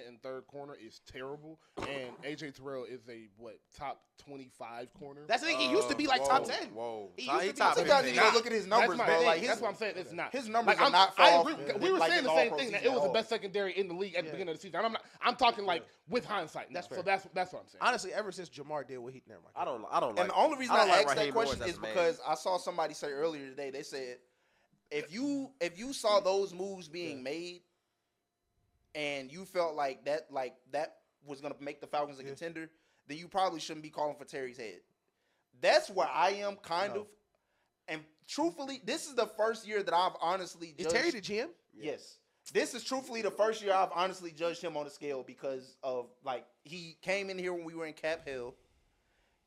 and third corner is terrible, and AJ Terrell is a top 25 corner. That's the thing. He used to be like top 10. Whoa. He used to be top top 10. Sometimes you gotta look at his numbers, bro. That's what I'm saying. It's not. His numbers Like, are not I far agree. off. We were like saying the an same all-pro thing that season it was at the all. best secondary in the league at the beginning of the season. I'm talking like with hindsight. That's so fair. that's what I'm saying. Honestly, ever since Jamar did what he never mind. I don't like. And the only reason I don't like asked that Raheem question Morris is as a man. because I saw somebody say earlier today. They said if you saw those moves being made, and you felt like that was gonna make the Falcons a contender, then you probably shouldn't be calling for Terry's head. That's where I am kind of. And truthfully, this is the first year that I've honestly judged. Is Terry the GM? Yes. This is truthfully the first year I've honestly judged him on the scale because of he came in here when we were in Cap Hill.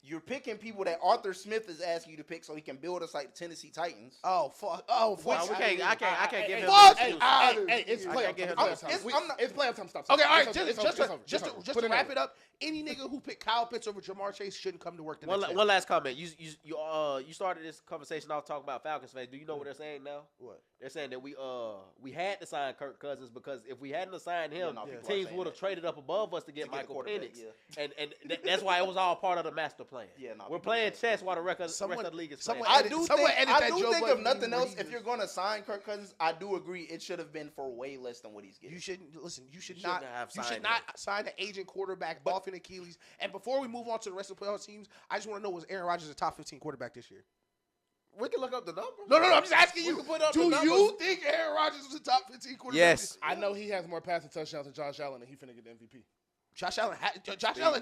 You're picking people that Arthur Smith is asking you to pick so he can build us like the Tennessee Titans. Oh fuck! Oh fuck! I can't give him. It's playoff time. Stop. Okay, all right. Just Just to wrap it up, any nigga who picked Kyle Pitts over Jamar Chase shouldn't come to work the next day. One last comment. You started this conversation off talking about Falcons fans. Do you know what they're saying now? What? They're saying that we had to sign Kirk Cousins because if we hadn't signed him, people are teams saying would have that. traded up above us to get Michael quarterback, Penix, and that's why it was all part of the master plan. Yeah, we're playing chess while the rest of the league is playing. I do think if nothing else, if you're going to sign Kirk Cousins, I do agree it should have been for way less than what he's getting. You shouldn't listen. You should shouldn't not. have You should signed not him. sign an agent quarterback off an Achilles. And before we move on to the rest of the playoff teams, I just want to know: was Aaron Rodgers a top 15 quarterback this year? We can look up the numbers. No. I'm just asking We you. can put up Do the numbers. you think Aaron Rodgers was a top 15 quarterback? Yes. I know he has more passing touchdowns than Josh Allen, and he finna get the MVP. Josh Allen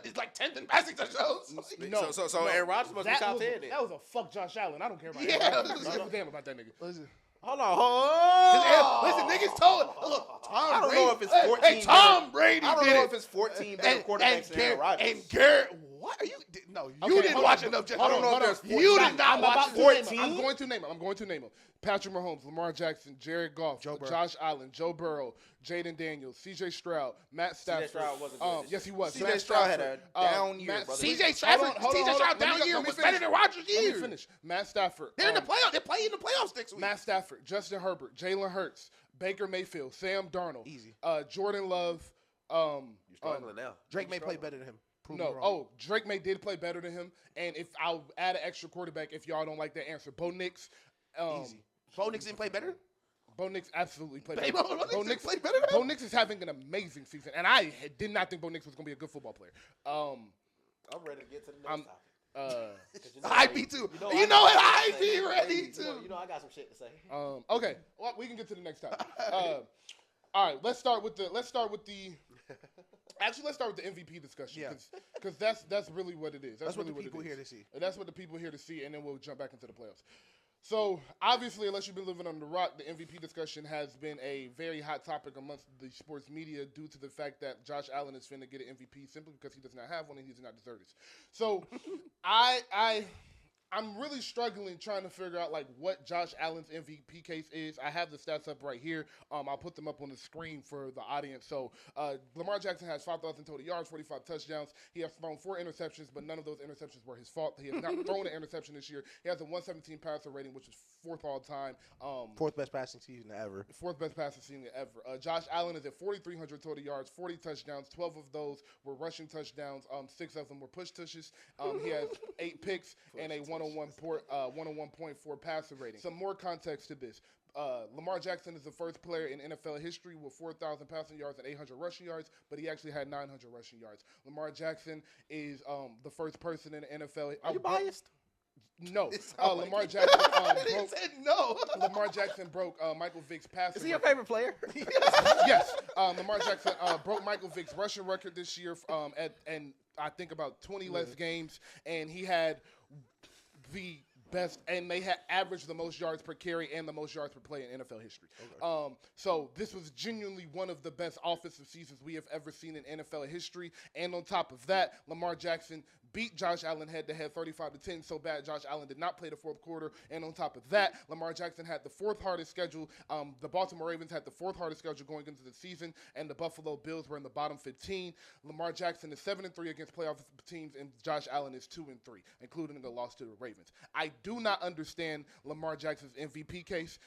is like 10th in passing touchdowns. No, So Aaron Rodgers must be top 10 then. That was a fuck Josh Allen. I don't care about Yeah. Aaron Rodgers. I don't give a damn about that nigga. Listen. Hold on. Listen, niggas told. Look, Tom I don't Brady. know if it's 14. Hey, Tom Brady I don't did know it. if it's 14 better quarterbacks than Aaron Rodgers. And Garrett, what are you? No, you didn't watch enough. Hold on, hold on. You did not watch 14. I'm going to name them. Patrick Mahomes, Lamar Jackson, Jared Goff, Josh Allen, Joe Burrow, Jaden Daniels, C.J. Stroud, Matt Stafford. C.J. Stroud wasn't good. Yes, he was. C.J. Stroud had a down year, brother. C.J. Stroud down year was better than Rodgers' year. Let me finish. Matt Stafford. They're in the playoffs. They're playing in the playoffs next week. Matt Stafford, Justin Herbert, Jalen Hurts, Baker Mayfield, Sam Darnold, Easy. Jordan Love. You're struggling now. Drake may play better than him. Drake May did play better than him. And if I'll add an extra quarterback, if y'all don't like that answer, Bo Nix. Easy. Bo Nix didn't play better? Bo Nix absolutely played Hey, better. Bo Nix played better than him? Bo Nix is having an amazing season, and I did not think Bo Nix was going to be a good football player. I'm ready to get to the next topic. I be too. You know what? I be ready too. You know I got some shit to say. Okay, well, we can get to the next topic. All right, let's start with the MVP discussion because that's really what it is. That's really what the people it is. here to see. That's what the people here to see, and then we'll jump back into the playoffs. So, obviously, unless you've been living under the rock, the MVP discussion has been a very hot topic amongst the sports media due to the fact that Josh Allen is finna get an MVP simply because he does not have one and he does not deserve it. So, I'm really struggling trying to figure out like what Josh Allen's MVP case is. I have the stats up right here. I'll put them up on the screen for the audience. So Lamar Jackson has 5,000 total yards, 45 touchdowns. He has thrown 4 interceptions, but none of those interceptions were his fault. He has not thrown an interception this year. He has a 117 passer rating, which is 4th all time. 4th best passing season ever. 4th best passing season ever. Josh Allen is at 4,300 total yards, 40 touchdowns. 12 of those were rushing touchdowns. 6 of them were push touches. He has 8 picks and a 101.4 passer rating. Some more context to this. Lamar Jackson is the first player in NFL history with 4,000 passing yards and 800 rushing yards, but he actually had 900 rushing yards. Lamar Jackson is the first person in the NFL. Are you biased? No. Lamar Jackson broke. Said no. Lamar Jackson broke Michael Vick's passing. Is he your favorite player? Yes. Lamar Jackson broke Michael Vick's rushing record this year and I think about 20 less games, and he had the best, and they had averaged the most yards per carry and the most yards per play in NFL history. Okay. So this was genuinely one of the best offensive seasons we have ever seen in NFL history. And on top of that, Lamar Jackson beat Josh Allen head-to-head 35-10 so bad Josh Allen did not play the 4th quarter. And on top of that, Lamar Jackson had the 4th hardest schedule. The Baltimore Ravens had the 4th hardest schedule going into the season, and the Buffalo Bills were in the bottom 15. Lamar Jackson is 7-3 against playoff teams, and Josh Allen is 2-3, including the loss to the Ravens. I do not understand Lamar Jackson's MVP case.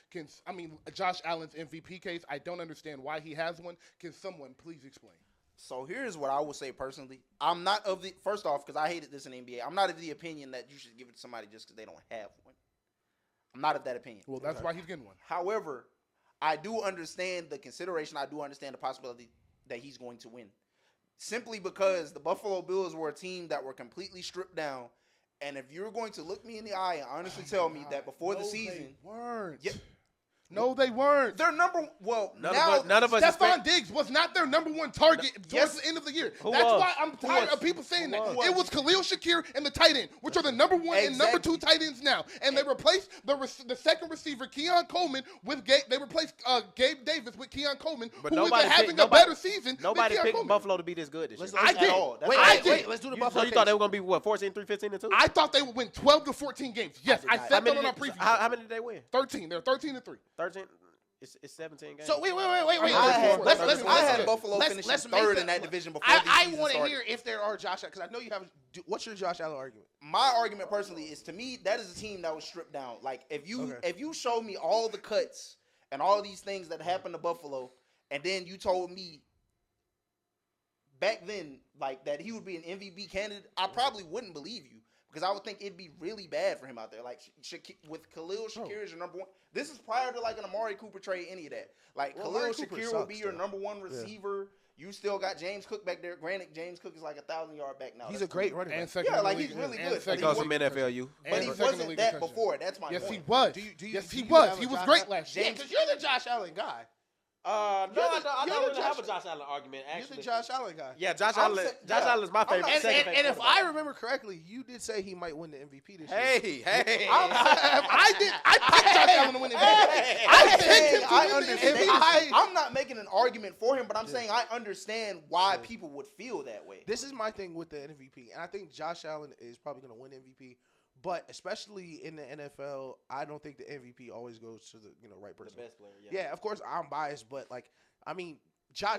Josh Allen's MVP case. I don't understand why he has one. Can someone please explain? So here's what I will say personally. I'm not of the, first off, because I hated this in the NBA, I'm not of the opinion that you should give it to somebody just because they don't have one. I'm not of that opinion. Well, that's why he's getting one. However, I do understand the consideration. I do understand the possibility that he's going to win. Simply because the Buffalo Bills were a team that were completely stripped down. And if you're going to look me in the eye and honestly tell me that before the season. They weren't. Yeah, No, they weren't. Their number none of us. Stephon Diggs was not their number one target towards the end of the year. That's why I'm tired of people saying that. It was Khalil Shakir and the tight end, which are the number one and number 2 tight ends now. And they replaced the second receiver, Keon Coleman, with Gabe. They replaced Gabe Davis with Keon Coleman, who is having a better season. Nobody than Keon picked Coleman. Buffalo to be this good this year. I did. Wait, let's do the Buffalo. So you thought they were going to be what, 14-3, 15-2? I thought they would win 12 to 14 games. Yes, I said that on our preview. How many did they win? 13. They're 13-3. 13. It's 17 games. So wait. I had Buffalo finishing 3rd in that division before the I season want to started. hear if there are Josh, because I know you have. What's your Josh Allen argument? My argument personally is, to me, that is a team that was stripped down. Like if you show me all the cuts and all these things that happened to Buffalo, and then you told me back then like that he would be an MVP candidate, I probably wouldn't believe you. Because I would think it'd be really bad for him out there. Like, with Khalil Shakir as your number one. This is prior to, like, an Amari Cooper trade, any of that. Like, Khalil Shakir will be your number one receiver. Yeah. You still got James Cook back there. Granted, James Cook is like 1,000-yard back now. He's a great running back. Yeah, like, he's really good. Because of NFLU. But he wasn't that before. That's my point. Yes, he was. He was great last year. Yeah, because you're the Josh Allen guy. I you're don't the really have a Josh- Josh Allen argument, You're actually. the Josh Allen guy. Yeah, Josh I'm Allen. saying- Josh yeah. Allen is my favorite. not- And second favorite if quarterback. I remember correctly, you did say he might win the MVP this year. Hey. I picked Josh Allen to win the MVP. I'm picked saying him to I win the understand. MVP. I'm not making an argument for him, but I'm saying I understand why people would feel that way. This is my thing with the MVP, and I think Josh Allen is probably going to win MVP. But especially in the NFL, I don't think the MVP always goes to the right The person. best player. Yeah, of course I'm biased, but Josh,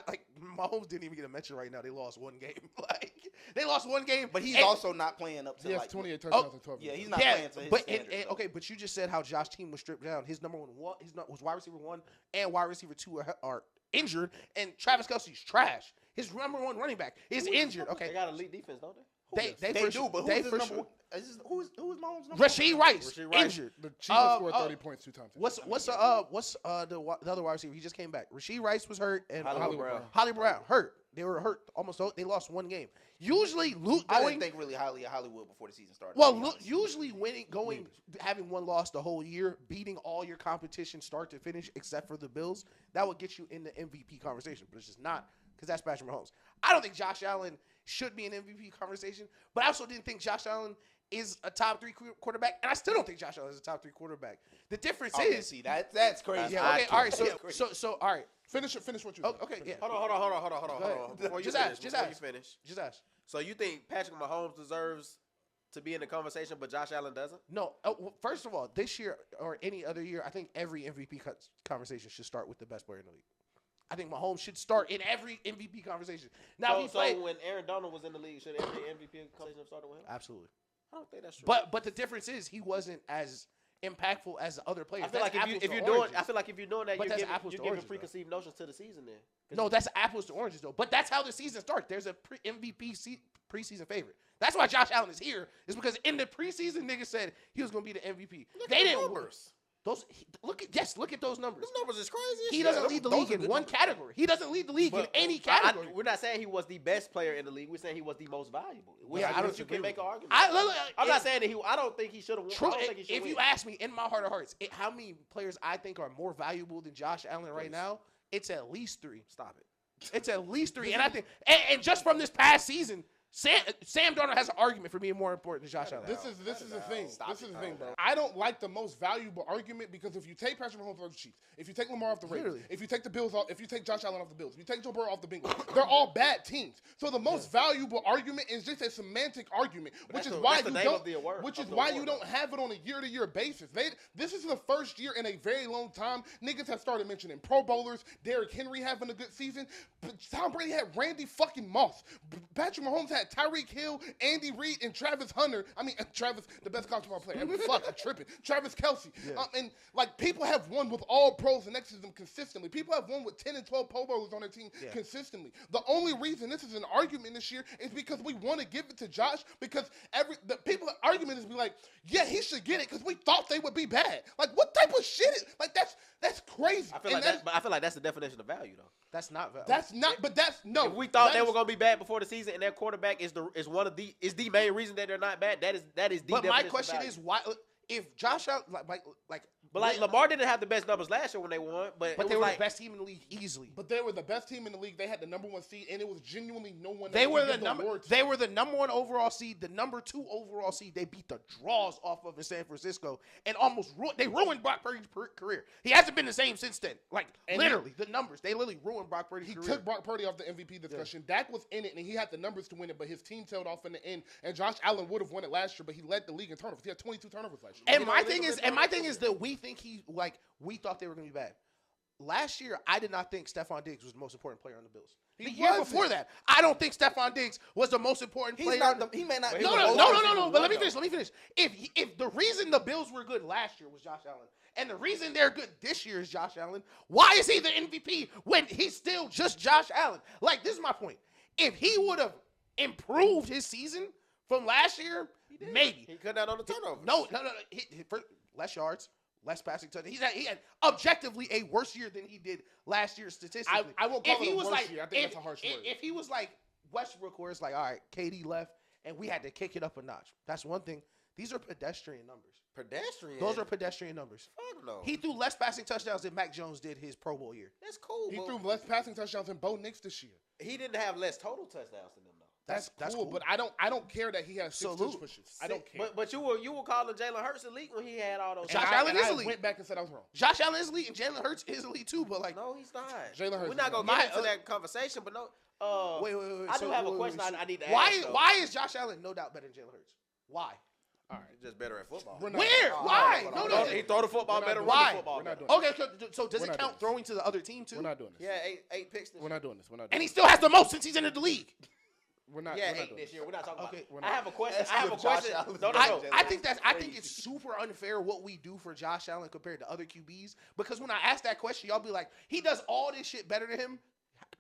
Mahomes didn't even get a mention right now. They lost one game. They lost one game, But he's and- also not playing up to He has like 28 touchdowns and 12. Yeah, he's not yeah, playing to his but standards, though. okay, but you just said how Josh's team was stripped down. His number one, was wide receiver 1 and wide receiver 2 are injured, and Travis Kelce's trash. His number 1 running back is injured. They Okay, got elite defense, don't they? they They for do, sure- but they who's his for number sure- one? Who's Mahomes' number Rasheed Rice Rasheed Rice. injured. The Chiefs have scored uh, 30 points 2 times. What's the other wide receiver? He just came back. Rasheed Rice was hurt, and Hollywood Brown. Holly Brown hurt. They were hurt almost. They lost one game. Usually, I didn't think really highly of Hollywood before the season started. Well, to be look, honest. usually having one loss the whole year, beating all your competition start to finish except for the Bills, that would get you in the MVP conversation. But it's just not, because that's Patrick Mahomes. I don't think Josh Allen should be an MVP conversation, but I also didn't think Josh Allen is a top 3 quarterback, and I still don't think Josh Allen is a top 3 quarterback. The difference Okay, is, see that's crazy. yeah, okay, all right, That's so all right, Finish what you oh, said. okay, yeah, Hold on. ahead. Before you Just finish, ask, just before ask. you finish. just ask. So you think Patrick Mahomes deserves to be in the conversation, but Josh Allen doesn't? No, well, first of all, this year or any other year, I think every MVP conversation should start with the best player in the league. I think Mahomes should start in every MVP conversation. Now, So when Aaron Donald was in the league, should every MVP conversation have started with him? absolutely. I don't think that's true. But the difference is he wasn't as impactful as the other players. I feel That's like apples if to you're doing, oranges. I feel like if you're doing that, But you're that's giving, apples to you're giving oranges, though. preconceived notions to the season. Then No, that's apples to oranges though. But that's how the season starts. There's a MVP preseason favorite. That's why Josh Allen is here. Is because in the preseason, niggas said he was going to be the MVP. They didn't. numbers. Look at those numbers. Those numbers is crazy. as He shit. doesn't lead the Those league are in good one numbers. category. He doesn't lead the league in But any category. we're not saying he was the best player in the league. We're saying he was the most valuable. Yeah, I don't you disagree can make with an you. argument. I'm not saying that I don't think he should have won. True. I don't think he should If you win. ask me, in my heart of hearts, how many players I think are more valuable than Josh Allen right Please. now? It's at least 3. Stop it. It's at least 3. And I think, and just from this past season, Sam Darnold has an argument for being more important than Josh Allen. This is the thing. This is the thing, bro. Stop I don't like the most valuable argument because if you take Patrick Mahomes off the Chiefs, if you take Lamar off the Ravens, Literally. if you take the Bills off, if you take Josh Allen off the Bills, if you take Joe Burrow off the Bengals, they're all bad teams. So the most valuable argument is just a semantic argument, which is why you don't. Which is why you don't have it on a year-to-year basis. This is the first year in a very long time niggas have started mentioning Pro Bowlers, Derrick Henry having a good season, but Tom Brady had Randy fucking Moss, Patrick Mahomes had Tyreek Hill, Andy Reid, and Travis Hunter. I mean, Travis, the best college football player. Fuck, I'm tripping. Travis Kelce. And like people have won with all pros and next to them consistently. People have won with 10 and 12 Pro Bowlers on their team consistently. The only reason this is an argument this year is because we want to give it to Josh because the people argument is be like, yeah, he should get it because we thought they would be bad. Like, what type of shit is like that's crazy. I feel like that's the definition of value, though. That's not valid. That's not. But that's no. If we thought they that were is- gonna be bad before the season, and their quarterback is the main reason that they're not bad. That is the. But definition my of question value. is why if Josh Allen But Lamar didn't have the best numbers last year when they won, but they it were was the like, best team in the league easily. But they were the best team in the league. They had the number 1 seed, and it was genuinely no one. They that were could the give number. award to. They were the number 1 overall seed, the number 2 overall seed. They beat the draws off of in San Francisco, and almost they ruined Brock Purdy's career. He hasn't been the same since then. Like And literally, the numbers they literally ruined Brock Purdy's He career. took Brock Purdy off the MVP discussion. Dak was in it, and he had the numbers to win it, but his team tailed off in the end. And Josh Allen would have won it last year, but he led the league in turnovers. He had 22 turnovers last year. And my thing is that we think we thought they were going to be bad. Last year, I did not think Stephon Diggs was the most important player on the Bills. The year wasn't. before that, I don't think Stephon Diggs was the most important He's player. not. He may not. be No. the most But let me finish. If the reason the Bills were good last year was Josh Allen, and the reason they're good this year is Josh Allen, why is he the MVP when he's still just Josh Allen? Like, this is my point. If he would have improved his season from last year, maybe. he cut down on the turnovers. No. For less yards, less passing touchdowns. He had objectively a worse year than he did last year statistically. I won't call If it he a was worse like, year. I think that's a harsh word. If he was like Westbrook, where it's like, all right, KD left, and we had to kick it up a notch. That's one thing. These are pedestrian numbers. Pedestrian. Those are pedestrian numbers. Fuck no. He threw less passing touchdowns than Mac Jones did his Pro Bowl year. That's cool. He but threw less passing touchdowns than Bo Nix this year. He didn't have less total touchdowns than them though. That's cool. but I don't care that he has 6 tush pushes. I don't care. But you were calling Jalen Hurts elite when he had all those. Josh Allen is I elite. went back and said I was wrong. Josh Allen is elite and Jalen Hurts is elite too, but like No, he's not. Jalen Hurts We're not is gonna not. get into that conversation, but no. wait. I do have a question I need to ask. Why is Josh Allen no doubt better than Jalen Hurts? Why? All right. He's just better at football. We're not- Where? Why? No. He throw the football We're not better. doing Run Why? the football We're not better. doing Okay, so does We're it not count doing throwing to the other team too? We're not doing this. Yeah, eight picks this We're year. not doing this. We're not. And Doing he still has the most since he's in the league. We're not. Yeah, we're not 8 doing this year. We're not talking Okay. about. I have a question. That's I have a with Josh question. Allen. No. I think it's super unfair what we do for Josh Allen compared to other QBs, because when I ask that question, y'all be like, he does all this shit better than him.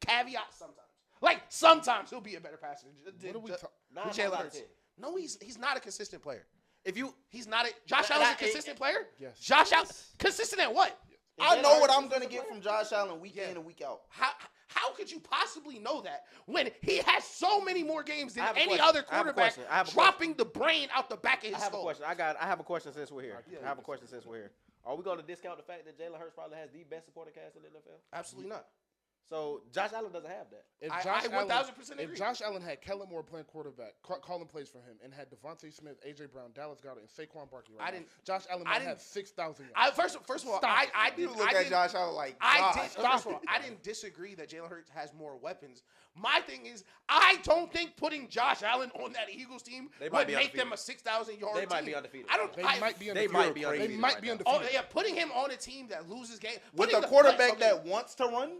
Caveat sometimes. Like sometimes he'll be a better passer than What are we talking? Nine Jalen out of Hurts. 10. No, he's not a consistent player. If He's not a Josh That- Allen's a that- consistent player? Yes. Josh Allen consistent at what? I know what I'm gonna get from Josh Allen week in and week out. How could you possibly know that when he has so many more games than I have a any question. other I have a quarterback question. I have a dropping the brain out the back of his I have a skull? question. I have a question since we're here. Yeah, I have a question since we're here. Are we going to discount the fact that Jalen Hurts probably has the best supporting cast in the NFL? Absolutely not. So Josh Allen doesn't have that. If I Josh 1000% Allen, agree. if Josh Allen had Kellen Moore playing quarterback, calling plays for him, and had Devontae Smith, AJ Brown, Dallas Goedert, and Saquon Barkley right now, Josh Allen might have 6,000 yards. First of all, Stop. I You did look at Josh Allen like, First of all, I didn't disagree that Jalen Hurts has more weapons. My thing is, I don't think putting Josh Allen on that Eagles team They might would be make them a undefeated. 6,000 yard They team. might be undefeated. They might be They undefeated. might be They undefeated might right be now. undefeated. Oh yeah, putting him on a team that loses games with putting a quarterback okay. that wants to run.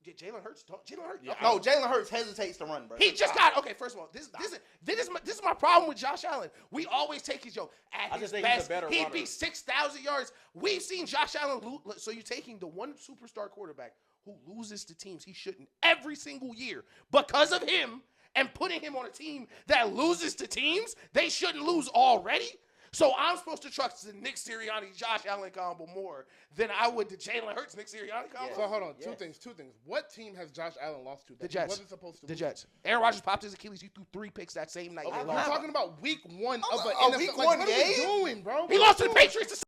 Jalen Hurts. Jalen Hurts. Yeah, okay. No, Jalen Hurts hesitates to run, bro. He just got okay. First of all, this is my problem with Josh Allen. We always take his joke at I his just think he's a best. better He'd runner. be 6,000 yards. We've seen Josh Allen lose. So you're taking the one superstar quarterback who loses to teams he shouldn't every single year because of him, and putting him on a team that loses to teams they shouldn't lose already. So I'm supposed to trust the Nick Sirianni, Josh Allen combo more than I would the Jalen Hurts, Nick Sirianni combo. So hold on, Yes. two things. What team has Josh Allen lost to? That The he Jets. wasn't supposed to. The lose? Jets. Aaron Rodgers popped his Achilles. He threw 3 picks that same night. Okay, They we're lost. talking about week 1 of the a NFL. week Like, one what are we game? doing, bro? He lost to the Patriots.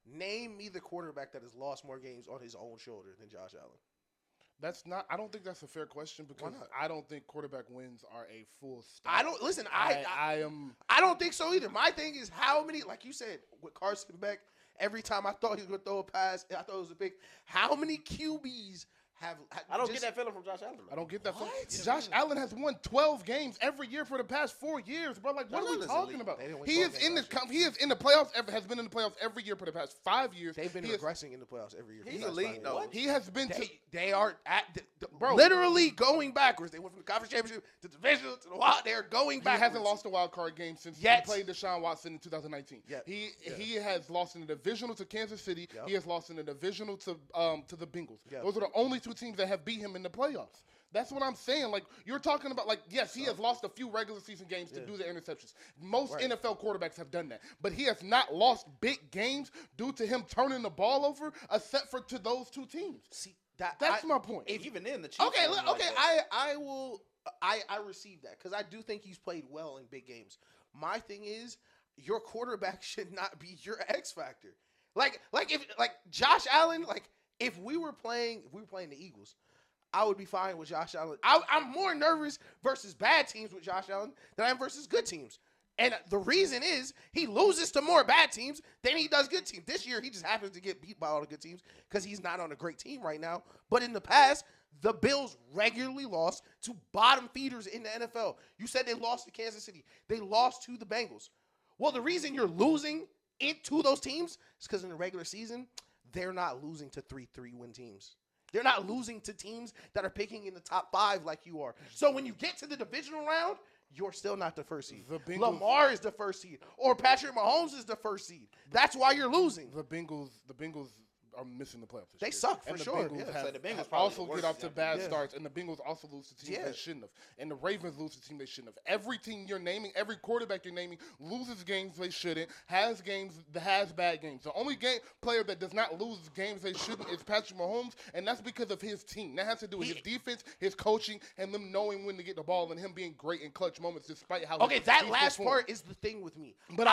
Name me the quarterback that has lost more games on his own shoulder than Josh Allen. That's not. I don't think that's a fair question because not? I don't think quarterback wins are a full stat. I don't listen. I am. I don't think so either. My thing is how many, like you said, with Carson Beck. Every time I thought he was gonna throw a pass, I thought it was a pick. How many QBs have? I don't get that feeling from Josh Allen. I don't get that. From, What? Josh Allen has won 12 games every year for the past 4 years, bro. Like, what Josh are we Allen's talking elite. about? They didn't win He 12 is games in the last year. he is in the playoffs. Has been in the playoffs every year for the past 5 years. They've been He is- regressing in the playoffs every year. for He's the last elite, 5 though. years. He has been to. They are at Bro. literally going backwards. They went from the conference championship to the division to the wild. They're going He backwards. hasn't lost a wild card game since Yet. he played Deshaun Watson in 2019. Yet. He has lost in the divisional to Kansas City. Yep. He has lost in the divisional to the Bengals. Yep. Those are the only 2 teams that have beat him in the playoffs. That's what I'm saying. Like, you're talking about, like, yes, he has lost a few regular season games to do the interceptions. Most Right. NFL quarterbacks have done that. But he has not lost big games due to him turning the ball over, except for to those 2 teams. See, That's my point. Even in the Chiefs Okay, won look, like okay, that. I will, I receive that because I do think he's played well in big games. My thing is, your quarterback should not be your X factor. Like if Josh Allen, like if we were playing the Eagles, I would be fine with Josh Allen. I'm more nervous versus bad teams with Josh Allen than I am versus good teams. And the reason is he loses to more bad teams than he does good teams. This year, he just happens to get beat by all the good teams because he's not on a great team right now. But in the past, the Bills regularly lost to bottom feeders in the NFL. You said they lost to Kansas City. They lost to the Bengals. Well, the reason you're losing to those teams is because in the regular season, they're not losing to 3-3-win teams. They're not losing to teams that are picking in the top 5 like you are. So when you get to the divisional round, you're still not the first seed. The Bengals- Lamar is the first seed, or Patrick Mahomes is the first seed. That's why you're losing. The Bengals are missing the playoffs. This They year. suck for and the sure. Bengals Yeah. have, So the Bengals have probably also the worst get off to example. bad Yeah. starts, and the Bengals also lose to teams Yeah. they shouldn't have, and the Ravens lose to teams they shouldn't have. Every team you're naming, every quarterback you're naming, loses games they shouldn't, has bad games. The only player that does not lose games they shouldn't is Patrick Mahomes, and that's because of his team. That has to do with his defense, his coaching, and them knowing when to get the ball, and him being great in clutch moments, despite how Okay, that he's last performed. part is the thing with me. But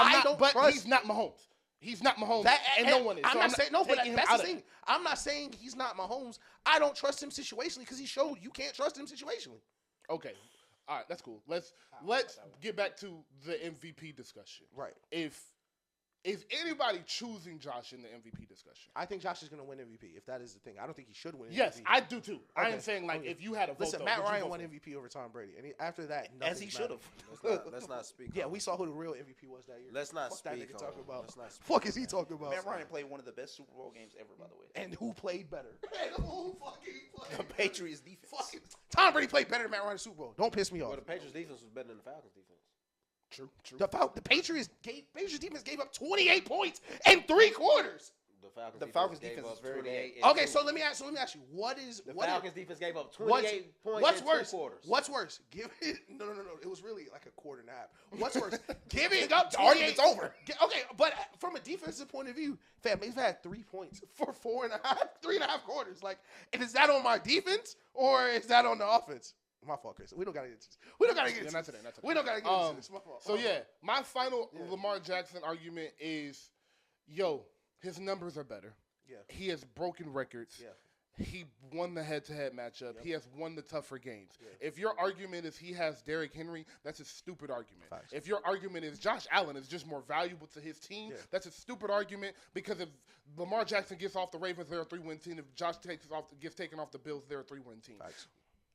he's not Mahomes. He's not Mahomes, and no one is. I'm So not saying no, but taking him that's out the of thing. it. I'm not saying he's not Mahomes. I don't trust him situationally because he showed you can't trust him situationally. Okay, all right, that's cool. Let's get back to the MVP discussion. Right. Is anybody choosing Josh in the MVP discussion? I think Josh is going to win MVP if that is the thing. I don't think he should win MVP. Yes, I do too. I Okay. am saying like Okay. if you had a vote. Listen, though, Matt would you Ryan vote won for him? MVP over Tom Brady, and after that, As he should have. Let's not speak. Yeah, on we it. saw who the real MVP was that year. Let's not Fuck that speak nigga on talking it. about. Let's not speak Fuck is he talking about? Matt Ryan played one of the best Super Bowl games ever, by the way. And who played better? Who fucking played The Patriots defense. Fucking Tom Brady played better than Matt Ryan in the Super Bowl. Don't piss me off. Well, the Patriots defense was better than the Falcons defense. True. The Patriots defense gave up 28 points in 3 quarters. The Falcons gave defense up is very 28 bad. and Okay, 2. so let me ask you, what is The what is- Falcons defense gave up 28 points what's in worse? 2 quarters. What's worse? Give it no. It was really like a quarter and a half. What's worse? Giving up The 28. argument's over. Okay, but from a defensive point of view, fam, they've had 3 points for 3.5 quarters. Like, and is that on my defense or is that on the offense? My fault, Chris. We don't gotta get into this. We don't gotta get into not this. today, not today. We don't gotta get into this. My fault. So yeah, my final Lamar Jackson argument is, his numbers are better. Yeah. He has broken records. Yeah. He won the head-to-head matchup. He has won the tougher games. Yeah. If your argument is he has Derrick Henry, that's a stupid argument. Facts. If your argument is Josh Allen is just more valuable to his team, that's a stupid argument because if Lamar Jackson gets off the Ravens, they're a 3-win team. If Josh gets taken off the Bills, they're a 3-win team. Facts.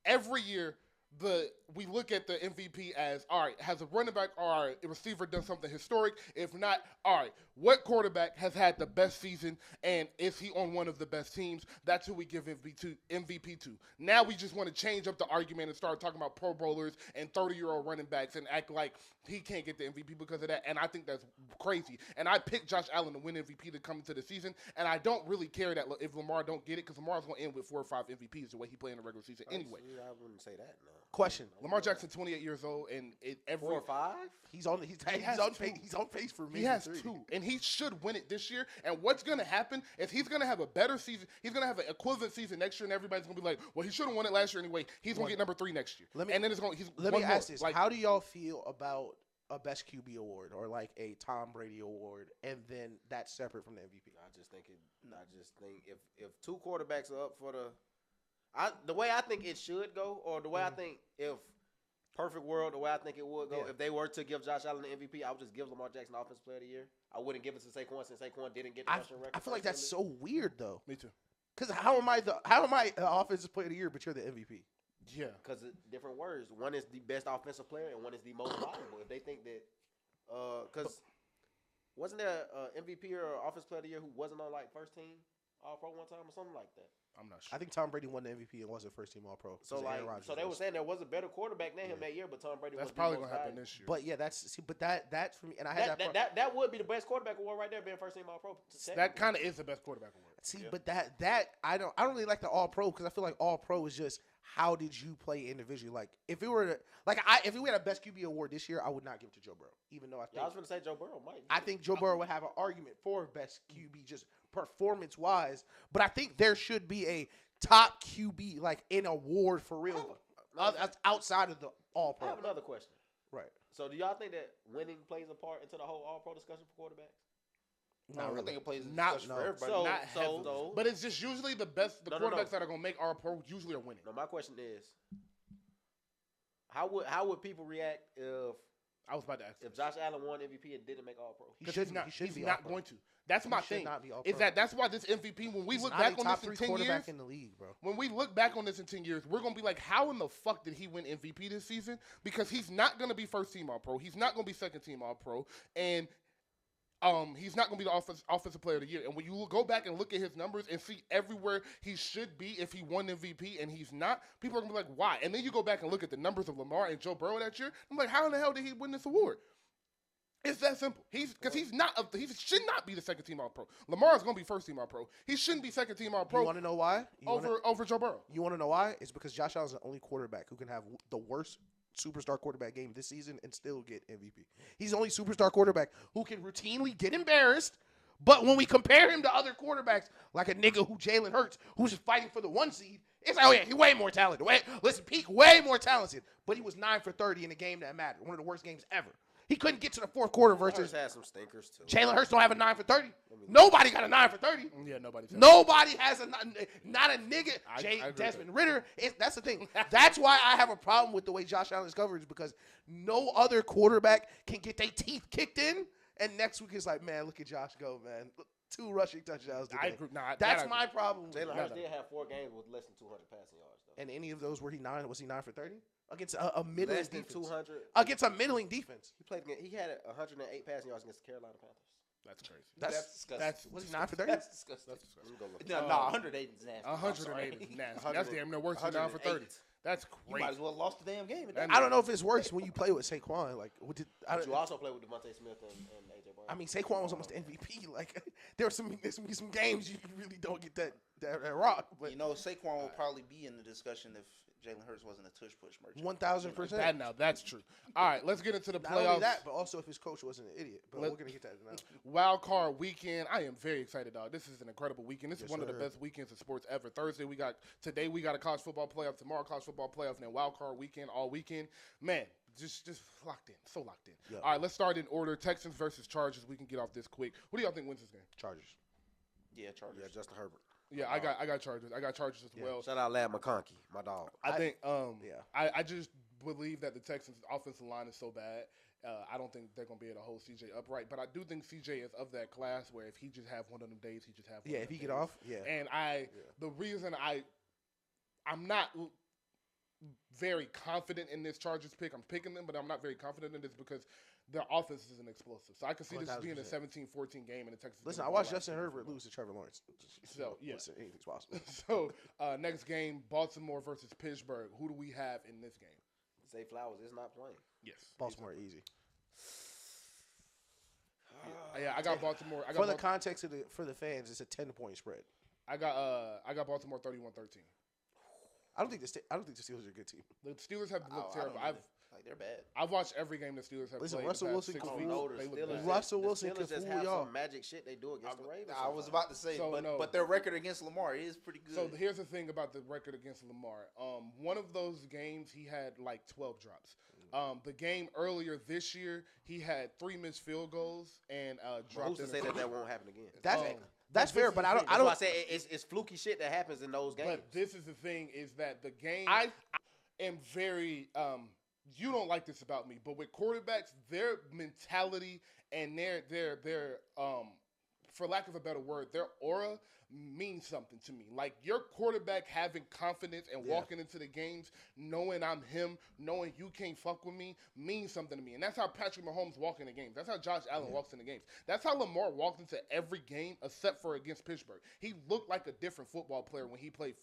Every year, we look at the MVP as, all right, has a running back or a receiver done something historic? If not, all right, what quarterback has had the best season and is he on one of the best teams? That's who we give MVP to. Now we just want to change up the argument and start talking about Pro Bowlers and 30-year-old running backs and act like he can't get the MVP because of that, and I think that's crazy. And I picked Josh Allen to win MVP to come into the season, and I don't really care that if Lamar don't get it because Lamar's going to end with 4 or 5 MVPs the way he played in the regular season anyway. I wouldn't say that. No. Question. Lamar Jackson, 28 years old, and every 4 or 5. He's on pace for me. he has 2, and he should win it this year. And what's going to happen is he's going to have a better season. He's going to have an equivalent season next year, and everybody's going to be like, well, he should have won it last year anyway. He's going to get number 3 next year. Let me ask this. How do y'all feel about a best QB award or like a Tom Brady award, and then that's separate from the MVP? I just think if 2 quarterbacks are up for the way I think it should go, or the way I think if perfect world, the way I think it would go, if they were to give Josh Allen the MVP, I would just give Lamar Jackson Offensive Player of the Year. I wouldn't give it to Saquon since Saquon didn't get the rushing record. I feel like that's so weird though. Me too. Because how am I offensive player of the year, but you're the MVP? Yeah. Because different words. One is the best offensive player, and one is the most valuable. If they think that, because wasn't there an MVP or offensive player of the year who wasn't on like first team All-Pro one time or something like that? I'm not sure. I think Tom Brady won the MVP and wasn't first team All-Pro. So they were saying there was a better quarterback than him that year, but Tom Brady that's was probably going to happen this year. But yeah, that's for me. And I had that would be the best quarterback award right there, being first team All-Pro. That kind of is the best quarterback award. See, but that I don't really like the All-Pro because I feel like All-Pro is just how did you play individually. Like if we had a best QB award this year, I would not give it to Joe Burrow, even though I was going to say Joe Burrow might. I think Joe Burrow would have an argument for best QB just performance wise, but I think there should be a top QB like an award for real outside of the All-Pro. I have another question. Right. So do y'all think that winning plays a part into the whole All-Pro discussion for quarterbacks? Not really. I think it plays Not for everybody. but it's just usually the best. The quarterbacks that are going to make our pro usually are winning. No, my question is, how would people react if I was about to ask if Josh Allen won MVP and didn't make All-Pro? He's not going to. That's my thing. That's why this MVP. When we look back on this in 10 years, in the league, bro. When we look back on this in 10 years, we're gonna be like, how in the fuck did he win MVP this season? Because he's not gonna be first team All-Pro. He's not gonna be second team All-Pro, and he's not going to be the offensive player of the year. And when you go back and look at his numbers and see everywhere he should be if he won MVP and he's not, people are going to be like, why? And then you go back and look at the numbers of Lamar and Joe Burrow that year. I'm like, how in the hell did he win this award? It's that simple. He should not be the second team All Pro. Lamar is going to be first team All Pro. He shouldn't be second team All Pro. You want to know why? Over Joe Burrow. You want to know why? It's because Josh Allen's the only quarterback who can have the worst superstar quarterback game this season and still get MVP. He's the only superstar quarterback who can routinely get embarrassed. But when we compare him to other quarterbacks, like a nigga who Jalen Hurts, who's just fighting for the 1 seed, it's like, oh yeah, he's way more talented. Peak way more talented. But he was 9 for 30 in a game that mattered. One of the worst games ever. He couldn't get to the fourth quarter versus. Hurts had some stinkers too. Jalen Hurts don't have a 9 for 30. Nobody got a 9 for 30. Yeah, nobody has not a nigga. Desmond Ritter. That's the thing. That's why I have a problem with the way Josh Allen's coverage, because no other quarterback can get their teeth kicked in. And next week it's like, man, look at Josh go, man. 2 rushing touchdowns today. That's my problem. Jalen Hurts did have 4 games with less than 200 passing yards, though. And any of those was he 9 for 30? Against a middling Less than defense. 200. Against a middling defense. He had 108 passing yards against the Carolina Panthers. That's crazy. That's disgusting. Was he 9 for 30? That's disgusting. No, 108 is nasty. 108 is nasty. That's damn near worse than 9 for 30. That's crazy. You might as well have lost the damn game. I don't know if it's worse when you play with Saquon. But you also play with Devontae Smith and AJ Brown. I mean, Saquon was almost the MVP. Like, there's some games you really don't get that rock. But Saquon will probably be in the discussion if Jalen Hurts wasn't a tush push merchant. 1,000%. That's true. All right, let's get into the playoffs. Not only that, but also if his coach wasn't an idiot. But we're gonna get that now. Wild card weekend. I am very excited, dog. This is an incredible weekend. This is one of the best weekends of sports ever. Today we got a college football playoff. Tomorrow college football playoff, and then wild card weekend all weekend. Man, just locked in, so locked in. Yep. All right, let's start in order. Texans versus Chargers. We can get off this quick. Who do y'all think wins this game? Chargers. Yeah, Chargers. Yeah, Justin Herbert. Yeah, I got Chargers. I got Chargers as well. Shout out Lad McConkey, my dog. I just believe that the Texans' offensive line is so bad. I don't think they're going to be able to hold CJ upright. But I do think CJ is of that class where if he just have one of them days, he just have one of them if he days. get off, And the reason I'm not very confident in this Chargers pick. I'm picking them, but I'm not very confident in this because their offense isn't explosive. So I can see this being a 17-14 game in the Texas. Listen, I watched Justin Herbert lose to Trevor Lawrence. So, yeah. Listen, anything's possible. So, next game, Baltimore versus Pittsburgh. Who do we have in this game? Zay Flowers is not playing. Yes. Baltimore easy. Yeah, I got Baltimore. For the context for the fans, it's a 10-point spread. I got Baltimore 31-13. I don't think the Steelers are a good team. The Steelers have looked terrible. They're bad. I've watched every game the Steelers have played. Russell Wilson can fool. Russell Wilson can just fool have y'all. some magic shit they do against the Ravens. I was about to say, but their record against Lamar is pretty good. So here's the thing about the record against Lamar. One of those games he had like 12 drops. The game earlier this year, he had 3 missed field goals and dropped. Who's to say that won't happen again? That's fair, but I don't. I say it's fluky shit that happens in those games. But this is the thing: is that the game? I am very. You don't like this about me, but with quarterbacks, their mentality and their for lack of a better word, their aura means something to me. Like your quarterback having confidence and walking into the games, knowing I'm him, knowing you can't fuck with me, means something to me. And that's how Patrick Mahomes walks into games. That's how Josh Allen walks into games. That's how Lamar walked into every game except for against Pittsburgh. He looked like a different football player when he played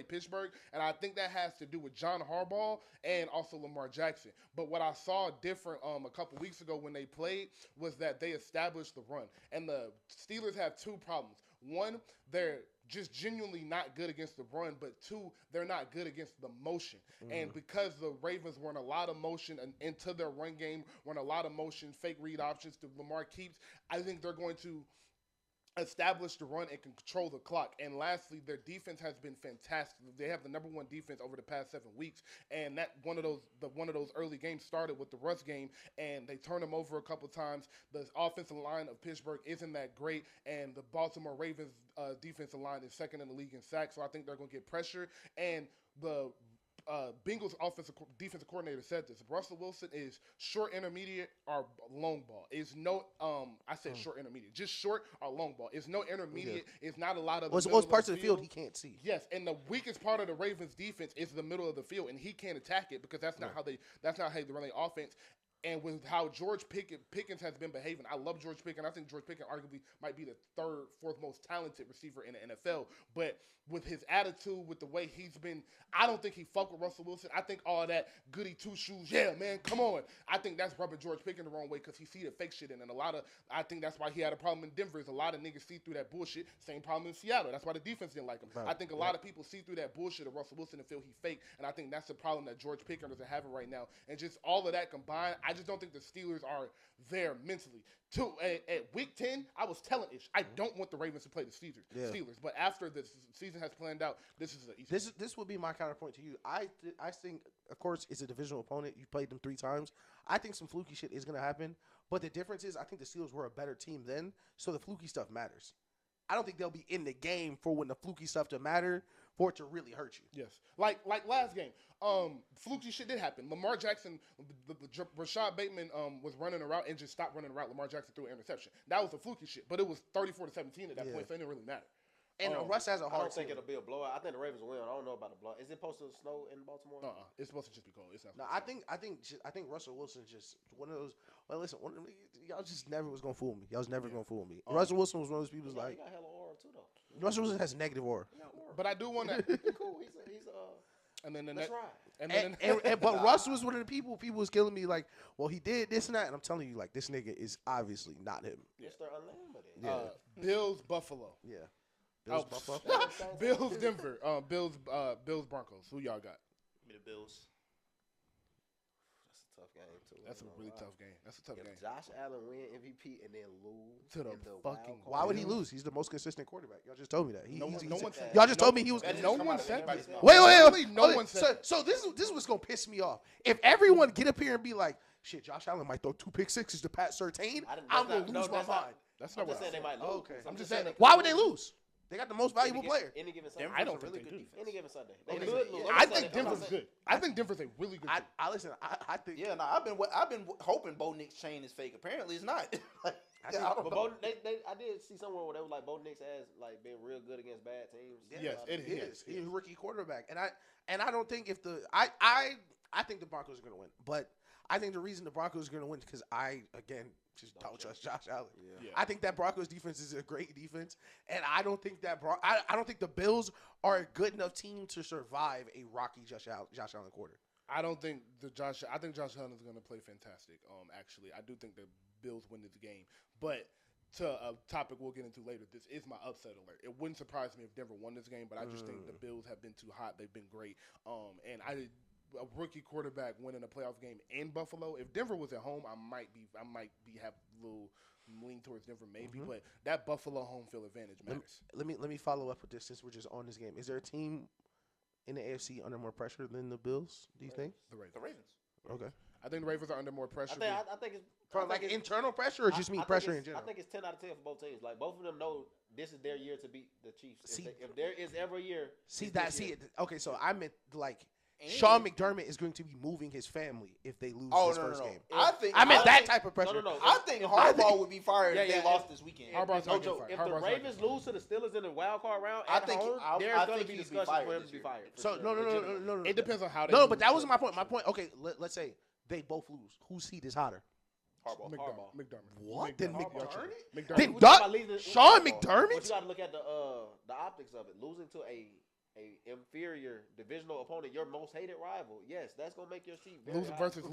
Pittsburgh, and I think that has to do with John Harbaugh and also Lamar Jackson. But what I saw different a couple weeks ago when they played was that they established the run. And the Steelers have 2 problems. One, they're just genuinely not good against the run, but 2, they're not good against the motion. And because the Ravens run a lot of motion into their run game, run a lot of motion, fake read options to Lamar keeps, I think they're going to establish the run and control the clock. And lastly, their defense has been fantastic. They have the number 1 defense over the past 7 weeks, and that one of those early games started with the Russ game, and they turned them over a couple times. The offensive line of Pittsburgh isn't that great, and the Baltimore Ravens defensive line is second in the league in sacks, so I think they're going to get pressure. And the Bengals defensive coordinator said this: Russell Wilson is short intermediate or long ball. Is no I said short intermediate, just short or long ball. It's no intermediate. It's not a lot of. Most parts of the field he can't see. Yes, and the weakest part of the Ravens defense is the middle of the field, and he can't attack it because that's not how they run their offense. And with how George Pickens has been behaving, I love George Pickens. I think George Pickens arguably might be the third, fourth most talented receiver in the NFL. But with his attitude, with the way he's been, I don't think he fuck with Russell Wilson. I think all that goody two shoes, yeah, man, come on. I think that's rubbing George Pickens the wrong way because he see the fake shit in. And I think that's why he had a problem in Denver is a lot of niggas see through that bullshit. Same problem in Seattle. That's why the defense didn't like him. Right. I think a lot of people see through that bullshit of Russell Wilson and feel he fake. And I think that's the problem that George Pickens is having right now. And just all of that combined, I just don't think the Steelers are there mentally. At week 10, I was telling Ish, I don't want the Ravens to play the Steelers. But after the season has planned out, this is this would be my counterpoint to you. I think, of course, it's a divisional opponent. You played them 3 times. I think some fluky shit is going to happen. But the difference is I think the Steelers were a better team then, so the fluky stuff matters. I don't think they'll be in the game for when the fluky stuff to matter for it to really hurt you. Yes. Like last game. Fluky shit did happen. Lamar Jackson, Rashad Bateman was running a route and just stopped running a route. Lamar Jackson threw an interception. That was a fluky shit, but it was 34-17 at that point, so it didn't really matter. And Russ has a hard I don't think it'll be a blowout. I think the Ravens will win. I don't know about the blowout. Is it supposed to snow in Baltimore? It's supposed to just be cold. It's not. No, I think Russell Wilson just one of those. Well, listen, y'all just never was gonna fool me. Y'all was never gonna fool me. Russell Wilson was one of those people. Like, he got hella aura too, though. Russell Wilson has negative aura. But I do want to. He's cool. He's and then the let's next. And but Russ was one of the people was killing me like, well, he did this and that, and I'm telling you, like, this nigga is obviously not him. Mr. Unlimited. Yeah. Bills Buffalo. Yeah. Bills Buffalo. Bills Denver. Bills Broncos. Who y'all got? Give me the Bills. That's a tough game too. That's a really tough game. That's a tough game. Josh Allen win MVP and then lose to the fucking. Why would he lose? He's the most consistent quarterback. Y'all just told me that. No one said. Y'all just told me he was. No one said. Wait. No one said. So this is what's gonna piss me off. If everyone get up here and be like, "Shit, Josh Allen might throw 2 pick sixes to Pat Surtain," I'm gonna lose my mind. That's not what I'm saying. They might lose. Okay. I'm just saying. Why would they lose? They got the most valuable player. Any given Sunday. I don't think they do. Any given Sunday. I think Denver's good. I think Denver's a really good team. I listen. I think. Yeah, no, I've been hoping Bo Nix chain is fake. Apparently, it's not. I did see somewhere where they was like Bo Nix has like been real good against bad teams. Yes, it is. He's a rookie quarterback, and I don't think if I think the Broncos are going to win, but I think the reason the Broncos are going to win is because I just don't trust Josh Allen. Yeah. I think that Broncos defense is a great defense, and I don't think that I don't think the Bills are a good enough team to survive a rocky Josh Allen quarter. I think Josh Allen is going to play fantastic. Actually, I do think the Bills win this game, but to a topic we'll get into later, this is my upset alert. It wouldn't surprise me if Denver won this game, but I just think the Bills have been too hot. They've been great, and a rookie quarterback winning a playoff game in Buffalo. If Denver was at home, I might have a little lean towards Denver maybe, but that Buffalo home field advantage matters. Let me follow up with this since we're just on this game. Is there a team in the AFC under more pressure than the Bills? Do you think? The Ravens. Okay. I think the Ravens are under more pressure. I think it's from like internal pressure or just pressure in general. I think it's 10 out of 10 for both teams. Like both of them know this is their year to beat the Chiefs. If there is ever a year, okay. So I meant like. Sean McDermott is going to be moving his family if they lose this first game. I meant that type of pressure. No. I think Harbaugh would be fired if they lost this weekend. Harbaugh's no joke. If the Ravens lose to the Steelers in the wild card round, there's going to be discussion for him to be fired. So no. It depends on how they. No, but that wasn't my point. My point. Okay, let's say they both lose. Whose seat is hotter? Harbaugh. McDermott. What? Then McDermott. McDermott. Sean McDermott. But you got to look at the optics of it. Losing to a inferior divisional opponent, your most hated rival. Yes, that's gonna make your seat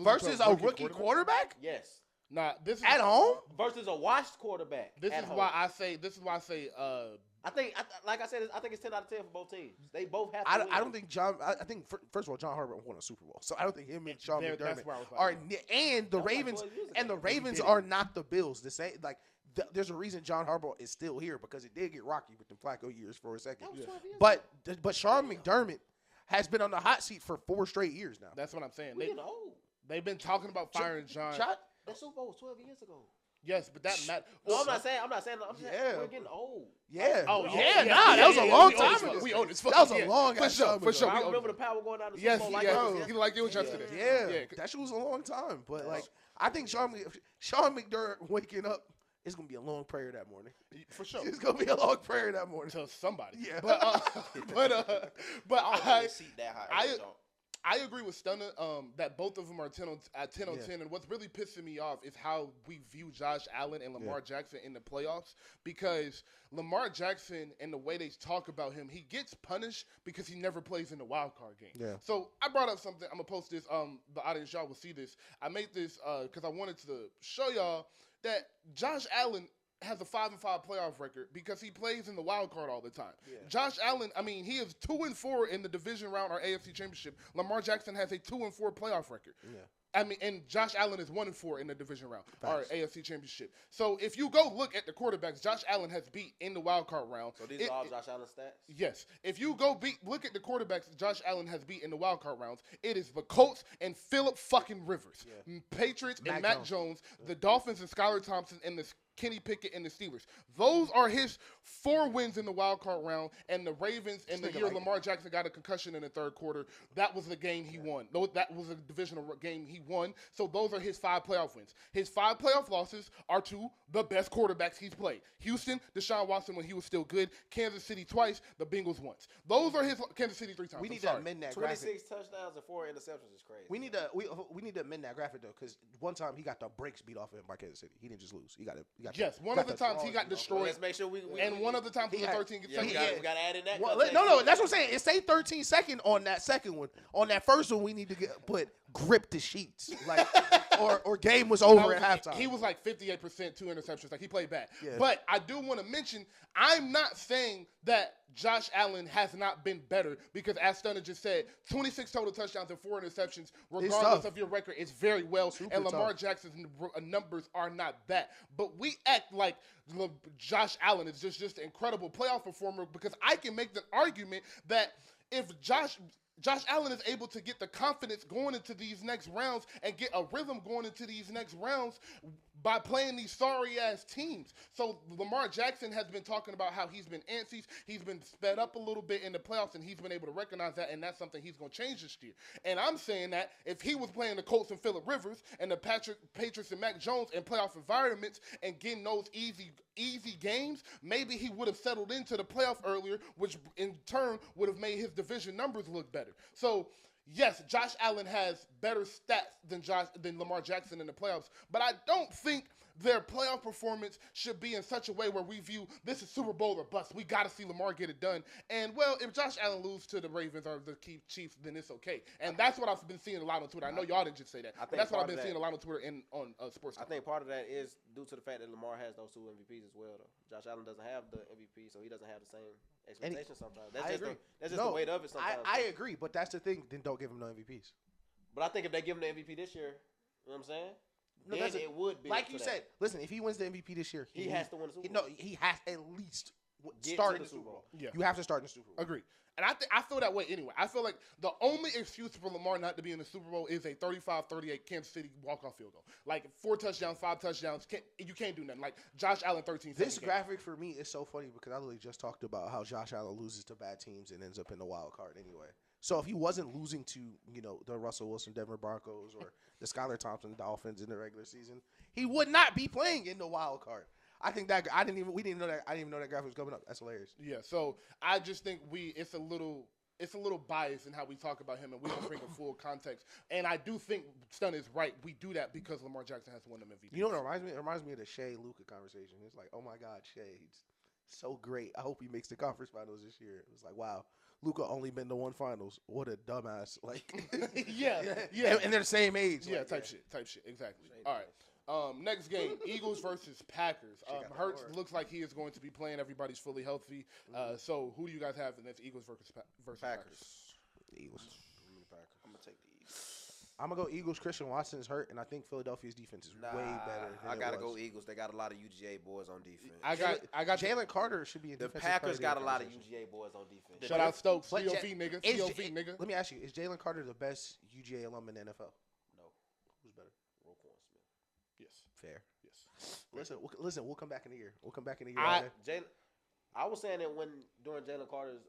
versus a rookie quarterback. Yes. Nah, this is at home versus a washed quarterback. This is why I say. I think, like I said, I think it's 10 out of 10 for both teams. They both have. I don't think John. I think first of all, John Harbaugh won a Super Bowl, so I don't think him and Sean McDermott are. And the Ravens are not the Bills. The same like. There's a reason John Harbaugh is still here because it did get rocky with the Flacco years for a second. But Sean McDermott has been on the hot seat for 4 straight years now. That's what I'm saying. They've been talking about firing John. That Super Bowl was 12 years ago. Yes, but that matters. No, I'm not saying. I'm saying we're getting old. Yeah. Oh yeah. That was a long time ago. We own this. That was a long time for sure. I remember the power going out of the Super Bowl like it was yesterday. Yeah. That shit was a long time. But like, I think Sean McDermott waking up. It's going to be a long prayer that morning. For sure. It's going to be a long prayer that morning. To somebody. Yeah. But I agree with Stunna that both of them are 10 on 10. And what's really pissing me off is how we view Josh Allen and Lamar Jackson in the playoffs, because Lamar Jackson and the way they talk about him, he gets punished because he never plays in the wild card game. Yeah. So I brought up something. I'm going to post this. The audience, y'all will see this. I made this because I wanted to show y'all that Josh Allen has a 5-5 playoff record because he plays in the wild card all the time. Yeah. Josh Allen, I mean, he is 2-4 in the division round or AFC Championship. Lamar Jackson has a 2-4 playoff record. Yeah. I mean, and Josh Allen is 1-4 in the division round or AFC Championship. So if you go look at the quarterbacks, Josh Allen has beat in the wild card round. So these are all Josh Allen stats? Yes. If you go look at the quarterbacks Josh Allen has beat in the wild card rounds, it is the Colts and Phillip fucking Rivers, Patriots and Mac Jones, the Dolphins and Skylar Thompson, and the Kenny Pickett and the Steelers. Those are his 4 wins in the wild card round, and the Ravens in the year Lamar Jackson got a concussion in the third quarter. That was the game he won. That was a divisional game he won. So those are his 5 playoff wins. His 5 playoff losses are to the best quarterbacks he's played. Houston, Deshaun Watson when he was still good. Kansas City twice. The Bengals once. Those are his Kansas City 3 times. We need to amend that graphic. 26 touchdowns and 4 interceptions is crazy. We need to amend that graphic though, because one time he got the brakes beat off of him by Kansas City. He didn't just lose. He got yes, one of the times he got destroyed. Well, let's make sure one of the times he was 13 we got to add in that. No, that's what I'm saying. It say 13 second on that second one. On that first one, we need to put grip the sheets, like, or game was over at halftime. He was like 58%, 2 interceptions. Like, he played bad. Yeah. But I do want to mention, I'm not saying that Josh Allen has not been better, because as Stunna just said, 26 total touchdowns and 4 interceptions, regardless of your record, is very well. Super and Lamar Jackson's numbers are not that. But we act like Josh Allen is just an incredible playoff performer, because I can make the argument that if Josh Allen is able to get the confidence going into these next rounds and get a rhythm going into these next rounds by playing these sorry-ass teams. So Lamar Jackson has been talking about how he's been antsy. He's been sped up a little bit in the playoffs, and he's been able to recognize that, and that's something he's going to change this year. And I'm saying that if he was playing the Colts and Phillip Rivers and the Patriots and Mac Jones in playoff environments and getting those easy games, maybe he would have settled into the playoff earlier, which in turn would have made his division numbers look better. So, yes, Josh Allen has better stats than Lamar Jackson in the playoffs, but I don't think their playoff performance should be in such a way where we view this is Super Bowl or bust. We got to see Lamar get it done. And, well, if Josh Allen loses to the Ravens or the Chiefs, then it's okay. And that's what I've been seeing a lot on Twitter. I know y'all didn't just say that, but that's what I've been seeing a lot on Twitter and on sports. I think part of that is due to the fact that Lamar has those 2 MVPs as well, though. Josh Allen doesn't have the MVP, so he doesn't have the same expectations sometimes. That's just the weight of it sometimes. I agree, but that's the thing. Then don't give him no MVPs. But I think if they give him the MVP this year, you know what I'm saying? No, then it would be. Like you said, listen, if he wins the MVP this year, he has to win the Super Bowl. No, he has at least start in the Super Bowl. Yeah. You have to start in the Super Bowl. Agreed. And I feel that way anyway. I feel like the only excuse for Lamar not to be in the Super Bowl is a 35-38 Kansas City walk-off field goal. Like 4 touchdowns, 5 touchdowns. You can't do nothing. Like Josh Allen 13. This graphic for me is so funny because I literally just talked about how Josh Allen loses to bad teams and ends up in the wild card anyway. So if he wasn't losing to, the Russell Wilson Denver Broncos or the Skylar Thompson Dolphins in the regular season, he would not be playing in the wild card. I think that I didn't even know that graphic was coming up. That's hilarious. Yeah, so I just think it's a little biased in how we talk about him, and we don't bring a full context. And I do think Stunna is right. We do that because Lamar Jackson has won the MVP. You know what it reminds me? It reminds me of the Shea Luka conversation. It's like, oh my God, Shea, he's so great. I hope he makes the conference finals this year. It was like, wow. Luka only been to 1 finals. What a dumbass! Like, yeah, and they're the same age. Yeah, type shit, exactly. All right, next game: Eagles versus Packers. Hurts looks like he is going to be playing. Everybody's fully healthy. So, who do you guys have in this Eagles versus Packers? Eagles. I'm gonna take the Eagles. I'm gonna go Eagles. Christian Watson is hurt, and I think Philadelphia's defense is way better. I gotta go Eagles. They got a lot of UGA boys on defense. I got Jalen Carter should be in the defense. Packers got a lot of UGA boys on defense. Shout out Stokes, COV nigga, COV nigga. Let me ask you: is Jalen Carter the best UGA alum in the NFL? No. Who's better? Roquan Smith. Yes. Fair. Yes. Listen. We'll come back in a year. I was saying that during Jalen Carter's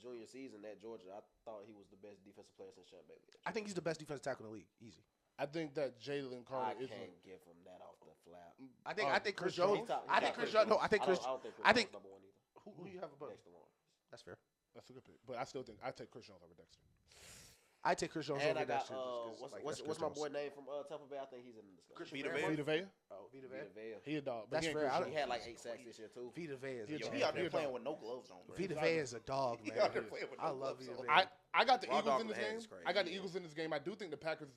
junior season at Georgia, I thought he was the best defensive player since Sean Bailey. I think he's the best defensive tackle in the league. Easy. I think that Jalen Carter I can't give him that off the flap. I think Chris Jones. I think Chris Jones. No, I think Chris. I think number 1 either. Who you have above? Dexter Lawrence. That's fair. That's a good pick, but I still think I take Chris Jones over Dexter. I take Chris Jones And over I got Dexter. just 'cause, like, what's that's my Chris boy Jones. name from Tampa Bay? I think he's in the discussion. Christian Vita Vea? Vita Vea. Oh, Vita Vea. Vita Vea. He a dog. but That's he ain't fair. Chris I He Jones. had like 8 sacks this year too. Vita Vea is a Yo, Yo, champ. he out there He a playing dog. with no gloves on, bro. Vita Vea is a dog, He man. out there playing with no I love gloves Vita on. Vea. I got the Raw Eagles dog in this in the hand game. is crazy. I got the Eagles in this game. I do think the Packers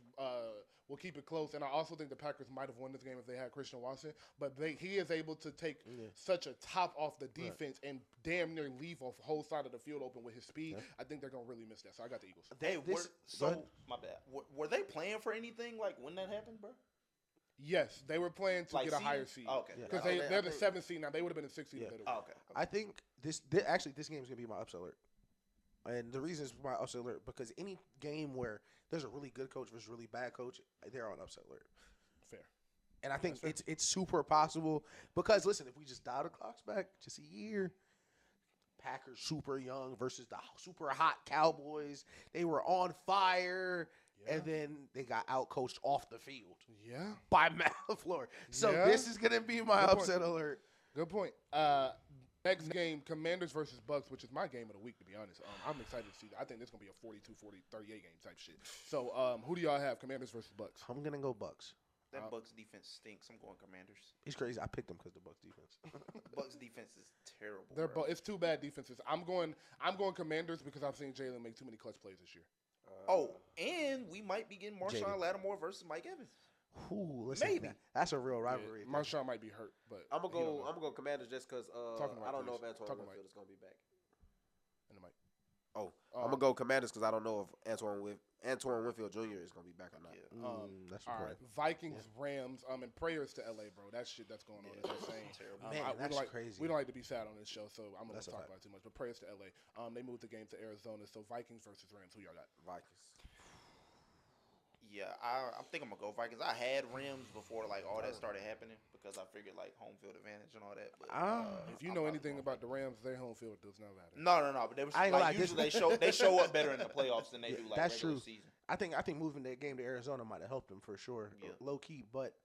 will keep it close, and I also think the Packers might have won this game if they had Christian Watson. But he is able to take such a top off the defense and damn near leave a whole side of the field open with his speed. Yeah. I think they're gonna really miss that. So I got the Eagles. They This- were go so ahead. my bad. Were they playing for anything like when that happened, bro? Yes, they were playing to Like get a seeding? higher seed. Oh, okay. Yeah. Because I they're the think- 7th seed now. They would have been the 6th seed. Yeah. if they'd have Oh, won. okay. I think this actually this game is gonna be my upset alert, and the reason it's my upset alert because any game where there's a really good coach versus really bad coach, they're on upset alert. Fair. And I think it's super possible because listen, if we just dial the clocks back just a year, Packers super young versus the super hot Cowboys, they were on fire, Yeah. and then they got outcoached off the field Yeah. by Matt LaFleur. So Yeah. this is gonna be my Good point. upset alert. Good point. Next game, Commanders versus Bucks, which is my game of the week, to be honest. I'm excited to see that. I think this is going to be a 42-38 game type shit. So, who do y'all have, Commanders versus Bucks? I'm gonna go Bucks. That Bucks defense stinks. I'm going Commanders. He's crazy. I picked them because the Bucks defense. Bucks defense is terrible. They're bro. it's two bad defenses. I'm going Commanders because I've seen Jalen make too many clutch plays this year. Oh, and we might be getting Marshawn Jaden. Lattimore versus Mike Evans. Ooh, listen, Maybe. that's a real rivalry. Yeah, Marshawn might be hurt, but I'm gonna he don't go. know. I'm gonna go Commanders just because Talking about I don't know please. if Antoine Talking Winfield is gonna be back. In the mic. Oh, I'm gonna go Commanders because I don't know if Antoine Winfield Jr. is gonna be back or not. Yeah. That's All right, important. Vikings, Rams, and prayers to LA, bro. That shit that's going on is insane. Terrible. Man, we that's don't like, crazy. We don't like to be sad on this show, so I'm not That's a gonna talk fact. about it too much. But prayers to LA. They moved the game to Arizona, so Vikings versus Rams. Who y'all got? Vikings. Yeah, I think I'm gonna go Vikings. I had Rams before like all that started happening because I figured like home field advantage and all that. But If you know anything about the Rams, their home field does not matter. no, but they was I ain't gonna like lie, this- usually they show up better in the playoffs than they do like that's regular true. season. I think moving that game to Arizona might have helped them for sure, Yeah. low key. But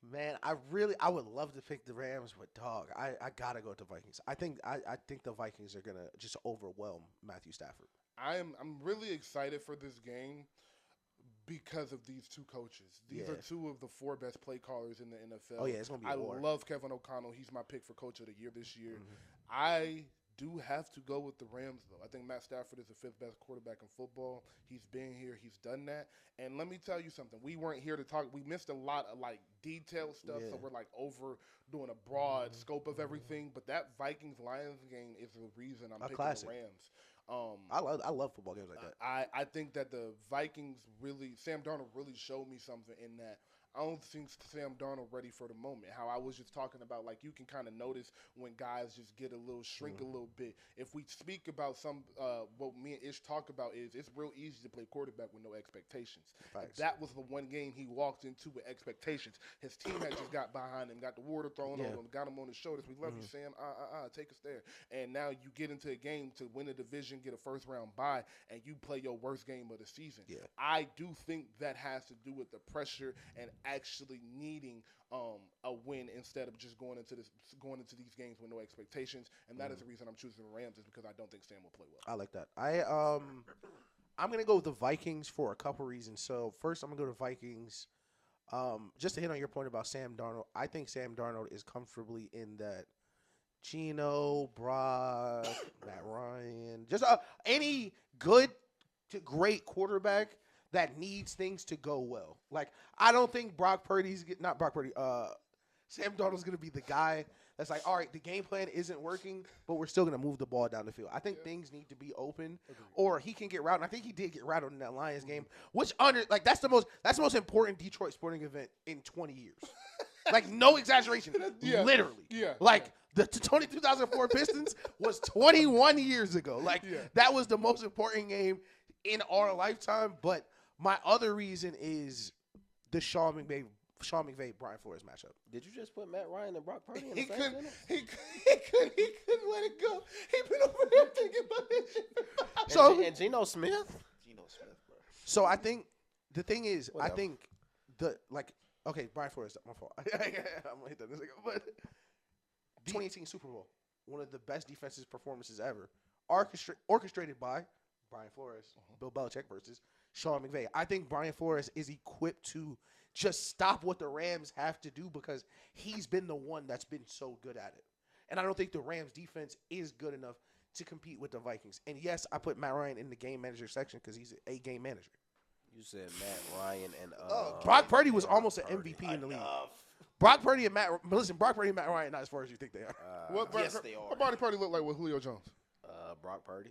man, I would love to pick the Rams, but dog, I gotta go with the Vikings. I think the Vikings are gonna just overwhelm Matthew Stafford. I'm really excited for this game because of these two coaches. These are Yeah. two of the 4 best play callers in the NFL. Oh, yeah, it's gonna be a I war. love Kevin O'Connell. He's my pick for coach of the year this year. Mm-hmm. I do have to go with the Rams, though. I think Matt Stafford is the 5th best quarterback in football. He's been here. He's done that. And let me tell you something. We weren't here to talk. We missed a lot of, like, detailed stuff, so Yeah. we're, like, over doing a broad scope of everything. But that Vikings-Lions game is the reason I'm picking classic. the Rams. I love football games like that. I think that the Vikings Sam Darnold really showed me something in that I don't think Sam Darnold ready for the moment. How I was just talking about, like, you can kind of notice when guys just get a little shrink a little bit. If we speak about what me and Ish talk about is it's real easy to play quarterback with no expectations. Facts. That was the one game he walked into with expectations. His team had just got behind him, got the water thrown on him, got him on his shoulders. We love you, Sam. Take us there. And now you get into a game to win a division, get a first-round bye, and you play your worst game of the season. Yeah. I do think that has to do with the pressure and actually needing a win instead of just going into these games with no expectations. And that is the reason I'm choosing the Rams, is because I don't think Sam will play well. I like that. I'm gonna go with the Vikings for a couple reasons. So first, I'm gonna go to Vikings. Just to hit on your point about Sam Darnold, I think Sam Darnold is comfortably in that Geno, Brock, Matt Ryan, just any good to great quarterback that needs things to go well. Like, I don't think Sam Darnold's going to be the guy that's like, all right, the game plan isn't working, but we're still going to move the ball down the field. I think things need to be open, or he can get routed. And I think he did get routed in that Lions game, which that's the most important Detroit sporting event in 20 years. Like, no exaggeration. Yeah. Literally. Yeah. Like, the 2004 Pistons was 21 years ago. Like, that was the most important game in our lifetime. But my other reason is the Sean McVay, Brian Flores matchup. Did you just put Matt Ryan and Brock Purdy in the He same couldn't sentence? let it go. He been over there thinking about this shit. So, And Geno Smith? Geno Smith, bro. so I think the thing is, Whatever. I think okay, Brian Flores, my fault. I'm gonna hit that in a second. But 2018 Super Bowl, one of the best defensive performances ever, orchestrated by Brian Flores, Bill Belichick versus Sean McVay. I think Brian Flores is equipped to just stop what the Rams have to do because he's been the one that's been so good at it. And I don't think the Rams defense is good enough to compete with the Vikings. And yes, I put Matt Ryan in the game manager section because he's a game manager. You said Matt Ryan and Brock Purdy was almost an MVP in the league. Brock Purdy and Matt Ryan not as far as you think they are. Yes, they are. What body party look like with Julio Jones? Brock Purdy.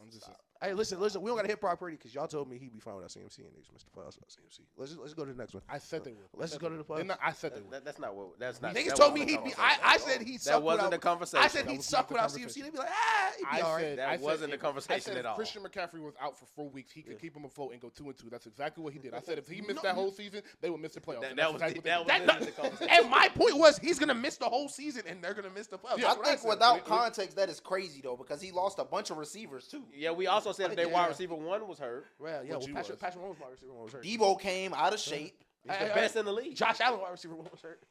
I'm just Hey, listen. We don't gotta hit Brock Purdy because y'all told me he'd be fine without CMC and they just missed the playoffs without CMC. Let's go to the next one. I said they would. Let's just go to the playoffs. I said they would. That's not what. That's not. Niggas that told me wasn't he'd the be. conversation. I said he'd suck. That wasn't without, the conversation. I said That he'd was suck not the without conversation. CMC. They'd be like, he'd be I all right. said, That wasn't the conversation if at all. Christian McCaffrey was out for 4 weeks, he could keep him afloat and go 2-2. That's exactly what he did. I said if he missed that whole season, they would miss the playoffs. That was exactly that what was they did. literally the conversation. And my point was he's gonna miss the whole season and they're gonna miss the playoffs. Yeah, That's I what think said. without context, that is crazy though, because he lost a bunch of receivers too. Yeah, we also said that their Yeah. wide receiver 1 was hurt. Well, yeah, Which he Patrick was. Mahomes wide receiver one was hurt. Debo came out of shape. He's the best in the league. Josh Allen wide receiver one was hurt.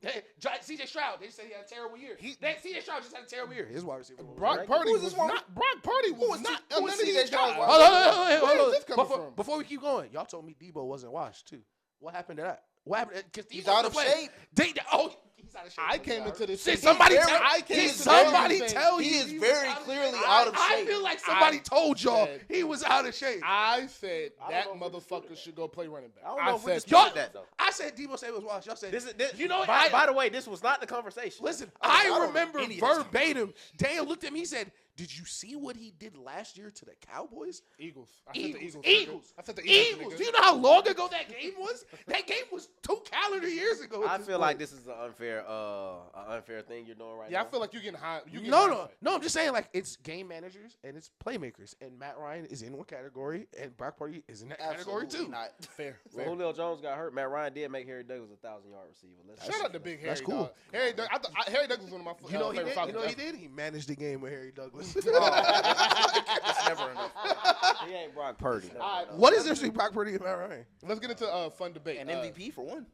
CJ Stroud, they said he had a terrible year. CJ Stroud just had a terrible year. His wide receiver one was hurt. Brock Purdy Who was was this one? not. Brock Purdy was not. who was none of these CJ Stroud's guys. wide Hold on. Where is this coming from? Before we keep going, y'all told me Debo wasn't washed too. What happened to that? What happened? Because He's out of shape. He's out of shape. I came into this. Did season- somebody Did tell? I came Did into this somebody season- tell you? He is was very out of clearly shape? out of I shape. feel like somebody told y'all said- he was out of shape. I said I that don't know if we motherfucker should go play running back. I don't know if we said disputed Y'all, that though. I said Debo said it was washed. Y'all said This, you know what? By the way, this was not the conversation. Listen, I I don't remember know any of this. verbatim. Daniel looked at me. He said, "Did you see what he did last year to the Cowboys?" Eagles. I said the Eagles. Eagles. I said the Eagles. Eagles. Do you know how long ago that game was? That game was 2 calendar years ago. at I this feel point. like this is an unfair thing you're doing right Yeah, now. I feel like you're getting high. No. I'm just saying, like, it's game managers and it's playmakers. And Matt Ryan is in one category, and Brock Purdy is in that category Absolutely too. not. Fair. When Julio Jones got hurt, Matt Ryan did make Harry Douglas a 1,000-yard receiver. Shout out to Big Harry. That's cool. Dog. Harry Douglas was one of my You know what he favorite did? Falcons. You know what he did? He managed the game with Harry Douglas. It's never enough. He ain't Brock Purdy. All right, What is this between Brock Purdy and Matt Ryan? let's get into a fun debate. An MVP for one.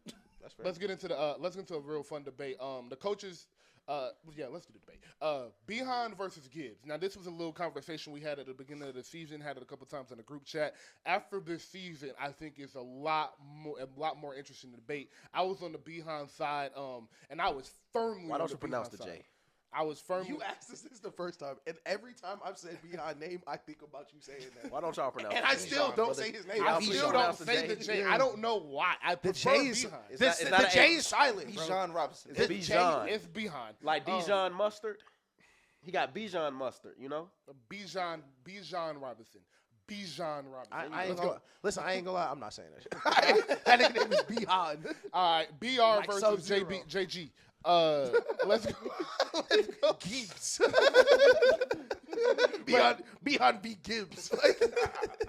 That's fair. Let's get into a real fun debate. The coaches. Let's do the debate. Behan versus Gibbs. Now, this was a little conversation we had at the beginning of the season. Had it a couple times in the group chat. After this season, I think it's a lot more interesting debate. I was on the Behan side, and I was firmly. Why on don't you the pronounce Behan the side. J? I was firmly. You asked us this the first time, and every time I've said behind name, I think about you saying that. Why don't y'all pronounce And it? I still Bijan, don't brother. say his name. I Bijan. still pronounce don't the say J. the J. Yeah. I don't know why. I The prefer J is Behan. It's the, not- it's the not an J A. is silent, bro. Bijan Robinson. It's Bijan. It's Behan. Like Dijon mustard. He got Bijan mustard, you know? Bijan Robinson. Bijan Robinson. I ain't gonna listen. I ain't gonna lie. I'm not saying that shit. That nigga name is Behind. All right, BR Like versus Sub-Zero. JG. Let's go. Let's go. Gibbs. Behind B Gibbs. Like,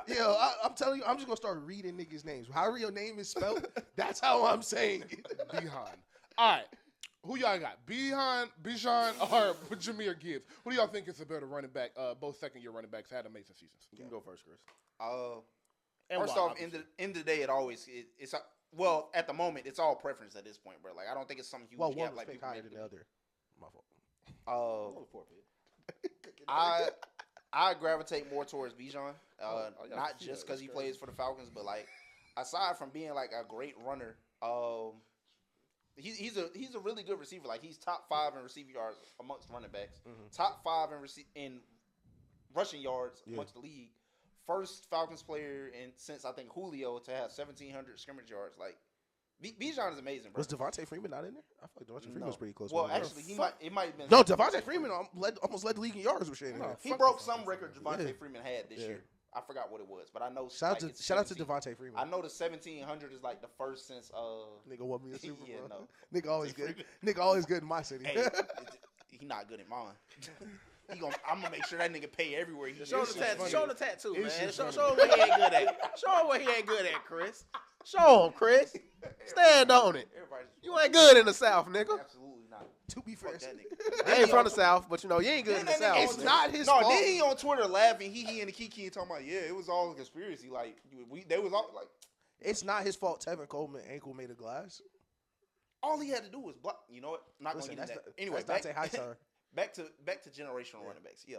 yo, I'm telling you, I'm just gonna start reading niggas' names. However your name is spelled, that's how I'm saying it. Bijan. All right. Who y'all got? Bijan or Jameer Gibbs? Who do y'all think is a better running back? Both second-year running backs had amazing seasons. You can go first, Chris. And First why, off, obviously. end of the day, it's well, at the moment, it's all preference at this point, bro. Like, I don't think it's something huge. Well, one gap was like picked people higher make than it the be. other. My fault. I gravitate more towards Bijan, I gotta not see just that. because he That's plays for the Falcons, but like aside from being like a great runner, he's a really good receiver. Like he's top 5 in receiving yards amongst running backs, top 5 in rushing yards amongst the league. First Falcons player since I think Julio to have 1,700 scrimmage yards. Like Bijan is amazing, bro. Was Devontae Freeman not in there? I feel like Devontae Freeman was pretty close. Well, with him. actually, it might have been. No, Devontae Freeman almost led the league in yards with Shane. No, He fuck broke Devontae some record Devontae Yeah. Freeman had this Yeah. year. I forgot what it was, but I know. Shout like, out to 17 Devontae Freeman. I know the 1,700 is like the first since. Nigga won me a Super Bowl. Yeah, no. Nigga always good. Nigga always good in my city. Hey, he not good at mine. I'm gonna make sure that nigga pay everywhere he Show is. the tattoo, show the tattoo, It's man. just Show funny. him what he ain't good at. Show him what he ain't good at, Chris. Show him, Chris. Stand on it. Everybody's You ain't good in the South, nigga. absolutely not. To be fair, Fuck that nigga. I ain't from the South, but you know, you ain't good in the Then that nigga South. it's not his No, fault. then he on Twitter laughing, he and the Kiki and talking about, yeah, it was all a conspiracy. Like they was all like, It's not his fault. Tevin Coleman ankle made of glass. all he had to do was block. You know what? I'm not Listen, gonna get into that's that. Anyway, that's Dante Hightower. back to generational running backs. Yeah.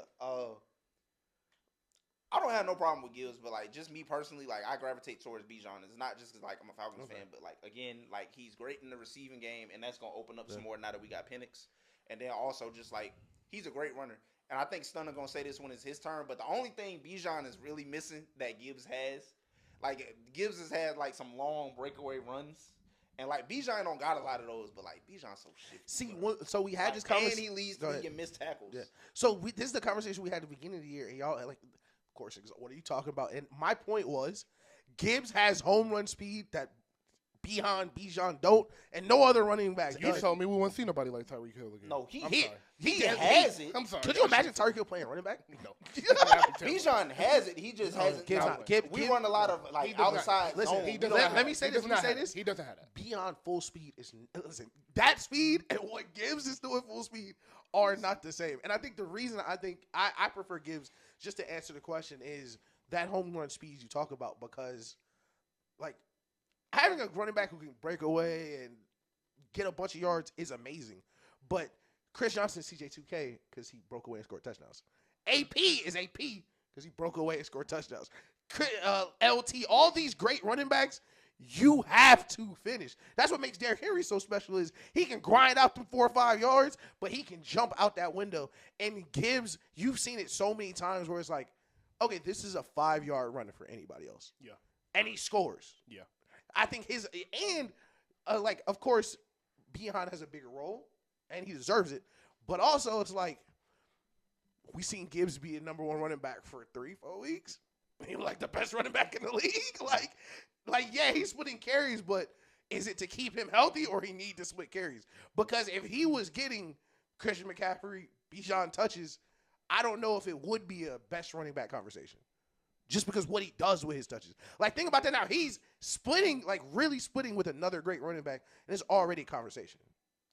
I don't have no problem with Gibbs, but like just me personally, like I gravitate towards Bijan. It's not just because like I'm a Falcons fan, but like again, like he's great in the receiving game, and that's gonna open up some more now that we got Penix. And then also just like he's a great runner. And I think Stunna gonna say this when it's his turn, but the only thing Bijan is really missing that Gibbs has, like Gibbs has had like some long breakaway runs. And like Bijan don't got a lot of those, but like Bijan's so shifty. See, so we had like, this conversation. And he leads to get missed tackles. Yeah. So this is the conversation we had at the beginning of the year, and y'all like, of course, what are you talking about? And my point was, Gibbs has home run speed that Bijan don't, and no other running back. You told me we won't see nobody like Tyreek Hill again. No, he has it. I'm sorry. Could you imagine Tyreek Hill playing running back? No. Bijan has it. He just hasn't. We run a lot of like outside. Listen, let me say this. He doesn't have that. Beyond full speed is that speed and what Gibbs is doing full speed are not the same. And I think the reason I prefer Gibbs, just to answer the question, is that home run speed you talk about, because like having a running back who can break away and get a bunch of yards is amazing. But Chris Johnson is CJ2K because he broke away and scored touchdowns. AP is AP because he broke away and scored touchdowns. LT, all these great running backs, you have to finish. That's what makes Derrick Henry so special, is he can grind out them 4 or 5 yards, but he can jump out that window. And Gibbs, you've seen it so many times where it's like, okay, this is a 5-yard runner for anybody else. Yeah. And he scores. Yeah. I think of course, Bijan has a bigger role, and he deserves it. But also, it's like, we seen Gibbs be a number 1 running back for 3-4 weeks. He was like the best running back in the league. Like, yeah, he's splitting carries, but is it to keep him healthy or he need to split carries? Because if he was getting Christian McCaffrey, Bijan touches, I don't know if it would be a best running back conversation. Just because what he does with his touches. Like, think about that now. He's splitting, like really splitting with another great running back, and it's already a conversation.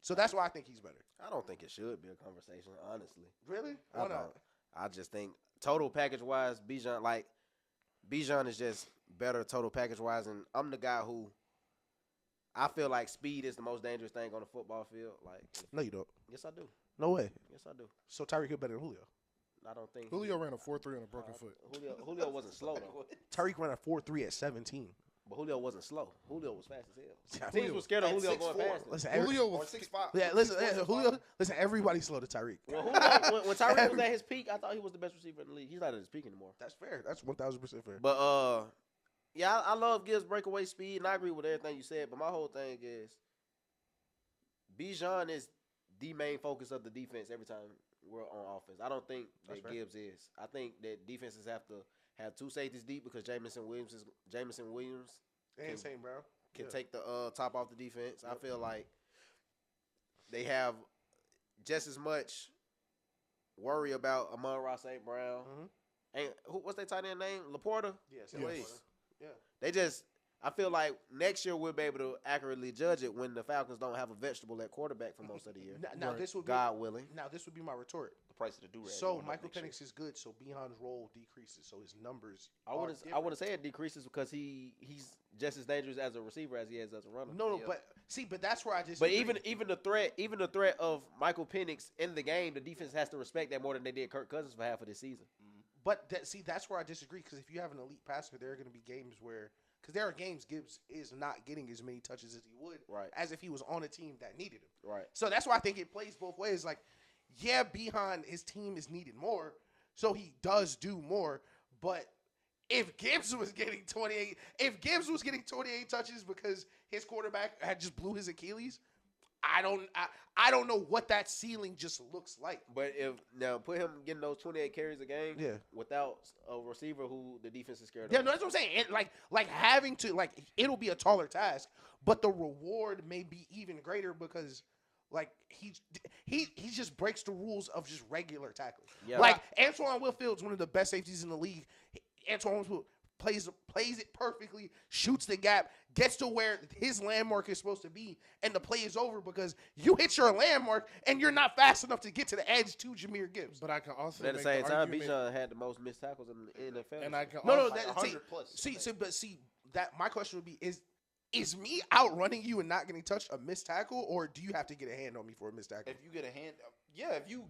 So that's why I think he's better. I don't think it should be a conversation, honestly. Really? Why not? I just think total package-wise, Bijan is just better total package-wise, and I'm the guy who I feel like speed is the most dangerous thing on the football field. Like, no, you don't. Yes, I do. No way. Yes, I do. So Tyreek Hill better than Julio? I don't think Julio ran a 4.3 on a broken foot. Julio wasn't slow though. Tyreek ran a 4.3 at 17. But Julio wasn't slow. Julio was fast as hell. Teams were scared of Julio going fast. Listen, Julio was 6'5". Yeah, listen, Julio. Listen, everybody's slow to Tyreek. When Tyreek was at his peak, I thought he was the best receiver in the league. He's not at his peak anymore. That's fair. That's 1,000% fair. But yeah, I love Gibbs' breakaway speed, and I agree with everything you said. But my whole thing is, Bijan is the main focus of the defense every time we're on offense. I don't think that Gibbs is. I think that defenses have to have 2 safeties deep because Jameson Williams and St. Brown can take the top off the defense. I feel like they have just as much worry about Amon-Ra St. Brown. And what's their tight end name? Laporta? Yes. Yeah. They just, I feel like next year we'll be able to accurately judge it when the Falcons don't have a vegetable at quarterback for most of the year. Now this would be, God willing. Now this would be my retort. The price of the do-rag. So Michael Penix is good, so Bijan's role decreases, so his numbers. I wouldn't say it decreases because he's just as dangerous as a receiver as he is as a runner. No, but that's where I just. But even the threat of Michael Penix in the game, the defense has to respect that more than they did Kirk Cousins for half of this season. But that's where I disagree, because if you have an elite passer, there are going to be games where, because there are games Gibbs is not getting as many touches as he would, as if he was on a team that needed him. Right. So that's why I think it plays both ways. Like, yeah, Bijan, his team is needed more, so he does do more. But if Gibbs was getting 28 touches because his quarterback had just blew his Achilles, I don't know what that ceiling just looks like. But put him getting those 28 carries a game, without a receiver who the defense is scared of. Yeah, no, that's what I'm saying. Like having to, like, it'll be a taller task, but the reward may be even greater because, like, he just breaks the rules of just regular tackling. Yeah. Like, Antoine Willfield's one of the best safeties in the league. Antoine Willfield plays it perfectly, shoots the gap, gets to where his landmark is supposed to be, and the play is over because you hit your landmark and you're not fast enough to get to the edge to Jameer Gibbs. But I can also at the same time, Bijan had the most missed tackles in the NFL. And I can my question would be is me outrunning you and not getting touched a missed tackle, or do you have to get a hand on me for a missed tackle? If you get a hand, Yeah, if you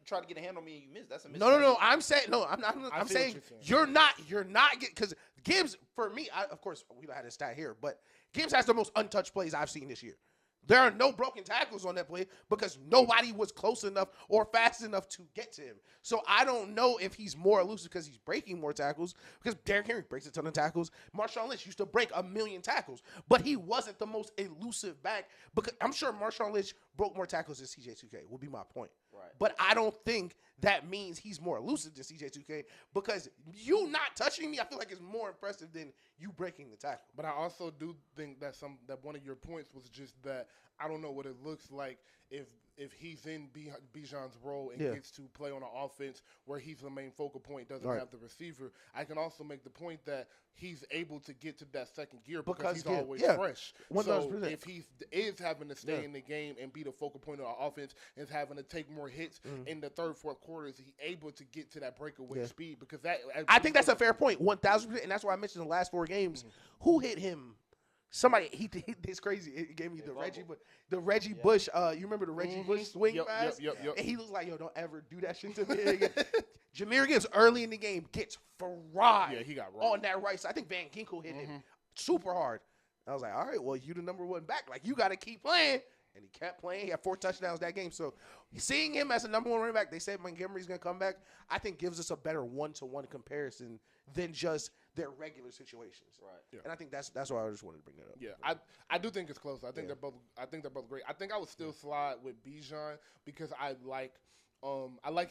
try to get a hand on me and you miss, that's a miss. No. I'm saying I'm not. I I'm see what saying you're saying. you're not getting because Gibbs for me. Of course, we don't have this stat here, but Gibbs has the most untouched plays I've seen this year. There are no broken tackles on that play because nobody was close enough or fast enough to get to him. So I don't know if he's more elusive because he's breaking more tackles because Derrick Henry breaks a ton of tackles. Marshawn Lynch used to break 1,000,000 tackles, but he wasn't the most elusive back because I'm sure Marshawn Lynch broke more tackles than CJ2K would be my point. Right. But I don't think that means he's more elusive than CJ2K because you not touching me, I feel like it's more impressive than you breaking the tackle. But I also do think that one of your points was just that I don't know what it looks like if he's in Bijan's role and gets to play on an offense where he's the main focal point, doesn't have the receiver. I can also make the point that he's able to get to that second gear because he's always fresh. 100%. So if he is having to stay in the game and be the focal point of our offense and is having to take more hits in the third, fourth quarters, he's able to get to that breakaway speed because that. I think that's a fair point, 1,000%, and that's why I mentioned the last 4 games. Who hit him? Somebody he it's crazy. It gave me the Reggie Bush. You remember the Reggie Bush swing pass? Yep. And he was like, "Yo, don't ever do that shit to me again." Jahmyr Gibbs early in the game gets fried. Yeah, he got robbed on that right side. I think Van Ginkel hit him super hard. I was like, "All right, well, you the number 1 back. Like you got to keep playing." And he kept playing. He had 4 touchdowns that game. So seeing him as a number 1 running back, they said Montgomery's going to come back. I think gives us a better 1-to-1 comparison than just their regular situations. Right. Yeah. And I think that's why I just wanted to bring that up. Yeah, I do think it's close. I think they're both great. I think I would still slide with Bijan because I like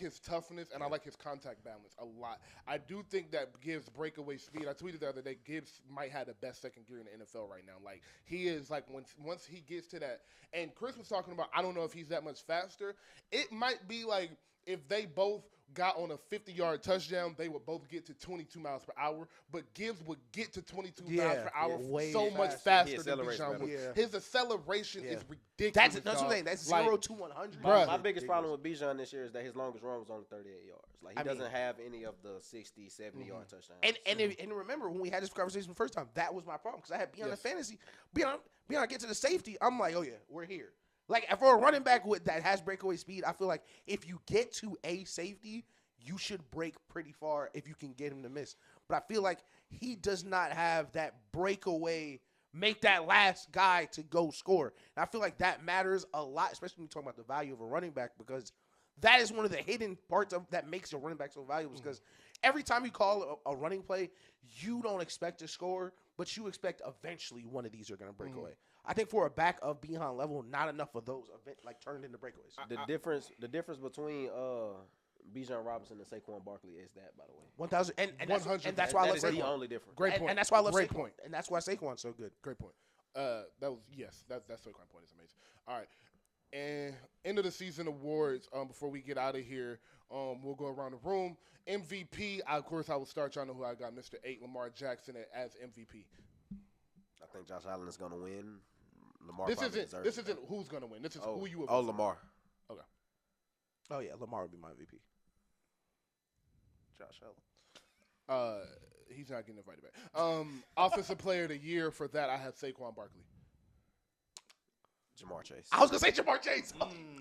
his toughness and I like his contact balance a lot. I do think that Gibbs breakaway speed. I tweeted the other day, Gibbs might have the best second gear in the NFL right now. Like he is like once he gets to that, and Chris was talking about, I don't know if he's that much faster. It might be like if they both got on a 50-yard touchdown, they would both get to 22 miles per hour. But Gibbs would get to 22 miles per hour so much faster than Bijan would. His acceleration is ridiculous. That's what I'm saying. That's like, 0 to 100. My biggest problem with Bijan this year is that his longest run was only 38 yards. Like he doesn't have any of the 60, 70-yard touchdowns. And remember when we had this conversation the first time, that was my problem because I had Beyond in fantasy. Beyond get to the safety, I'm like, oh yeah, we're here. Like, for a running back that has breakaway speed, I feel like if you get to a safety, you should break pretty far if you can get him to miss. But I feel like he does not have that breakaway, make that last guy to go score. And I feel like that matters a lot, especially when you talk about the value of a running back, because that is one of the hidden parts of that makes a running back so valuable. Because every time you call a running play, you don't expect to score, but you expect eventually one of these are going to break away. I think for a back of Bijan level, not enough of those turned into breakaways. The difference between Bijan Robinson and Saquon Barkley is that, by the way. 1,000 and 100. And that's why I love That is Saquon. the only difference. Great point. And that's why I love Great Saquon. point. And that's why Saquon's so good. Great point. That Saquon point is amazing. All right. And end of the season awards. Before we get out of here, we'll go around the room. MVP. Of course, I will start. Y'all know who I got. Mr. 8 Lamar Jackson as MVP. I think Josh Allen is going to win. Lamar This isn't who's going to win. This is who you will. Oh, Lamar. Okay. Oh yeah, Lamar would be my MVP. Josh Allen. He's not getting invited back. Offensive Player of the Year for that, I have Saquon Barkley. Jamar Chase. I was gonna say Jamar Chase.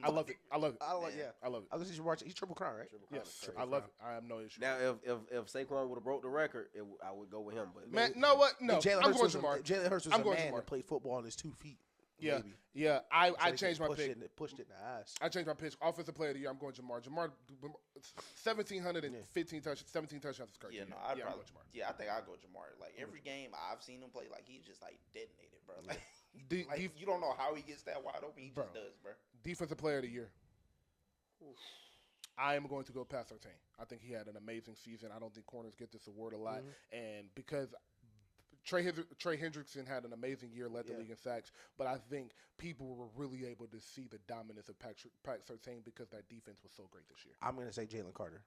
I love it. I love it. I was Yes, gonna say Jamar Chase. He's Triple Crown, right? Yes, I love it. I have no issue. Now, if Saquon would have broke the record, I would go with him. But Man, no, what? No, I'm going Jamar. Jalen Hurts was I'm a going man Jamar. that played football on his 2 feet. Yeah, maybe. yeah. So I he changed my pick. Pushed it in the ass. I changed my pitch. Offensive Player of the Year, I'm going Jamar. Jamar, 1,715 touchdowns, 17 touchdowns is crazy. Yeah, no, I'm probably, going Jamar. yeah, I think I'll go Jamar. Like every game I've seen him play, like he's just like detonated, bro. Like, you don't know how he gets that wide open. He just does, bro. Defensive Player of the Year. I am going to go past Sartain. I think he had an amazing season. I don't think corners get this award a lot, and because Trey Hendrickson had an amazing year, led the league in sacks, but I think people were really able to see the dominance of Pat Surtain because that defense was so great this year. I'm going to say Jalen Carter.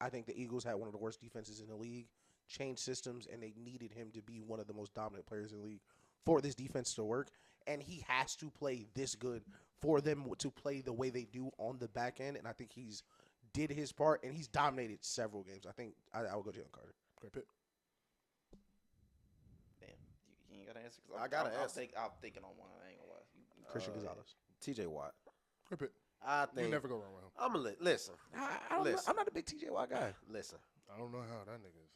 I think the Eagles had one of the worst defenses in the league, changed systems, and they needed him to be one of the most dominant players in the league for this defense to work, and he has to play this good for them to play the way they do on the back end, and I think he's did his part, and he's dominated several games. I think I will go Jalen Carter. Great pick. You ain't got to answer. I got to answer. I'm thinking on one. I ain't gonna lie. Christian Gonzalez. TJ Watt. Great pick. I think You never go wrong with him. I'm gonna listen. I'm not a big TJ Watt guy. Listen. I don't know how that nigga is.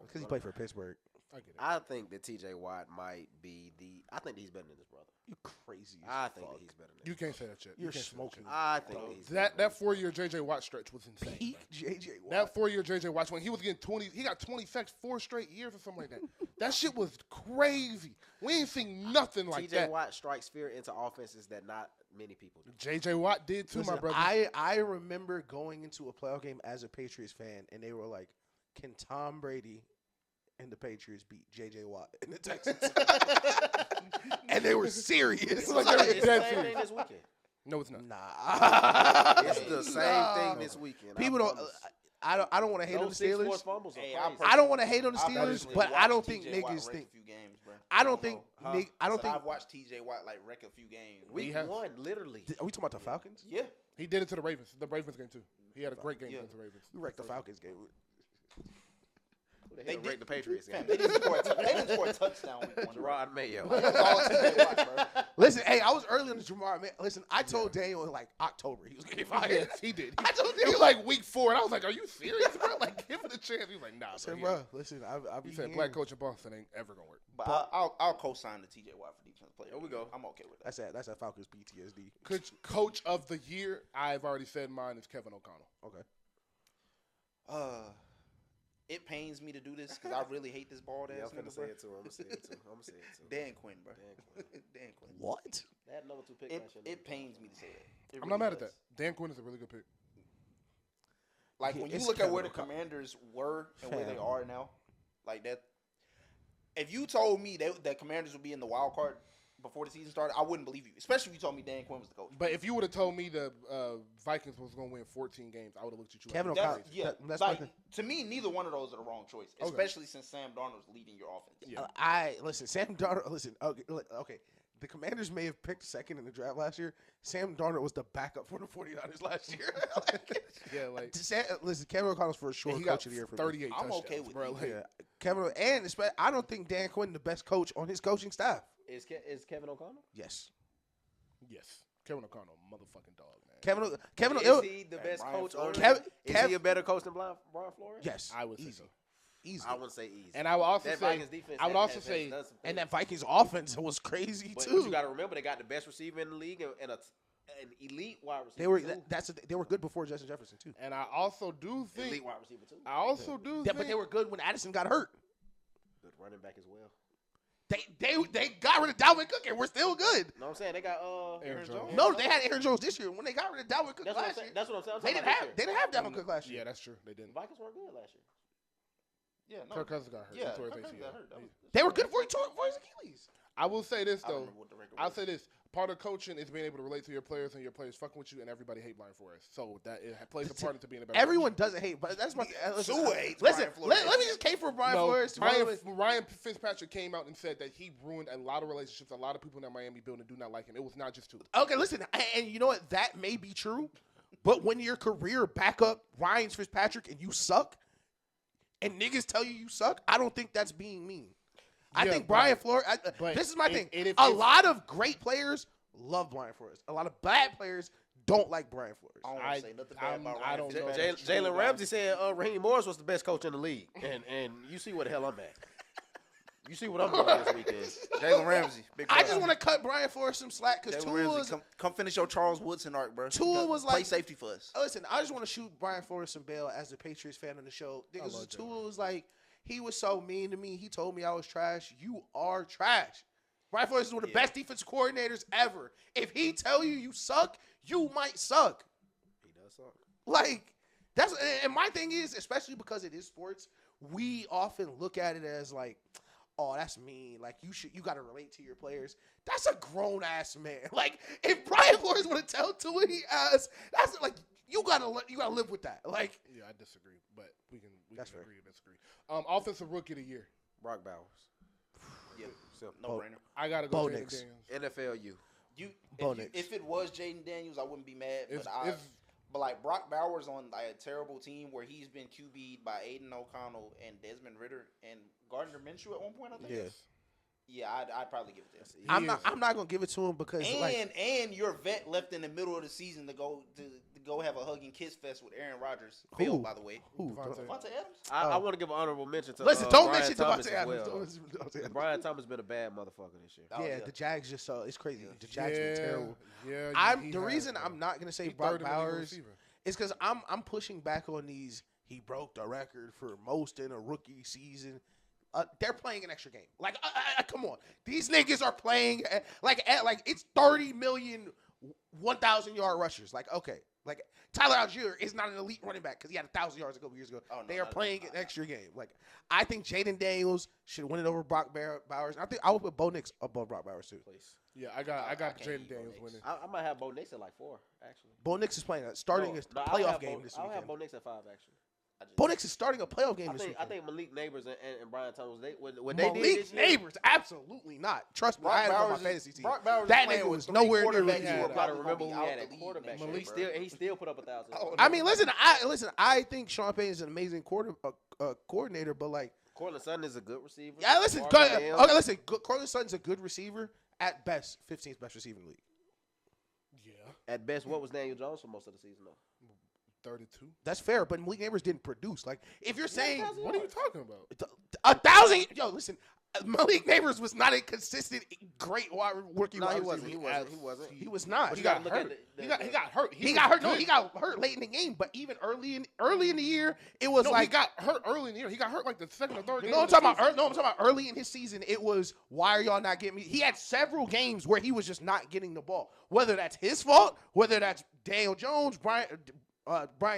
Because he played for Pittsburgh. I get it. I think that TJ Watt might be I think that he's better than his brother. You crazy. I think that he's better than You can't say that shit. You're You can't say that smoking. shit. I think that he's That 4-year JJ Watt stretch was insane. Peak bro. JJ Watt. That 4-year JJ Watt when he was getting 20, he got 20 sacks 4 straight years or something like that. That shit was crazy. We ain't seen nothing like TJ that. Watt strikes fear into offenses that not many people do. JJ Watt did too, Listen, my brother. I remember going into a playoff game as a Patriots fan, and they were like, "Can Tom Brady and the Patriots beat JJ Watt and the Texans?" And they were serious. It's like It's they the were dead same serious. thing this weekend. No, it's not. Nah, It's the same thing this weekend. People don't. I don't want to hate on the Steelers. I don't want to hate on the I've Steelers, personally but I don't watched think TJ Watt niggas wreck think. a few games, bro. I don't think. Huh? Nick, I don't So think. I've watched TJ Watt like wreck a few games. Week has- 1, literally. Are we talking about the Falcons? Yeah. He did it to the Ravens. The Ravens game too. He had a great game Yeah. against the Ravens. We wrecked the Falcons game. They did the Patriots game. Fam, they didn't score a touchdown week 1. Gerard Mayo. It was all TJ Watt, bro. Listen, hey, I was early on the Jamar. Man, listen, I told Daniel in like October he was gonna get fired. Yes, he did. I told It Daniel was like week 4, and I was like, "Are you serious, bro? Like, give it a chance." He was like, "Nah, I said, bro." bro, listen, I'll be He said, here. "Black coach in Boston ain't ever gonna work." But I'll co-sign the TJ Watt for defensive player. There we go. I'm okay with that. That's that Falcons PTSD. Coach of the year, I've already said mine is Kevin O'Connell. Okay. It pains me to do this because I really hate this bald ass Yeah, I'm nigga, finna say bro. it too. I'm gonna say it too. I'm gonna say it too. Dan Quinn, bro. Dan Quinn. Dan Quinn. What? That number 2 pick last year. It pains me to say that. It I'm really not mad at does. that. Dan Quinn is a really good pick. Like when you It's look at Kevin where the O'Connell. Commanders were and where they Fam. are now, like that. If you told me that Commanders would be in the wild card before the season started, I wouldn't believe you. Especially if you told me Dan Quinn was the coach. But if you would have told me the Vikings was gonna win 14 games, I would have looked at you. Kevin like, O'Connell. Yeah, That's like my to me, neither one of those are the wrong choice. Okay. Especially since Sam Darnold's leading your offense. Yeah. I listen. Sam Darnold. Listen. Okay. The Commanders may have picked second in the draft last year. Sam Darnold was the backup for the 49ers last year. Yeah, like Listen, Kevin O'Connell's for sure he coach got of the year for me. 38 I'm touchdowns, okay with bro. it. Like, Yeah, Kevin, and I don't think Dan Quinn the best coach on his coaching staff. Is Kevin O'Connell? Yes, yes, Kevin O'Connell, motherfucking dog, man. Kevin. Is he the best Brian coach Flores. on Is he a better coach than Brian Flores? Yes, I would say easy, so. easy. I wouldn't say easy. And I would also that say, Vikings defense I would also say, does some And things. that Vikings offense was crazy But too. you got to remember they got the best receiver in the league and an elite wide receiver. They were too. they were good before Justin Jefferson too. and I also do think, elite wide receiver too. I also do Yeah, think, but they were good when Addison got hurt. Good running back as well. They got rid of Dalvin Cook and we're still good. You know what I'm saying? They got Aaron Jones. No, they had Aaron Jones this year. When they got rid of Dalvin Cook That's what I'm last saying. year, That's what I'm saying. I'm they talking didn't about have this they didn't have Dalvin Cook last year. yeah, that's true. They year. didn't. The Vikings weren't good last year. Yeah, no. Kirk Cousins got hurt. Yeah, He tore his Kirk Cousins ACL. got hurt. That was- They were good for his Achilles. I will say this I don't though. remember what the record I'll was. say this: part of coaching is being able to relate to your players, and your players fucking with you, and everybody hate Brian Flores. So that it plays a part into being a better. Everyone doesn't hate, but that's my Sue hates listen. Brian Let Flores. me just cape for Brian No, Flores. Ryan Fitzpatrick came out and said that he ruined a lot of relationships. A lot of people in that Miami building do not like him. It was not just two. Okay, listen, and you know what? That may be true, but when your career backup Ryan Fitzpatrick and you suck, and niggas tell you suck, I don't think that's being mean. I Yeah, think but- Brian Flores. but This is my thing. if A lot of great players love Brian Flores. A lot of bad players don't like Brian Flores. I don't want I- to say nothing bad I'm- about I Ryan don't know. Fitzpatrick. Jalen Ramsey said Raheem Morris was the best coach in the league, and you see where the hell I'm at. You see what I'm doing this weekend. Jalen Ramsey. Big I brother. just want to cut Brian Flores some slack because Jalen Tua Ramsey, come finish your Charles Woodson arc, bro. Tua was play like- safety for us. Listen, I just want to shoot Brian Flores some bail as the Patriots fan on the show. Because love Tua was like, he was so mean to me. He told me I was trash. You are trash. Brian Flores is one of the best defensive coordinators ever. If he tell you suck, you might suck. He does suck. Like, that's, and my thing is, especially because it is sports, we often look at it as like, oh, that's mean. Like, you got to relate to your players. That's a grown ass man. Like, if Brian Flores would to tell Tua he ass, that's like, you gotta live with that. Like, Yeah, I disagree, but we can That's agree fair. to disagree. Offensive rookie of the year. Brock Bowers. Yeah, Simple. no brainer. I gotta Bo go. Jaden Nix. Daniels. NFLU. Bo Nix. If it was Jaden Daniels, I wouldn't be mad. It's- But like Brock Bowers on like a terrible team where he's been QB'd by Aiden O'Connell and Desmond Ritter and Gardner Minshew at one point, I think. yeah. Yeah, I'd probably give it to him. I'm not gonna give it to him because And your vet left in the middle of the season to go have a hug and kiss fest with Aaron Rodgers. Failed, by the way. Who? Devontae. Devontae Adams. I want to give an honorable mention to. Listen, don't Brian mention Thomas Devontae as Adams. well. Don't mention Devontae Adams. Brian Thomas been a bad motherfucker this year. Oh, Yeah, yeah. the Jags just it's crazy. The Jags been terrible. Yeah, The reason I'm not gonna say Brock Bowers is because I'm pushing back on these. He broke the record for most in a rookie season. They're playing an extra game. Like, come on, these niggas are playing like it's 30 million 1,000-yard rushers. Like, okay, like Tyler Algier is not an elite running back because he had 1,000 yards a couple years ago. Oh, no, they are playing an extra game. Like, I think Jaden Daniels should win it over Brock Bowers. I think I would put Bo Nix above Brock Bowers too. Please. Yeah, I got can't Jaden Daniels Bo Nix. winning. I might have Bo Nix at like 4, actually. Bo Nix is playing starting a playoff game this I'll weekend. have Bo Nix at 5, actually. Bo Nix is starting a playoff game I this think, weekend. I think Malik Neighbors and Brian Thomas, when they did Malik this year, Neighbors, absolutely not. Trust me, I had him on my fantasy team. Brock Bowers That is playing nigga with was 3 nowhere near quarterbacks rookie who year. are gotta probably remember gonna who be he out had the at league quarterback. next Malik year, he still put up 1,000. I mean, listen. I think Sean Payton is an amazing coordinator, but like, Cortland Sutton is a good receiver. yeah, listen. Okay, listen. Cortland Sutton's a good receiver at best, 15th best receiver in the league. Yeah, At best, what was Daniel Jones for most of the season, though? 32. That's fair, but Malik Neighbors didn't produce. Like, if you're saying What are you talking about? 1,000, yo, listen. Malik Neighbors was not a consistent, great rookie. No, wide he receiver. wasn't. He wasn't. He was not. But He you got gotta look hurt. at He got hurt. He got hurt. No, he got hurt late in the game. But even early in the year, it was No, like he got hurt early in the year. He got hurt like the second or third game. No, I'm of the talking season. about early in his season. It was, why are y'all not getting me? He had several games where he was just not getting the ball. Whether that's his fault, whether that's Daniel Jones, Brian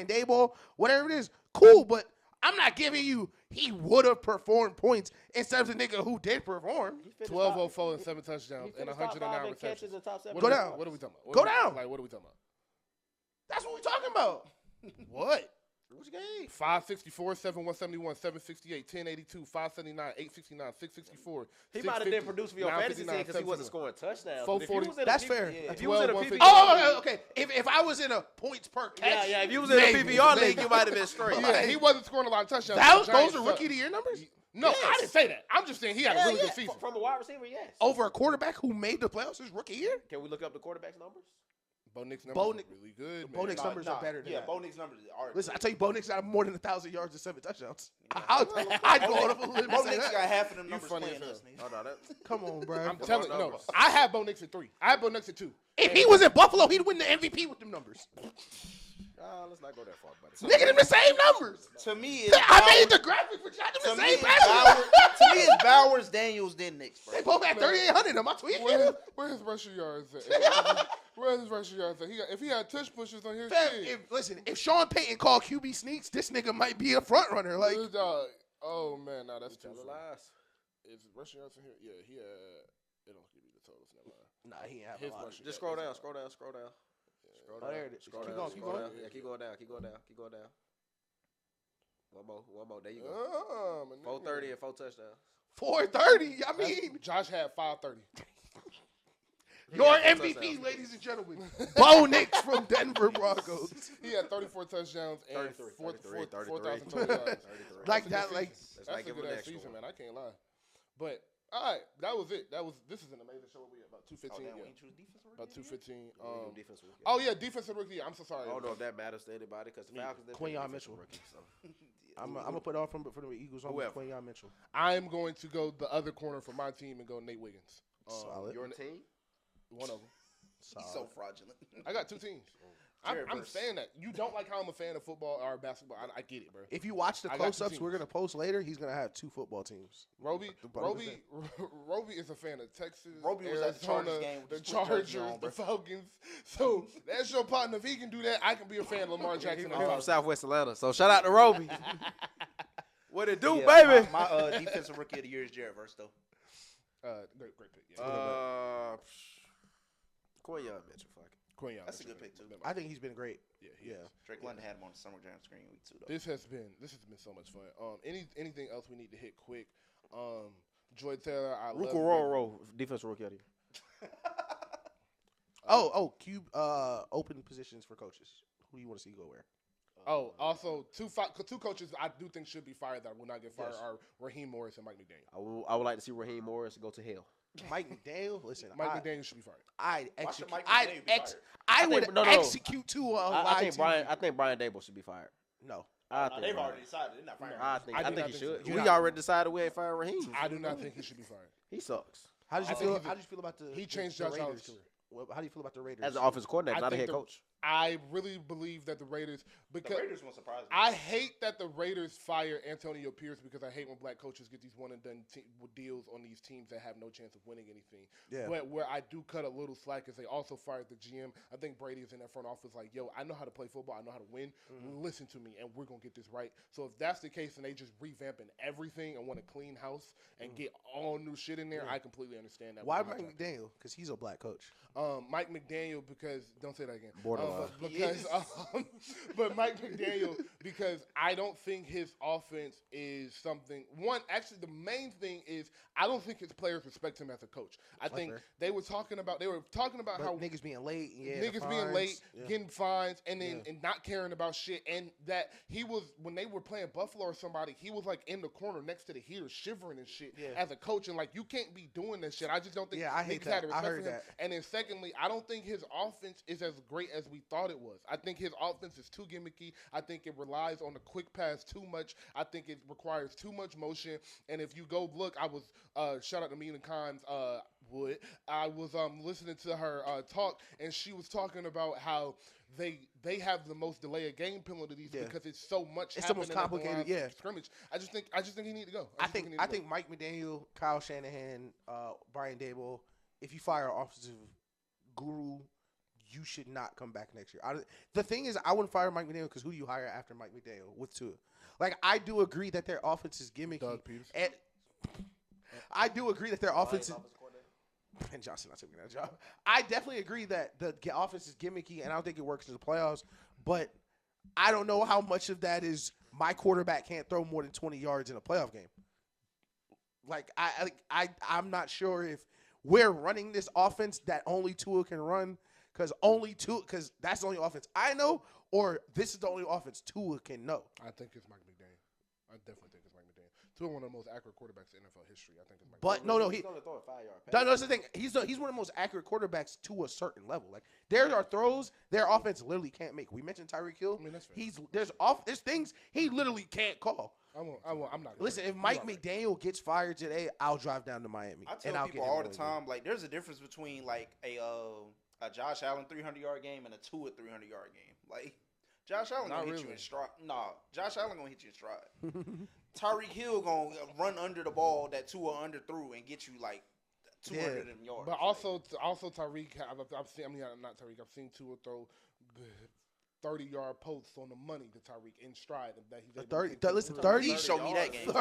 Daboll, whatever it is, cool. But I'm not giving you he would have performed points instead of the nigga who did perform. 12-04 and 7 touchdowns and 109 receptions. Go down. What are we talking about? Go down. Like, what are we talking about? That's what we're talking about. What? Which game? 564, 7171, 768, 1082, 579, 869, 664. He might have been produced for your fantasy team because he wasn't scoring touchdowns. But if he 440. was in a That's P- fair. If you was in a 12, PPR, Oh, okay. If I was in a points per catch, yeah. If you was in a maybe, PPR league, maybe. you might have been straight. Yeah, he wasn't scoring a lot of touchdowns. Those are rookie of the year numbers? No, I didn't say that. I'm just saying he had a really good season. From a wide receiver, yes. Over a quarterback who made the playoffs his rookie year? Can we look up the quarterback's numbers? Bo Nix Bo numbers Nix- are really good. Bo man. Nix numbers are better than that. Bo Nix numbers are. Listen, I tell you, Bo Nix got more than 1,000 yards and 7 touchdowns. I'd go on up a little bit. Bo Nix got half of them numbers funny playing as us. Oh, no, that. Come on, bro. I'm telling you, no. numbers. I have Bo Nix at 3. I have Bo Nix at 2. If he was in Buffalo, he'd win the MVP with them numbers. Let's not go that far, buddy. Nigga, them the same numbers. To me, it's I made the graphic for y'all. to Them the me, same it's passes. to me, it's Bowers, Daniels, then Nix, bro. They both had 3,800 in my tweet. Where his rushing yards at? Where his rushing yards at? If he had tush pushes on his shit. Listen, if Sean Payton called QB sneaks, this nigga might be a front runner. Like, This dog. Oh man, nah, that's too Tell the far. lies. Is rushing yards in here? Yeah, he had. It don't give you the totals. Never mind. nah, he ain't have His a lot. rushing Just yards scroll down, is- scroll down, scroll down. Scroll down. there it is. Scroll Keep down, going, keep scroll going. down. Yeah, keep going down, keep going down, keep going down. One more. There you go. Oh, man. 430 and 4 touchdowns. 430. I mean, Josh had 530. your had 4 MVP, touchdowns. ladies and gentlemen, Bo Nix from Denver Broncos. He had 34 touchdowns and 33, 4,000 total yards. Like that, like That's That's like a give good him an ass extra season, one. man. I can't lie. But all right, that was it. This is an amazing show. We at about 2:15. Oh, damn, yeah. when he choose defensive About rookie? 2:15. Yeah, defense was good. Oh yeah, defensive rookie. I'm so sorry. I don't know if that matters to anybody because the Falcons didn't Quinyon pick defensive Mitchell. rookie, so. I'm gonna put off from the Eagles on Whoever. Quinyon Mitchell. I'm going to go the other corner for my team and go Nate Wiggins. Solid. Your team? One of them. He's so fraudulent. I got 2 teams. I'm saying that. You don't like how I'm a fan of football or basketball. I get it, bro. If you watch the I got close-ups two we're teams. gonna post later, he's gonna have 2 football teams. Roby Broncos is a fan of Texas, Roby was at the Chargers Arizona, game with the the split Chargers, jersey on, the bro. Falcons. So that's your partner. If he can do that, I can be a fan of Lamar Jackson. I'm from Southwest Atlanta, so shout out to Roby. What it do, Yeah, baby? My defensive rookie of the year is Jared Verse, though. Great pick. Yeah. Quinyon Mitchell, fuck it. Quinyon, That's a good pick, too. I think he's been great. Yeah, he Yeah. is. Drake London had him on the Summer Jam screen week 2, though. This has been so much fun. Anything else we need to hit quick? Joy Taylor, I love you. Ruko defensive rookie of the year. Cube open positions for coaches. Who do you want to see go where? Oh, also two coaches I do think should be fired that will not get fired Yes. are Raheem Morris and Mike McDaniel. I would like to see Raheem Morris go to hell. Mike McDaniel, listen, Mike McDaniel should be fired. Why should Mike I McDaniel be fired? would no. execute to I think Brian Dable should be fired. No. They've already decided they're not firing. I I do think not he think should. so. We already decided we ain't firing Raheem. I do not think he should be fired. He sucks. How did you I feel? think How did you feel about the? He changed the Josh Allen's Raiders? career. How do you feel about the Raiders? As an offensive coordinator, I not a think head coach. I really believe that the Raiders The because Raiders won't surprise me. I hate that the Raiders fire Antonio Pierce because I hate when black coaches get these one and done deals on these teams that have no chance of winning anything. Yeah. But where I do cut a little slack is they also fired the GM. I think Brady is in that front office like, yo, I know how to play football. I know how to win. Listen to me, and we're gonna get this right. So if that's the case, and they just revamping everything and want a clean house and get all new shit in there, I completely understand that. Why with my Mike McDaniel? Because he's a black coach. Mike McDaniel because don't say that again. Borderline. But Mike McDaniel because I don't think his offense is something. One, actually, the main thing is I don't think his players respect him as a coach. I think fair. they were talking about But how niggas being late, the niggas being fines, late, yeah. getting fines, and then Yeah. and not caring about shit. And that he was when they were playing Buffalo or somebody, he was like in the corner next to the heater, shivering and shit Yeah. as a coach. And like you can't be doing this shit. I just don't think Yeah, I hate niggas had that. respect I heard for him. that. And then secondly, I don't think his offense is as great as we thought it was. I think his offense is too gimmicky. I think it relies on the quick pass too much. I think it requires too much motion. And if you go look, I was shout out to Mina Khan's Wood. I was listening to her talk, and she was talking about how they have the most delay of game penalties because it's so much. It's the most happening at the complicated, line of yeah. Scrimmage. I just think he need to go. I think Mike McDaniel, Kyle Shanahan, Brian Dable. If you fire an offensive guru, you should not come back next year. The thing is, I wouldn't fire Mike McDaniel because who do you hire after Mike McDaniel with Tua? Like, I do agree that their offense is gimmicky. Doug Peterson. And I do agree that their offense is. Ben Johnson not taking that job. I definitely agree that the offense is gimmicky, and I don't think it works in the playoffs. But I don't know how much of that is my quarterback can't throw more than 20 yards in a playoff game. Like I'm not sure if we're running this offense that only Tua can run because that's the only offense I know, or this is the only offense Tua can know. I think it's Mike McDaniel. I definitely think it's Mike McDaniel. Tua, one of the most accurate quarterbacks in NFL history. I think it's Mike. But McDaniel. he. only throwing 5-yard No, that's the thing. He's one of the most accurate quarterbacks to a certain level. Like there are throws their offense literally can't make. We mentioned Tyreek Hill. I mean, that's fair. There's things he literally can't call. I'm not. Listen, if Mike McDaniel gets fired today, I'll drive down to Miami. I and tell I'll people get him all the one time, like there's a difference between like a Josh Allen 300-yard game and a Tua 300-yard game. Like Josh Allen Not gonna hit you really. in stride. Nah, Josh Allen gonna hit you in stride. Tyreek Hill gonna run under the ball that Tua underthrew and get you like 200 of them yards. But also Tyreek. I've seen. I mean, not Tyreek. I've seen Tua throw 30-yard posts on the money to Tyreek in stride. That he's able to take 30. Please show me that game. 30.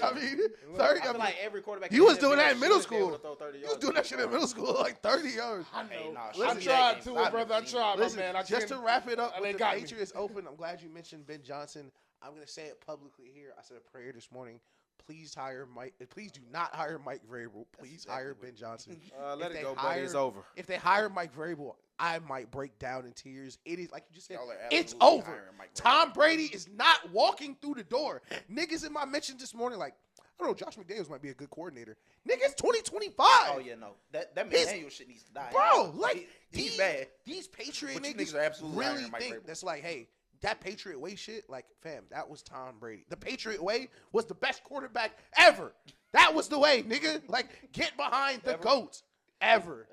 I mean, 30. I feel like every quarterback. You was in doing the that in NFL middle should be able school. to throw 30 You was yards. doing that shit in middle school, like 30 yards. I know. Hey, nah, show I me that tried game, to, 'cause I've brother. I never seen tried, Listen, my man. I just to can't- wrap it up, they with the got me. Patriots Open, I'm glad you mentioned Ben Johnson. I'm going to say it publicly here. I said a prayer this morning. Please hire Mike. Please do not hire Mike Vrabel. Please hire Ben Johnson. Let If it they go, buddy. It's over. If they hire Mike Vrabel, I might break down in tears. It is like you just said. Y'all are It's absolutely over. hiring Mike Vrabel. Tom Brady is not walking through the door. Niggas in my mention this morning, like, I don't know, Josh McDaniels might be a good coordinator. Niggas 2025. Oh yeah, no. That His- McDaniel shit needs to die. Bro, like he's bad. These Patriot But you niggas niggas are absolutely really hiring Mike think Vrabel. that's like, hey, that Patriot way shit, like, fam, that was Tom Brady. The Patriot way was the best quarterback ever. That was the way, nigga. Like, get behind the GOAT. Ever.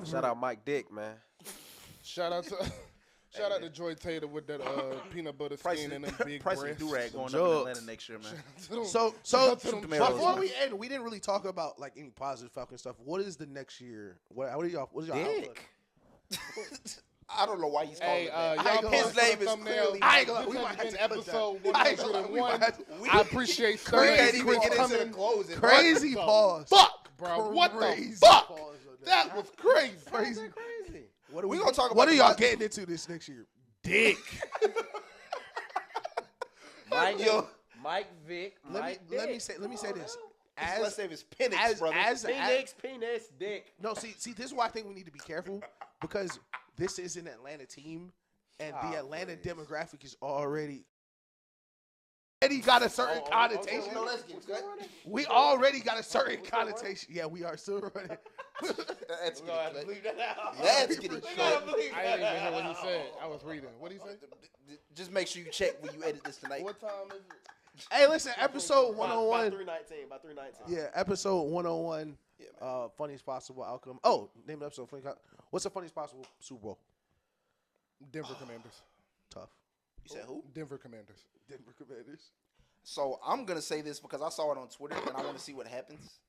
Shout out Mike Dick, man. Shout out to Joy Taylor with that peanut butter skin and them big Price of breasts. do-rag going up in Jugs. Atlanta next year, man. So tomatoes, before man. we end, we didn't really talk about like any positive Falcon stuff. What is the next year? What is y'all outlook? I don't know why he's calling Hey, it that. y'all gonna go His to the name is thumbnail. clearly. I ain't gonna lie, This we has might have been to clip episode that. I ain't gonna lie, we 101. might have to- I appreciate We Thursday can't even Chris get into the coming. closing. Crazy What the pause. Fuck, bro. What the Crazy fuck? pause on That was crazy. crazy. What are We gonna talk about What are the y'all Bucks. getting into this next year? Dick. Mike, Yo. Mike Vick, Mike Let me Dick. say this. Let's say it's Penix, brother. Phoenix, penis, dick. No, see, this is why I think we need to be careful because this is an Atlanta team and the Atlanta demographic is already got a certain connotation. No, let's get good. We already got a certain connotation. Yeah, we are still running. Let's We're gonna have to get bleep that out. Let's get it We cut. gotta bleep I that didn't even hear out. what he said. I was reading. What did he say? Just make sure you check when you edit this tonight. What time is it? Hey, listen, episode By 101. 319. By 319. Yeah, episode 101. Yeah, Funniest possible outcome. Oh, name the episode. What's the funniest possible Super Bowl? Denver Commanders. Tough. You said who? Denver Commanders. Denver Commanders. So I'm gonna say this because I saw it on Twitter and I want to see what happens.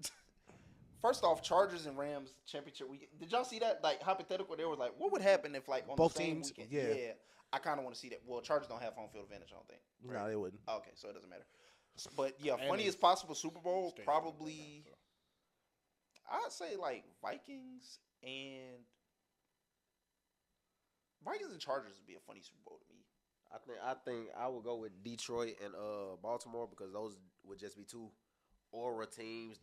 First off, Chargers and Rams championship weekend. Did y'all see that? Like hypothetical, they were like, what would happen if like on Both the same teams? weekend? Yeah. I kind of want to see that. Well, Chargers don't have home field advantage, I don't think. No, they wouldn't. Okay, so it doesn't matter. But yeah, And funniest it's possible Super Bowl, stadium, probably. so. I'd say like Vikings and Chargers would be a funny Super Bowl to me. I think I would go with Detroit and Baltimore because those would just be two aura teams,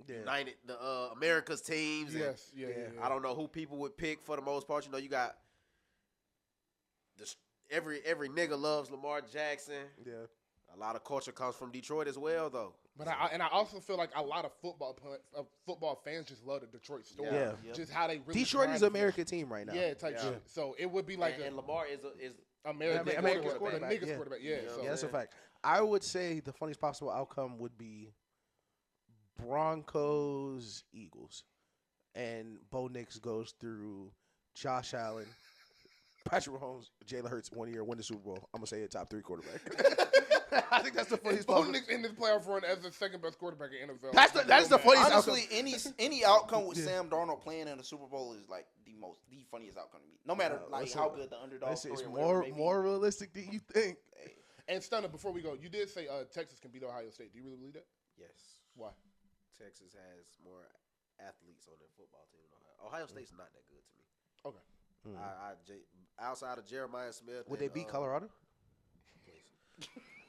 the United, the America's teams. And Yes, yeah. I don't know who people would pick for the most part. You know, you got every nigga loves Lamar Jackson. Yeah. A lot of culture comes from Detroit as well, though. But I also feel like a lot of football fans just love the Detroit story. Yeah. Just how they really Detroit grind is it. an American team right now. Yeah, type shit. So it would be like and Lamar is America's America's quarterback. quarterback, The niggas yeah. quarterback. Yeah. Yeah, So Yeah, that's a fact. I would say the funniest possible outcome would be Broncos Eagles, and Bo Nix goes through Josh Allen, Patrick Mahomes, Jalen Hurts 1 year, win the Super Bowl. I'm gonna say a top 3 quarterback. I think that's the funniest. Bo Nix in this playoff run as the second best quarterback in NFL. That's the funniest Honestly, outcome. any outcome with Sam Darnold playing in the Super Bowl is like the funniest outcome to me. No matter like how good the underdog It's story or whatever may be. more realistic than you think. And Stunna, before we go, you did say Texas can beat Ohio State. Do you really believe that? Yes. Why? Texas has more athletes on their football team than Ohio State's not that good to me. Okay. Outside of Jeremiah Smith, Would they beat Colorado?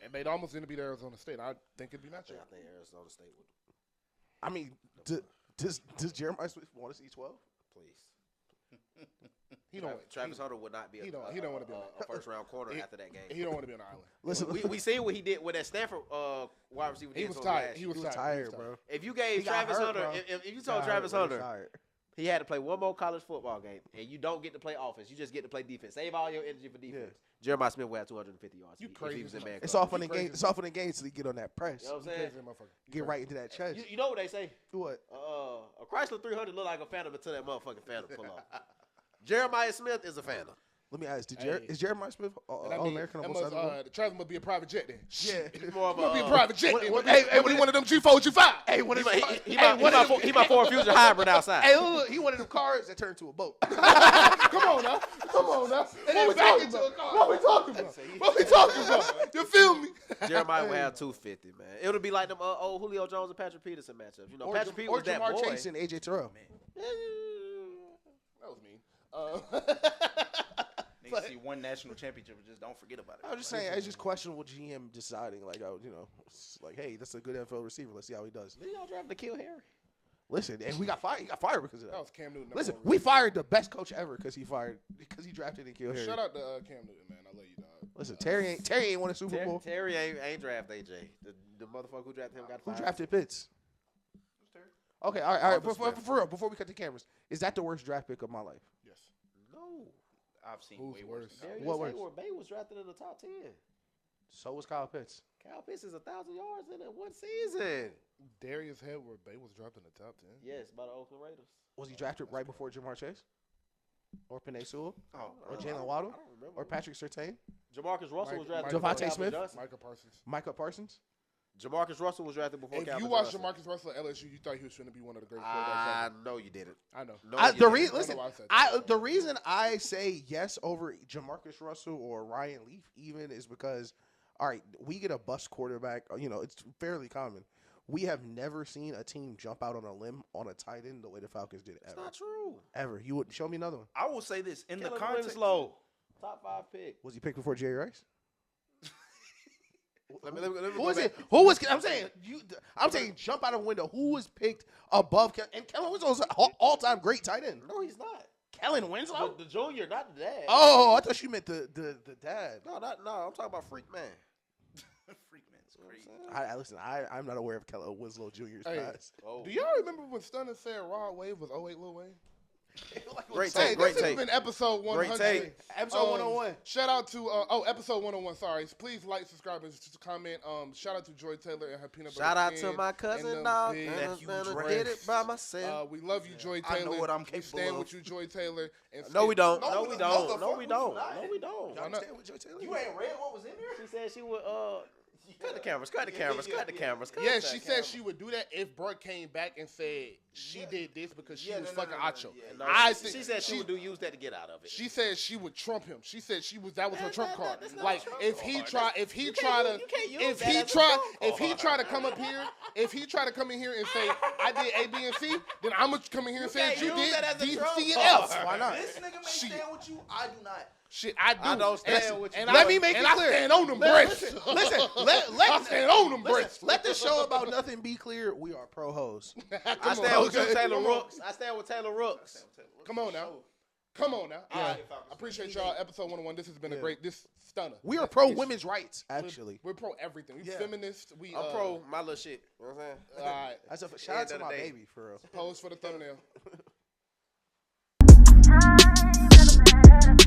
And they'd almost didn't beat Arizona State. I think it'd be not I think Arizona State would. I mean, does Jeremiah Smith want to see 12? Please. He don't. Travis Hunter would not be he don't want to be on a first round corner after that game. He don't want to be on the island. Listen, we seen what he did with that Stanford wide receiver. He did was to him tired. last He year. was tired, bro. If you gave He got Travis hurt, Hunter, bro. if you told Travis He Hunter tired. he had to play one more college football game, and you don't get to play offense, you just get to play defense. Save all your energy for defense. Jeremiah Smith would have 250 yards. You if crazy. he was in man It's coverage. all fun and games. It's all fun and games till you get on that press. You know what I'm You saying? crazy motherfucker. Get right into that chest. You know what they say? What? A Chrysler 300 look like a Phantom until that motherfucking Phantom pull off. Jeremiah Smith is a Phantom. Let me ask: Hey. Is Jeremiah Smith And I all mean, American that on both must, sides of the ball? Travis must be a private jet then. Yeah. He's more of He must be a private jet then. what- Hey, hey, what he one of them G4, G5? Hey, what is He my Ford Fusion hybrid outside. Hey, look, he one of them cars that turned to a boat. Come on now. What we talking about? What we talking about? You feel me? Jeremiah would have 250, man. It would be like them old Julio Jones and Patrick Peterson matchups. You know, Patrick Peterson was that Jamar boy. Chase and AJ Terrell. That was mean. Niggas see one national championship and just don't forget about it. I was just saying, it's just questionable GM deciding, like, it's like, hey, that's a good NFL receiver. Let's see how he does. Then y'all drafted to kill Harry. Listen, and we got fired. He got fired because of That that. was Cam Newton. Listen, we fired the best coach ever because he drafted and killed Harry. Shout out to Cam Newton, man. I love you, dog. Listen, Terry ain't won a Super Bowl. Terry ain't draft AJ. The motherfucker who drafted him got Who fired. drafted Pitts? Okay, all right. For real, before we cut the cameras, is that the worst draft pick of my life? Yes. No. I've seen Who's way worse? worse. than that. What worse? Bay was drafted in the top 10. So was Kyle Pitts. Kyle Pitts is 1,000 yards in one season. Darius Headward Bay was dropped in the top 10. Yes, by the Oakland Raiders. Was he drafted right before Jamar Chase? Or Penei Sewell? Oh, Or I Jalen don't Waddle? remember. Or Patrick Surtain? Jamarcus Russell was drafted Devontae before Calvin Smith? Johnson. Micah Parsons. Micah Parsons? Jamarcus Russell was drafted before If Calvin you watched Johnson. Jamarcus Russell at LSU, you thought he was going to be one of the greatest I quarterbacks know you didn't. ever. I know. No, I, you the didn't. reason, I don't listen, know why I said that. the reason I say yes over Jamarcus Russell or Ryan Leaf even is because, all right, we get a bust quarterback. It's fairly common. We have never seen a team jump out on a limb on a tight end the way the Falcons did It's ever. not true. Ever. You would show me another one. I will say this in the Kellen context. Winslow, top 5 pick. Was he picked before Jerry Rice? Let me Who go is back. it? Who was? I'm saying jump out of a window. Who was picked above? And Kellen Winslow is an all-time great tight end. No, he's not. Kellen Winslow? The junior, not the dad. Oh, I thought you meant the dad. No, I'm talking about Freak Man. Freak man's crazy. Listen, I'm not aware of Kellen Winslow Jr.'s Hey. past. Oh. Do y'all remember when Stunna said Rod Wave was 08 Lil Wayne? Great Hey, take, great this has take. been episode 100. take. Episode 101. Shout out to episode 101. Sorry, please like, subscribe, and just comment. Shout out to Joy Taylor and her peanut butter. Shout out skin to my and cousin, them dog. big nephew Drock. Did it by myself. We love you, Joy I Taylor. know what I'm We capable stand of. with you, Joy Taylor. And No, we don't. No, No, we motherfucker, don't. No, we we don't. do not. No, we don't. Y'all not? understand what Joy Taylor is? You ain't read what was in there? She said she would. Cut the cameras. Cut the cameras. Cut the cameras. cut Yeah, the she cameras. said she would do that if Brooke came back and said she did this because she Yeah, was no, fucking no, Acho. yeah, No, I she think said she would use that to get out of it. She said she would trump him. She said that was her trump card. that's not Like a trump if he card. try You can't use that as a trump try to come up here, if he try to come in here and say I did A, B, and C, then I'm gonna come in here and say can't you use did that as a D, trump C, and card. F. Why not? This nigga may Shit. stand with you. I do not. Shit, I do. I don't stand And- with you. and Let I- me make and it I clear. stand on them breasts. Listen, I stand on them breasts. let the show about nothing be clear. We are pro hoes. I stand with okay. you, Taylor Come on. Rooks. I stand with Taylor Rooks. Come on now. Come on now. Yeah. All right. I appreciate y'all. Episode 101. This has been a great. This Stunna. We are pro women's rights, actually. We're pro everything. We Yeah. feminists. We I'm pro my little shit. You know what I'm saying? All right. That's a shout out End to of the my day. baby, for real. Pose for the thumbnail. Time to